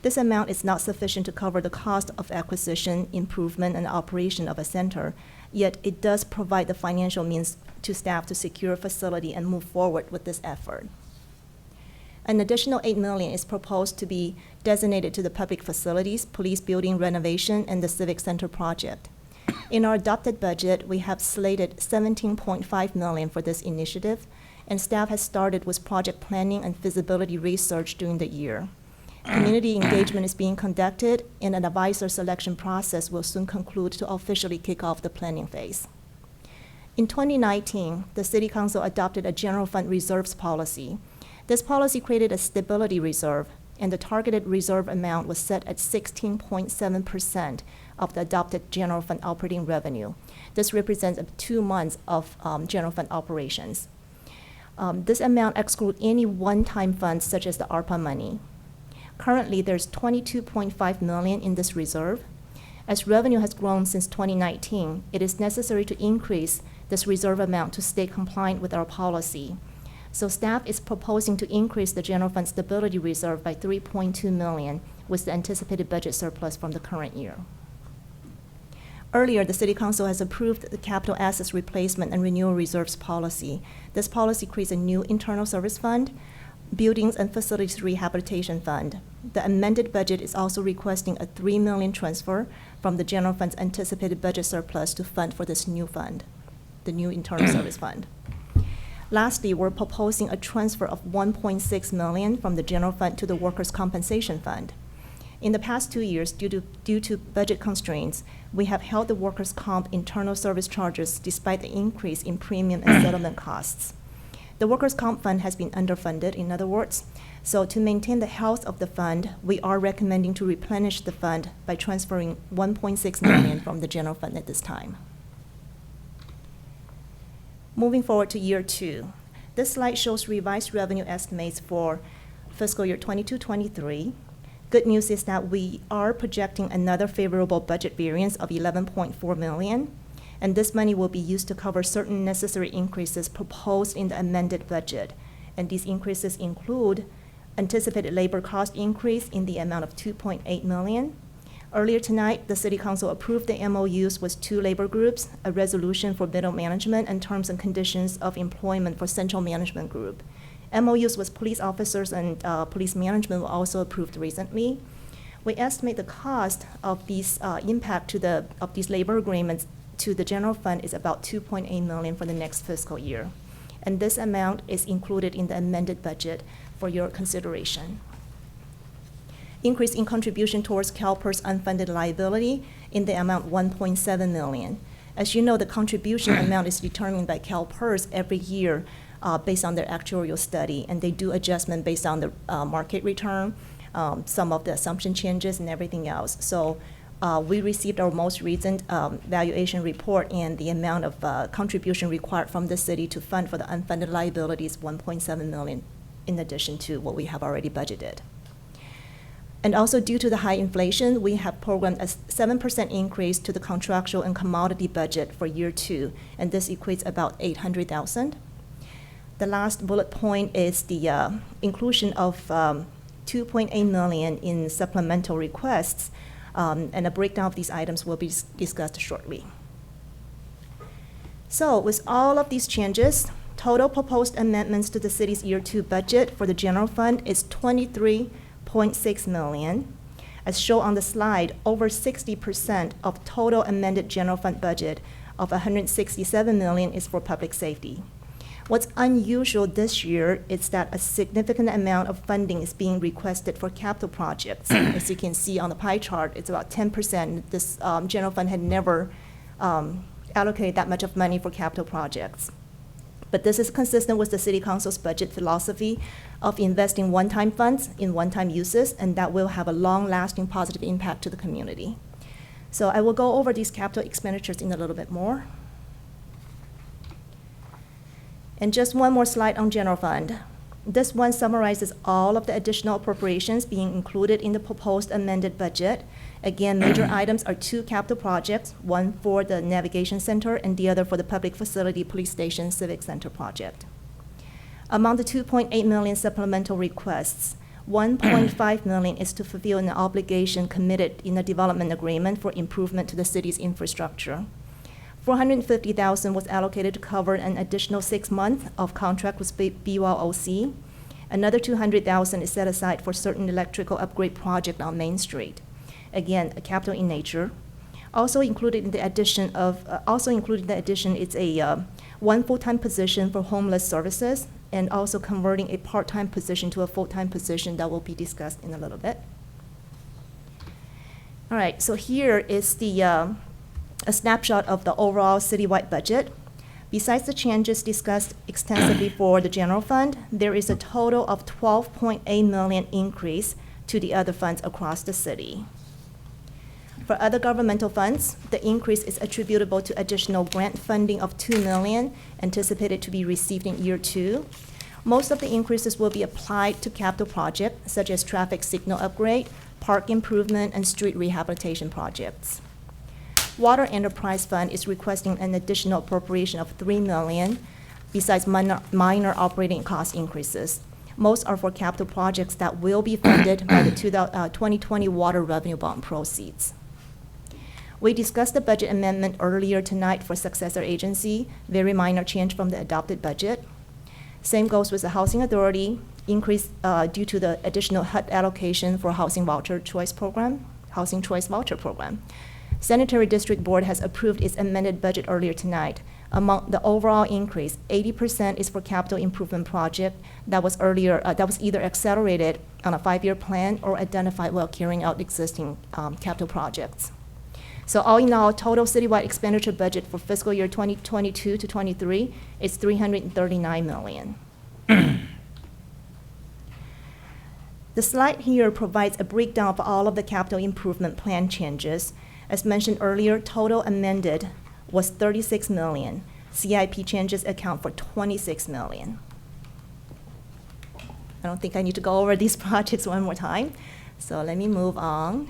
This amount is not sufficient to cover the cost of acquisition, improvement, and operation of a center, yet it does provide the financial means to staff to secure a facility and move forward with this effort. An additional $8 million is proposed to be designated to the public facilities, police building renovation, and the civic center project. In our adopted budget, we have slated $17.5 million for this initiative, and staff has started with project planning and feasibility research during the year. Community engagement is being conducted, and an advisor selection process will soon conclude to officially kick off the planning phase. In 2019, the City Council adopted a general fund reserves policy. This policy created a stability reserve, and the targeted reserve amount was set at 16.7% of the adopted general fund operating revenue. This represents 2 months of general fund operations. This amount excludes any one-time funds such as the ARPA money. Currently, there's $22.5 million in this reserve. As revenue has grown since 2019, it is necessary to increase this reserve amount to stay compliant with our policy. So staff is proposing to increase the general fund stability reserve by $3.2 million with the anticipated budget surplus from the current year. Earlier, the City Council has approved the capital assets replacement and renewal reserves policy. This policy creates a new internal service fund, buildings and facilities rehabilitation fund, the amended budget is also requesting a $3 million transfer from the general fund's anticipated budget surplus to fund for this new fund, the new internal service fund. Lastly, we're proposing a transfer of $1.6 million from the general fund to the workers' compensation fund. In the past 2 years, due to budget constraints, we have held the workers' comp internal service charges despite the increase in premium and settlement costs. The workers' comp fund has been underfunded, in other words. So to maintain the health of the fund, we are recommending to replenish the fund by transferring $1.6 million from the general fund at this time. Moving forward to year 2. This slide shows revised revenue estimates for fiscal year 22-23. Good news is that we are projecting another favorable budget variance of $11.4 million. And this money will be used to cover certain necessary increases proposed in the amended budget. And these increases include anticipated labor cost increase in the amount of $2.8 million. Earlier tonight, the City Council approved the MOUs with 2 labor groups, a resolution for middle management, and terms and conditions of employment for central management group. MOUs with police officers and police management were also approved recently. We estimate the cost of these impact of these labor agreements to the general fund is about $2.8 million for the next fiscal year. And this amount is included in the amended budget for your consideration. Increase in contribution towards CalPERS unfunded liability in the amount $1.7 million. As you know, the contribution amount is determined by CalPERS every year based on their actuarial study, and they do adjustment based on the market return, some of the assumption changes and everything else. So we received our most recent valuation report, and the amount of contribution required from the city to fund for the unfunded liability is $1.7 million, in addition to what we have already budgeted. And also, due to the high inflation, we have programmed a 7% increase to the contractual and commodity budget for year 2, and this equates about $800,000. The last bullet point is the inclusion of $2.8 million in supplemental requests. And a breakdown of these items will be discussed shortly. So with all of these changes, total proposed amendments to the city's year 2 budget for the general fund is $23.6 million. As shown on the slide, over 60% of total amended general fund budget of $167 million is for public safety. What's unusual this year is that a significant amount of funding is being requested for capital projects. As you can see on the pie chart, it's about 10%. This general fund had never allocated that much of money for capital projects. But this is consistent with the City Council's budget philosophy of investing one-time funds in one-time uses, and that will have a long-lasting positive impact to the community. So I will go over these capital expenditures in a little bit more. And just one more slide on general fund. This one summarizes all of the additional appropriations being included in the proposed amended budget. Again, major items are 2 capital projects, one for the navigation center and the other for the public facility police station civic center project. Among the $2.8 million supplemental requests, $1.5 million is to fulfill an obligation committed in the development agreement for improvement to the city's infrastructure. $450,000 was allocated to cover an additional 6 months of contract with BYOC. Another $200,000 is set aside for certain electrical upgrade project on Main Street. Again, a capital in nature. Also included in the addition is a 1 full-time position for homeless services, and also converting a part-time position to a full-time position that will be discussed in a little bit. All right, so here is a snapshot of the overall citywide budget. Besides the changes discussed extensively for the general fund, there is a total of $12.8 million increase to the other funds across the city. For other governmental funds, the increase is attributable to additional grant funding of $2 million anticipated to be received in year 2. Most of the increases will be applied to capital projects such as traffic signal upgrade, park improvement, and street rehabilitation projects. Water Enterprise Fund is requesting an additional appropriation of $3 million, besides minor operating cost increases. Most are for capital projects that will be funded by the 2020 water revenue bond proceeds. We discussed the budget amendment earlier tonight for successor agency, very minor change from the adopted budget. Same goes with the Housing Authority, increase due to the additional HUD allocation for Housing Voucher Choice Program, Housing Choice Voucher Program. Sanitary District Board has approved its amended budget earlier tonight. Among the overall increase, 80% is for capital improvement project that was either accelerated on a 5-year plan or identified while carrying out existing capital projects. So all in all, total citywide expenditure budget for fiscal year 2022 to 23 is $339 million. The slide here provides a breakdown of all of the capital improvement plan changes. As mentioned earlier, total amended was $36 million. CIP changes account for $26 million. I don't think I need to go over these projects one more time, so let me move on.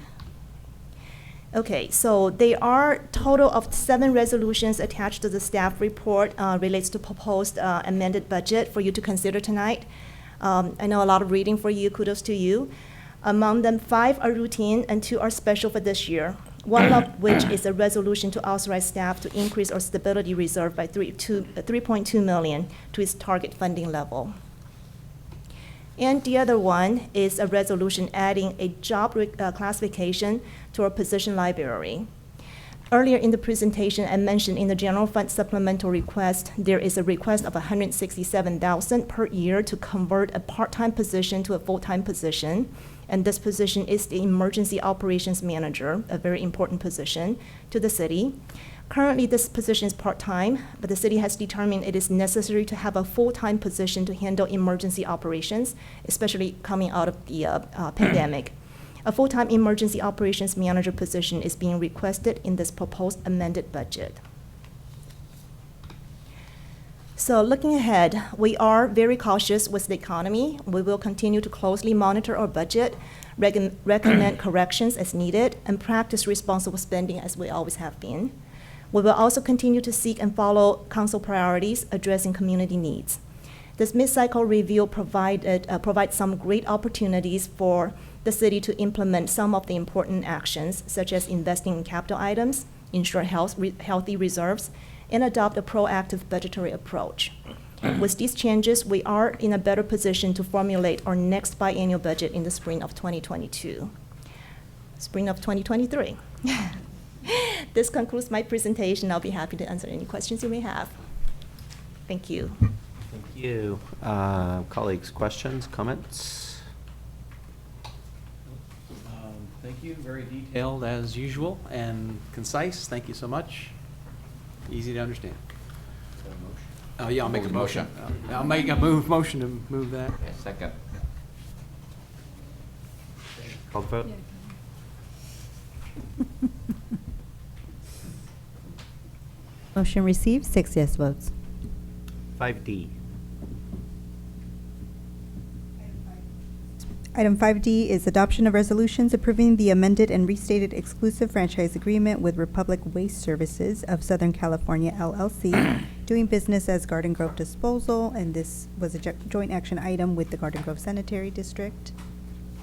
Okay, so there are total of 7 resolutions attached to the staff report relates to proposed amended budget for you to consider tonight. I know a lot of reading for you, kudos to you. Among them, 5 are routine and 2 are special for this year. One of which is a resolution to authorize staff to increase our stability reserve by $3.2 million to its target funding level. And the other one is a resolution adding a job classification to our position library. Earlier in the presentation, I mentioned in the general fund supplemental request, there is a request of $167,000 per year to convert a part-time position to a full-time position. And this position is the emergency operations manager, a very important position to the city. Currently, this position is part-time, but the city has determined it is necessary to have a full-time position to handle emergency operations, especially coming out of the pandemic. A full-time emergency operations manager position is being requested in this proposed amended budget. So looking ahead, we are very cautious with the economy. We will continue to closely monitor our budget, recommend corrections as needed, and practice responsible spending as we always have been. We will also continue to seek and follow council priorities addressing community needs. This mid-cycle review provides some great opportunities for the city to implement some of the important actions, such as investing in capital items, ensure healthy reserves, and adopt a proactive budgetary approach. With these changes, we are in a better position to formulate our next biennial budget in the spring of 2022. Spring of 2023. This concludes my presentation. I'll be happy to answer any questions you may have. Thank you. Thank you. Colleagues, questions, comments? Thank you. Very detailed as usual and concise. Thank you so much. Easy to understand. Oh, yeah, I'll make a motion. I'll make a motion to move that. Yeah, second. Call the vote. Motion received, 6 yes votes. 5D. Item 5D is adoption of resolutions approving the amended and restated exclusive franchise agreement with Republic Waste Services of Southern California LLC, doing business as Garden Grove Disposal, and this was a joint action item with the Garden Grove Sanitary District.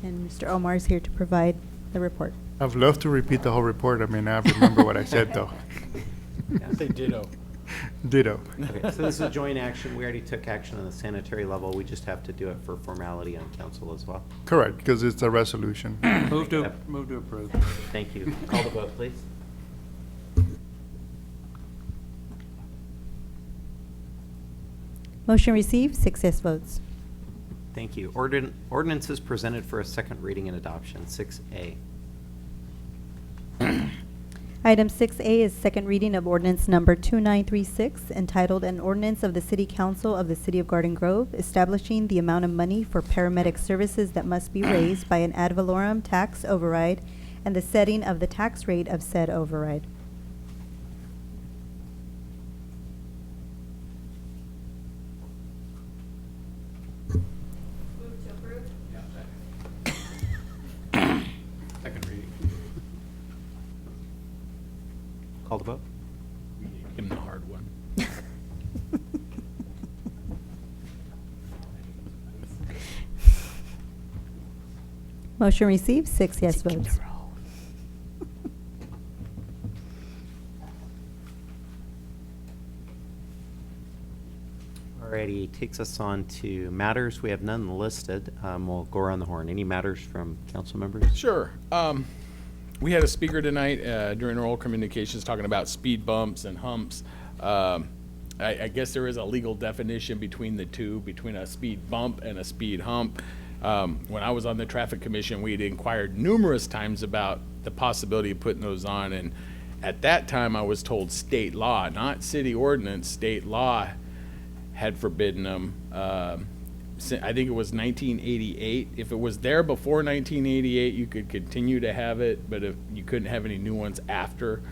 And Mr. Omar is here to provide the report. I'd love to repeat the whole report. I mean, I remember what I said, though. Say ditto. Ditto. Okay, so this is a joint action. We already took action on the sanitary level. We just have to do it for formality on council as well. Correct, because it's a resolution. Move to approve. Thank you. Call the vote, please. Motion received, 6 yes votes. Thank you. Ordinances presented for a second reading and adoption, 6A. Item 6A is second reading of ordinance number 2936, entitled An Ordinance of the City Council of the City of Garden Grove establishing the amount of money for paramedic services that must be raised by an ad valorem tax override and the setting of the tax rate of said override. Second reading. Call the vote. Give him the hard one. Motion received, 6 yes votes. All Alrighty, takes us on to matters. We have none listed. We'll go around the horn. Any matters from council members? Sure. We had a speaker tonight during oral communications talking about speed bumps and humps. I guess there is a legal definition between the two, between a speed bump and a speed hump. When I was on the traffic commission, we'd inquired numerous times about the possibility of putting those on, and at that time I was told state law, not city ordinance, state law had forbidden them. I think it was 1988. If it was there before 1988, you could continue to have it, but if you couldn't have any new ones after.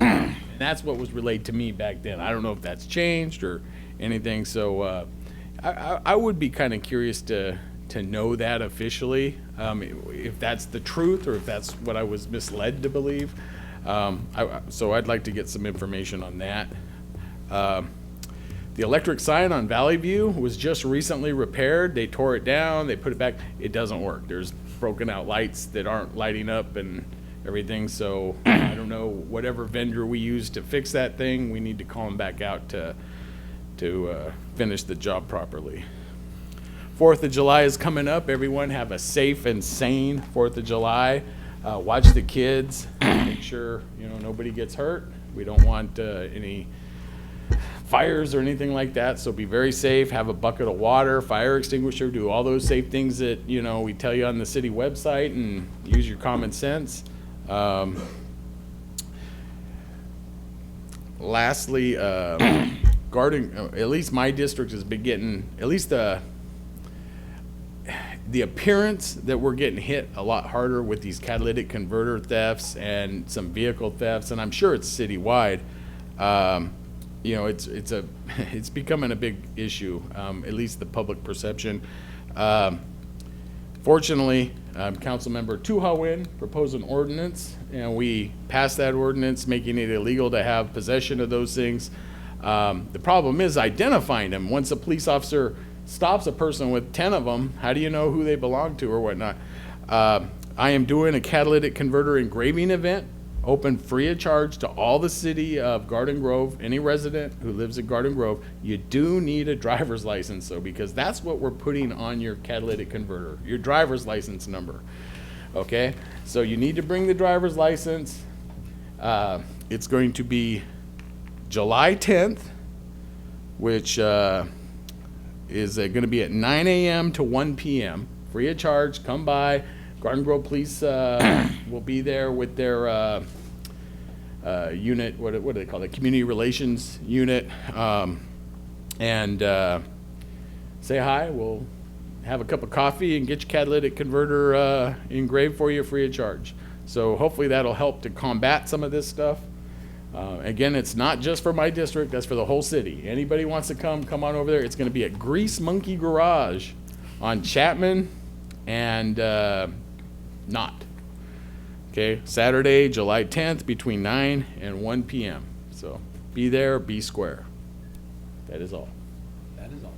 And that's what was relayed to me back then. I don't know if that's changed or anything. So I would be kind of curious to know that officially, if that's the truth or if that's what I was misled to believe. So I'd like to get some information on that. The electric sign on Valley View was just recently repaired. They tore it down, they put it back. It doesn't work. There's broken out lights that aren't lighting up and everything. So I don't know, whatever vendor we use to fix that thing, we need to call them back out to finish the job properly. 4th of July is coming up. Everyone have a safe and sane 4th of July. Watch the kids, make sure nobody gets hurt. We don't want any fires or anything like that, so be very safe. Have a bucket of water, fire extinguisher, do all those safe things that we tell you on the city website, and use your common sense. Lastly, guarding, at least my district has been getting, at least the appearance that we're getting hit a lot harder with these catalytic converter thefts and some vehicle thefts, and I'm sure it's citywide. It's becoming a big issue, at least the public perception. Fortunately, Councilmember Tuhawin proposed an ordinance, and we passed that ordinance, making it illegal to have possession of those things. The problem is identifying them. Once a police officer stops a person with 10 of them, how do you know who they belong to or whatnot? I am doing a catalytic converter engraving event, open free of charge to all the city of Garden Grove. Any resident who lives in Garden Grove, you do need a driver's license, though, because that's what we're putting on your catalytic converter, your driver's license number. Okay, so you need to bring the driver's license. It's going to be July 10th, which is going to be at 9 a.m. to 1 p.m. Free of charge. Come by. Garden Grove Police will be there with their unit. What do they call it? Community Relations Unit. And say hi. We'll have a cup of coffee and get your catalytic converter engraved for you free of charge. So hopefully that'll help to combat some of this stuff. Again, it's not just for my district, that's for the whole city. Anybody wants to come on over there. It's going to be at Grease Monkey Garage on Chapman and Knott. Okay, Saturday, July 10th, between 9 and 1 p.m. So be there, be square. That is all. That is all.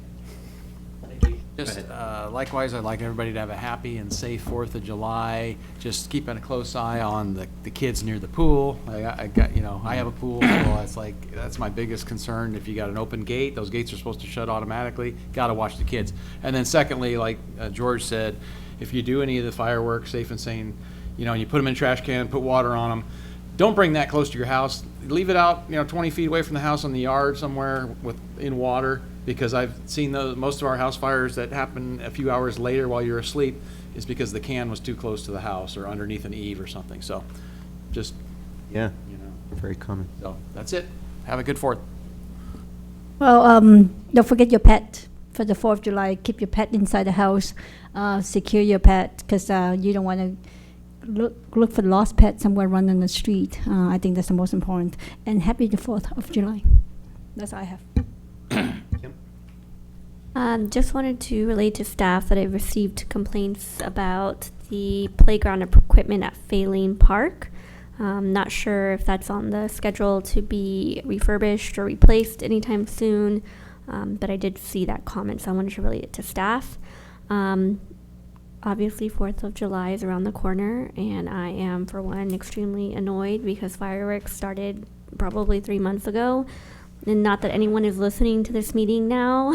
Just likewise, I'd like everybody to have a happy and safe 4th of July. Just keeping a close eye on the kids near the pool. I have a pool, so that's my biggest concern. If you got an open gate, those gates are supposed to shut automatically. Got to watch the kids. And then secondly, like George said, if you do any of the fireworks, safe and sane, and you put them in a trash can, put water on them, don't bring that close to your house. Leave it out, 20 feet away from the house in the yard somewhere in water. Because I've seen most of our house fires that happen a few hours later while you're asleep is because the can was too close to the house or underneath an eave or something. So just, yeah, very common. So that's it. Have a good 4th. Well, don't forget your pet for the 4th of July. Keep your pet inside the house. Secure your pet, because you don't want to look for the lost pet somewhere running the street. I think that's the most important. And happy the 4th of July. That's all I have. Just wanted to relate to staff that I received complaints about the playground equipment at Faline Park. Not sure if that's on the schedule to be refurbished or replaced anytime soon, but I did see that comment, so I wanted to relate it to staff. Obviously, 4th of July is around the corner, and I am, for one, extremely annoyed because fireworks started probably 3 months ago. and not that anyone is listening to this meeting now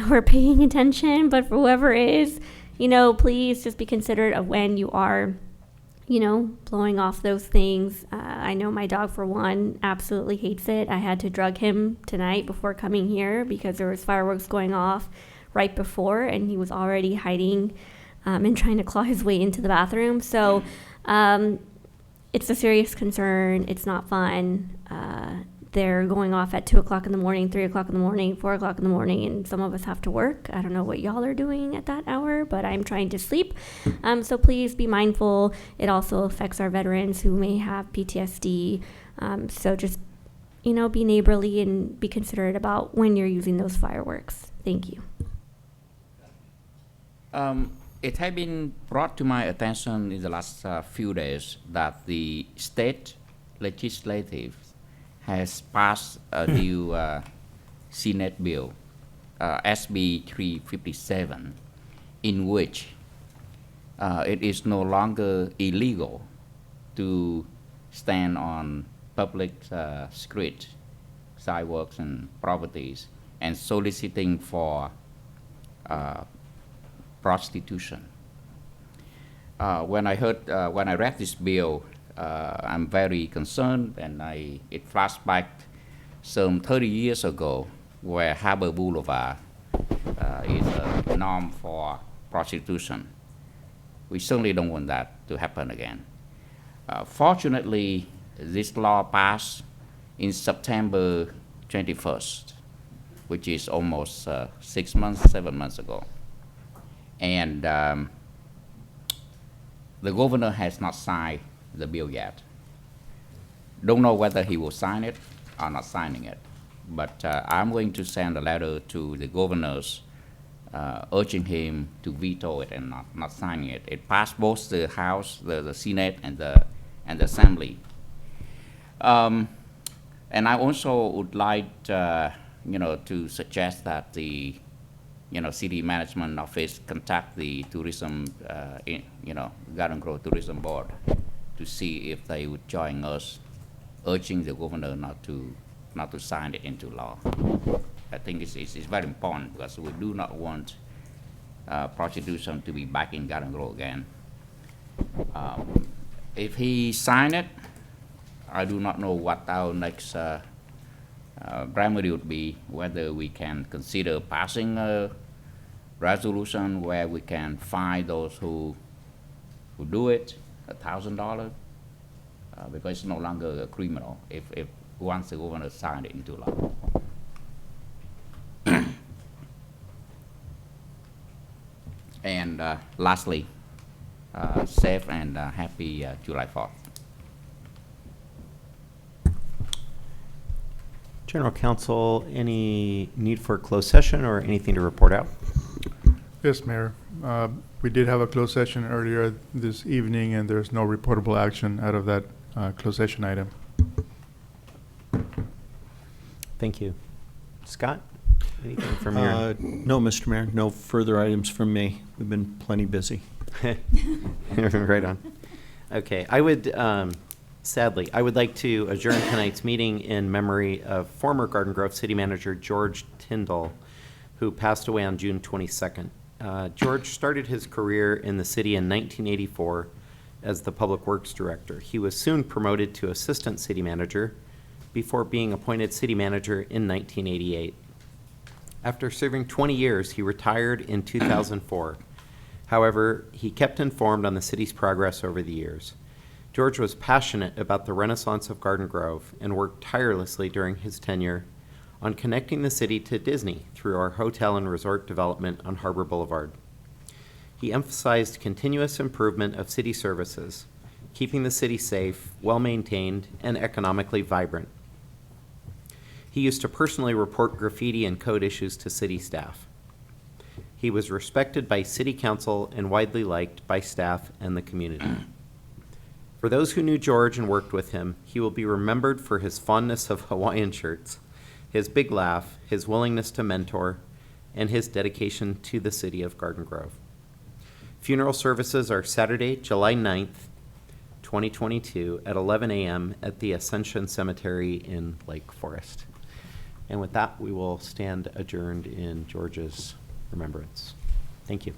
or paying attention, but for whoever is, please just be considerate of when you are, blowing off those things. I know my dog, for one, absolutely hates it. I had to drug him tonight before coming here because there was fireworks going off right before, and he was already hiding and trying to claw his way into the bathroom. So it's a serious concern. It's not fun. They're going off at 2 o'clock in the morning, 3 o'clock in the morning, 4 o'clock in the morning, and some of us have to work. I don't know what y'all are doing at that hour, but I'm trying to sleep. So please be mindful. It also affects our veterans who may have PTSD. So just, be neighborly and be considerate about when you're using those fireworks. Thank you. It has been brought to my attention in the last few days that the state legislative has passed a new Senate bill, SB 357, in which it is no longer illegal to stand on public streets, sidewalks, and properties and soliciting for prostitution. When I read this bill, I'm very concerned, and it flashed back some 30 years ago, where Harbor Boulevard is a norm for prostitution. We certainly don't want that to happen again. Fortunately, this law passed in September 21st, which is almost 6 months, 7 months ago. And the governor has not signed the bill yet. Don't know whether he will sign it or not signing it, but I'm going to send a letter to the governors urging him to veto it and not signing it. It passed both the House, the Senate, and the Assembly. And I also would like to suggest that the city management office contact the tourism, Garden Grove Tourism Board to see if they would join us, urging the governor not to sign it into law. I think it's very important because we do not want prostitution to be back in Garden Grove again. If he sign it, I do not know what our next remedy would be, whether we can consider passing a resolution where we can fine those who do it $1,000, because it's no longer a criminal if once the governor signed it into law. And lastly, safe and happy July 4th. General Counsel, any need for a closed session or anything to report out? Yes, Mayor. We did have a closed session earlier this evening, and there's no reportable action out of that closed session item. Thank you. Scott, anything from your? No, Mr. Mayor, no further items from me. We've been plenty busy. Right on. Okay, I would, sadly, I would like to adjourn tonight's meeting in memory of former Garden Grove City Manager George Tyndall, who passed away on June 22nd. George started his career in the city in 1984 as the Public Works Director. He was soon promoted to Assistant City Manager before being appointed City Manager in 1988. After serving 20 years, he retired in 2004. However, he kept informed on the city's progress over the years. George was passionate about the renaissance of Garden Grove and worked tirelessly during his tenure on connecting the city to Disney through our hotel and resort development on Harbor Boulevard. He emphasized continuous improvement of city services, keeping the city safe, well-maintained, and economically vibrant. He used to personally report graffiti and code issues to city staff. He was respected by City Council and widely liked by staff and the community. For those who knew George and worked with him, he will be remembered for his fondness of Hawaiian shirts, his big laugh, his willingness to mentor, and his dedication to the city of Garden Grove. Funeral services are Saturday, July 9th, 2022 at 11 a.m. at the Ascension Cemetery in Lake Forest. And with that, we will stand adjourned in George's remembrance. Thank you.